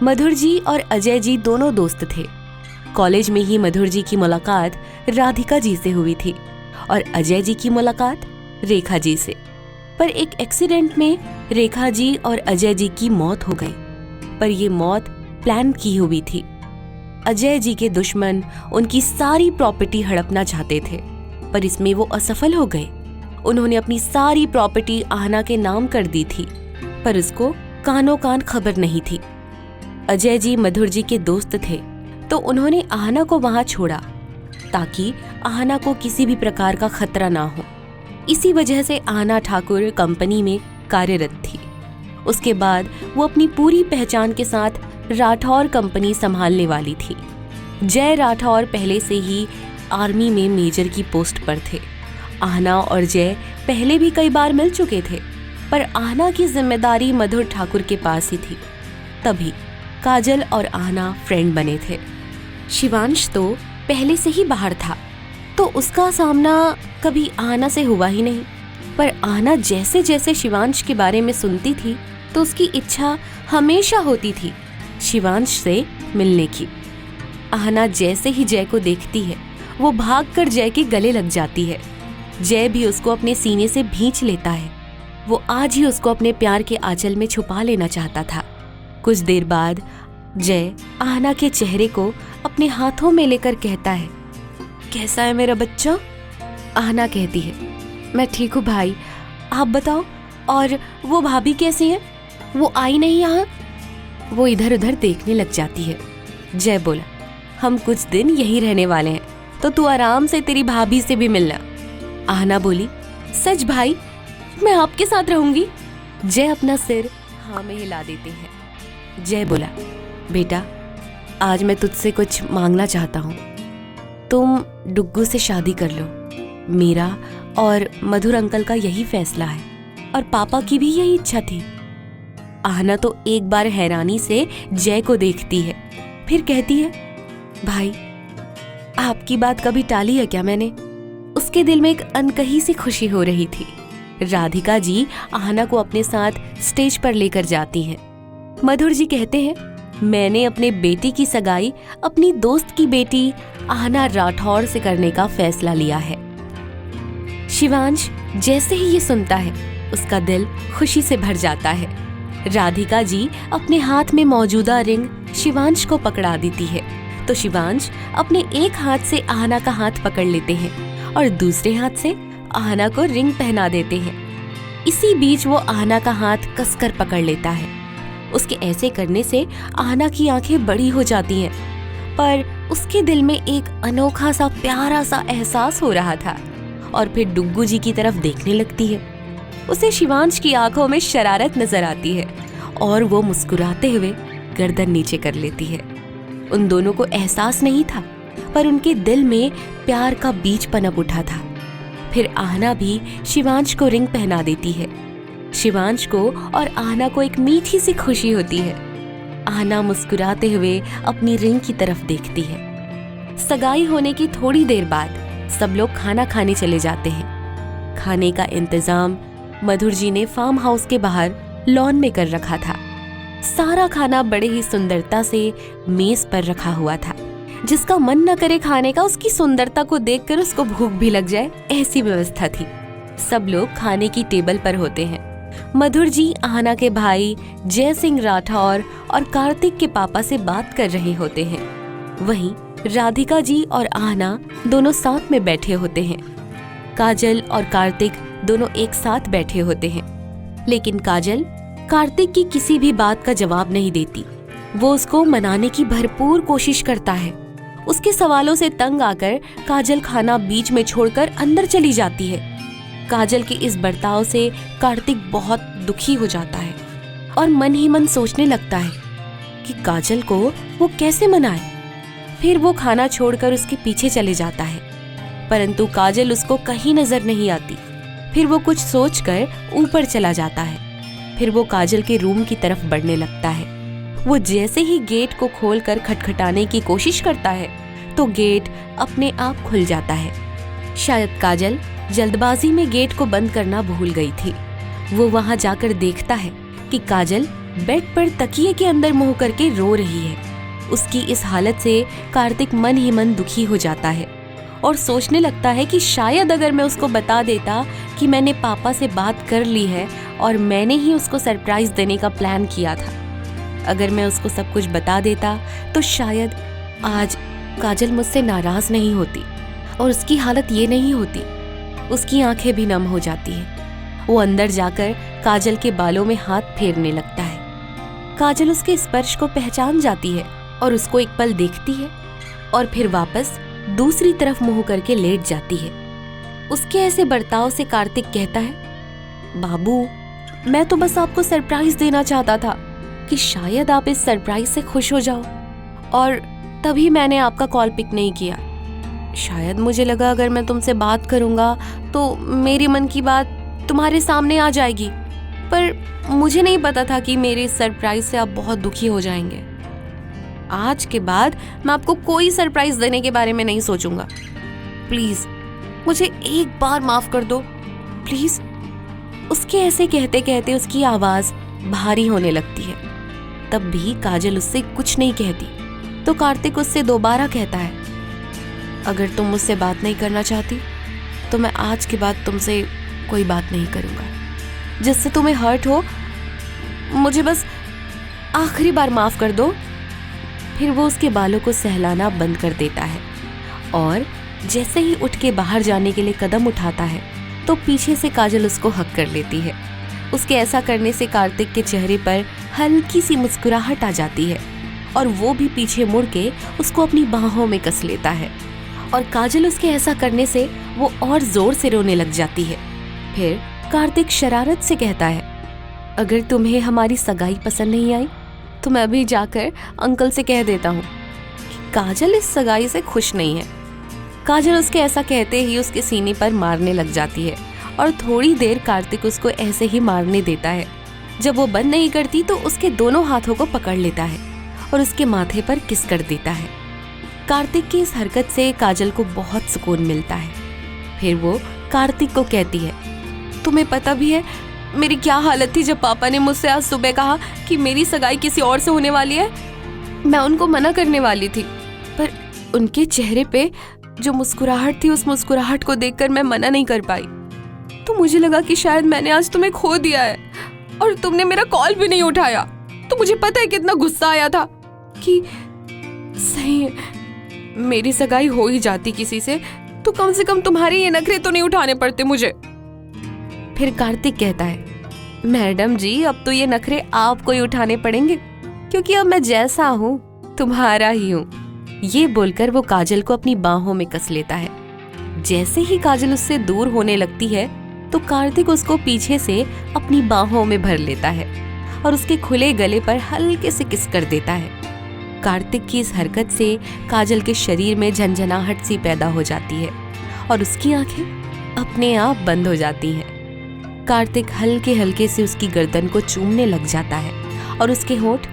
मधुर जी और अजय जी दोनों दोस्त थे। कॉलेज में ही मधुर जी की मुलाकात राधिका जी से हुई थी और अजय जी की मुलाकात रेखा जी से। पर एक एक्सीडेंट में रेखा जी और अजय जी की मौत हो गई, पर ये मौत प्लान की हुई थी। अजय जी के दुश्मन उनकी सारी प्रॉपर्टी हड़पना चाहते थे, पर इसमें वो असफल हो गए। उन्होंने अपनी सारी प्रॉपर्टी आहना के नाम कर दी थी, पर उसको कानों कान खबर नहीं थी। अजय जी मधुर जी के दोस्त थे, तो उन्होंने आहना को वहां छोड़ा ताकि आहना को किसी भी प्रकार का खतरा ना हो। इसी वजह से आहना ठाकुर कंपनी में कार्यरत थी। उसके बाद वो अपनी पूरी पहचान के साथ राठौर कंपनी संभालने वाली थी। जय राठौर पहले से ही आर्मी में मेजर की पोस्ट पर थे। आहना और जय पहले भी कई बार मिल चुके थे, पर आहना की जिम्मेदारी मधुर ठाकुर के पास ही थी। तभी काजल और आहना फ्रेंड बने थे। शिवांश तो पहले से ही बाहर था, तो उसका सामना कभी आहना से हुआ ही नहीं। पर आहना जैसे जैसे शिवांश के बारे में सुनती थी तो उसकी इच्छा हमेशा होती थी शिवांश से मिलने की। आहना जैसे ही जय को देखती है वो भागकर जय के गले लग जाती है। जय भी उसको अपने सीने से भींच लेता है। वो आज ही उसको अपने प्यार के आंचल में छुपा लेना चाहता था। कुछ देर बाद जय आहना के चेहरे को अपने हाथों में लेकर कहता है, कैसा है मेरा बच्चा? आहना कहती है, मैं ठीक हूँ भाई, आप बताओ, और वो भाभी कैसी है? वो आई नहीं यहाँ? वो इधर उधर देखने लग जाती है। जय बोला, हम कुछ दिन यहीं रहने वाले हैं, तो तू आराम से तेरी भाभी से भी मिलना। आहना बोली, सच भाई, मैं आपके साथ रहूंगी। जय अपना सिर हाँ में हिला देते हैं। जय बोला, बेटा आज मैं तुझसे कुछ मांगना चाहता हूँ। तुम डुग्गू से शादी कर लो। मेरा और मधुर अंकल का यही फैसला है और पापा की भी यही इच्छा थी। आहना तो एक बार हैरानी से जय को देखती है, फिर कहती है, भाई आपकी बात कभी टाली है क्या मैंने? उसके दिल में एक अनकही सी खुशी हो रही थी। राधिका जी आहना को अपने साथ स्टेज पर लेकर जाती हैं। मधुर जी कहते हैं, मैंने अपने बेटी की सगाई अपनी दोस्त की बेटी आहना राठौर से करने का फैसला लिया है। शिवांश जैसे ही ये सुनता है उसका दिल खुशी से भर जाता है। राधिका जी अपने हाथ में मौजूदा रिंग शिवांश को पकड़ा देती है तो शिवांश अपने एक हाथ से आहना का हाथ पकड़ लेते हैं और दूसरे हाथ से आहना को रिंग पहना देते हैं। इसी बीच वो आहना का हाथ कसकर पकड़ लेता है। उसके ऐसे करने से आहना की आंखें बड़ी हो जाती हैं, पर उसके दिल में एक अनोखा सा प्यारा सा एहसास हो रहा था और फिर डुग्गू जी की तरफ देखने लगती है। उसे शिवांश की आंखों में शरारत नजर आती है और वो मुस्कुराते हुए गर्दन नीचे कर लेती है। उन दोनों को एहसास नहीं था, पर उनके दिल में प्यार का बीज पनप उठा था। फिर आहना भी शिवांश को रिंग पहना देती है। शिवांश को और आहना को एक मीठी सी खुशी होती है। आहना मुस्कुराते हुए अपनी रिंग की तरफ देखती है। सगाई होने की थोड़ी देर बाद सब लोग खाना खाने चले जाते हैं। खाने का इंतजाम मधुर जी ने फार्म हाउस के बाहर लॉन में कर रखा था। सारा खाना बड़े ही सुंदरता से मेज पर रखा हुआ था। जिसका मन न करे खाने का, उसकी सुंदरता को देखकर उसको भूख भी लग जाए, ऐसी व्यवस्था थी। सब लोग खाने की टेबल पर होते हैं। मधुर जी आहना के भाई जय सिंह राठौर और कार्तिक के पापा से बात कर रहे होते हैं। वहीं राधिका जी और आहना दोनों साथ में बैठे होते हैं। काजल और कार्तिक दोनों एक साथ बैठे होते हैं, लेकिन काजल कार्तिक की किसी भी बात का जवाब नहीं देती। वो उसको मनाने की भरपूर कोशिश करता है। उसके सवालों से तंग आकर काजल खाना बीच में छोड़कर अंदर चली जाती है। काजल के इस बर्ताव से कार्तिक बहुत दुखी हो जाता है और मन ही मन सोचने लगता है कि काजल को वो कैसे मनाए। फिर वो खाना छोड़कर उसके पीछे चले जाता है, परंतु काजल उसको कहीं नजर नहीं आती। फिर वो कुछ सोचकर ऊपर चला जाता है। फिर वो काजल के रूम की तरफ बढ़ने लगता है। वो जैसे ही गेट को खोलकर खटखटाने की कोशिश करता है तो गेट अपने आप खुल जाता है। शायद काजल जल्दबाजी में गेट को बंद करना भूल गई थी। वो वहां जाकर देखता है कि काजल बेड पर तकिए के अंदर मुंह करके रो रही है। उसकी इस हालत से कार्तिक मन ही मन दुखी हो जाता है और सोचने लगता है कि शायद अगर मैं उसको बता देता कि मैंने पापा से बात कर ली है और मैंने ही उसको सरप्राइज देने का प्लान किया था, अगर मैं उसको सब कुछ बता देता तो शायद आज काजल मुझसे नाराज नहीं होती और उसकी हालत ये नहीं होती। उसकी आंखें भी नम हो जाती हैं। वो अंदर जाकर काजल के बालों में हाथ फेरने लगता है। काजल उसके स्पर्श को पहचान जाती है और उसको एक पल देखती है और फिर वापस दूसरी तरफ मुंह करके लेट जाती है। उसके ऐसे बर्ताव से कार्तिक कहता है, बाबू मैं तो बस आपको सरप्राइज देना चाहता था कि शायद आप इस सरप्राइज से खुश हो जाओ, और तभी मैंने आपका कॉल पिक नहीं किया। शायद मुझे लगा अगर मैं तुमसे बात करूंगा तो मेरे मन की बात तुम्हारे सामने आ जाएगी, पर मुझे नहीं पता था कि मेरे इस सरप्राइज से आप बहुत दुखी हो जाएंगे। आज के बाद मैं आपको कोई सरप्राइज देने के बारे में नहीं सोचूंगा। प्लीज मुझे एक बार माफ कर दो, प्लीज। उसके ऐसे कहते कहते उसकी आवाज भारी होने लगती है। तब भी काजल उससे कुछ नहीं कहती तो कार्तिक उससे दोबारा कहता है, अगर तुम मुझसे बात नहीं करना चाहती तो मैं आज के बाद तुमसे कोई बात नहीं करूंगा। जिससे तुम्हें हर्ट हो, मुझे बस आखिरी बार माफ कर दो। फिर वो उसके बालों को सहलाना बंद कर देता है और जैसे ही उठ के बाहर जाने के लिए कदम उठाता है तो पीछे से काजल उसको हक कर लेती है। उसके ऐसा करने से कार्तिक के चेहरे पर हल्की सी मुस्कुराहट आ जाती है और वो भी पीछे मुड़ के उसको अपनी बाहों में कस लेता है और काजल उसके ऐसा करने से वो और जोर से रोने लग जाती है। फिर कार्तिक शरारत से कहता है, अगर तुम्हें हमारी सगाई पसंद नहीं आई तो मैं अभी जाकर अंकल से कह देता हूँ कि काजल इस सगाई से खुश नहीं है। काजल उसके ऐसा कहते ही उसके सीने पर मारने लग जाती है और थोड़ी देर कार्तिक उसको ऐसे ही मारने देता है। जब वो बंद नहीं करती तो उसके दोनों हाथों को पकड़ लेता है और उसके माथे पर किस कर देता है। कार्तिक की इस हरकत से काजल को बहुत सुकून मिलता है। फिर वो कार्तिक को कहती है, तुम्हें पता भी है मेरी क्या हालत थी जब पापा ने मुझसे आज सुबह कहा कि मेरी सगाई किसी और से होने वाली है। मैं उनको मना करने वाली थी, पर उनके चेहरे पे जो मुस्कुराहट थी, उस मुस्कुराहट को देखकर मैं मना नहीं कर पाई। तो मुझे लगा कि शायद मैंने आज तुम्हें खो दिया है और तुमने मेरा कॉल भी नहीं उठाया। तो मुझे पता है कितना गुस्सा आया था कि सही है, मेरी सगाई हो ही जाती किसी से तो कम से कम तुम्हारे ये नखरे तो नहीं उठाने पड़ते मुझे। फिर कार्तिक कहता है, मैडम जी अब तो ये नखरे आपको ही उठाने पड़ेंगे क्योंकि अब मैं जैसा हूँ तुम्हारा ही हूँ। ये बोलकर वो काजल को अपनी बाहों में कस लेता है। जैसे ही काजल उससे दूर होने लगती है तो कार्तिक उसको पीछे से अपनी बाहों में भर लेता है और उसके खुले गले पर हल्के से किस कर देता है। कार्तिक की इस हरकत से काजल के शरीर में झंझनाहट सी पैदा हो जाती है और उसकी आंखें अपने आप बंद हो जाती हैं। कार्तिक हल्के हल्के से उसकी गर्दन को चूमने लग जाता है और उसके होंठ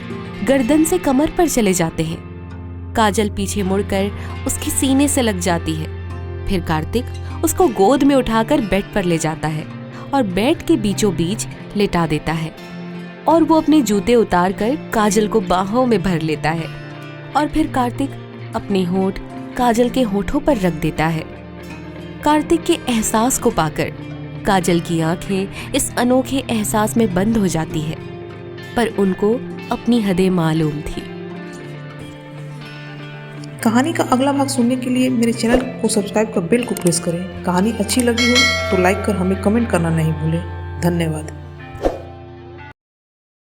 गर्दन से कमर पर चले जाते हैं। काजल पीछे मुड़कर उसके सीने से लग जाती है। फिर कार्तिक उसको गोद में उठाकर बेड पर ले जाता है और बेड के बीचों बीच लेटा देता है और वो अपने जूते उतार कर काजल को बाहों में भर लेता है और फिर कार्तिक अपने होंठ काजल के होठों पर रख देता है। कार्तिक के एहसास को पाकर काजल की आंखें इस अनोखे एहसास में बंद हो जाती है, पर उनको अपनी हदें मालूम थी। कहानी का अगला भाग सुनने के लिए मेरे चैनल को सब्सक्राइब कर बेल को प्रेस करें। कहानी अच्छी लगी हो तो लाइक कर हमें कमेंट करना नहीं भूलें। धन्यवाद।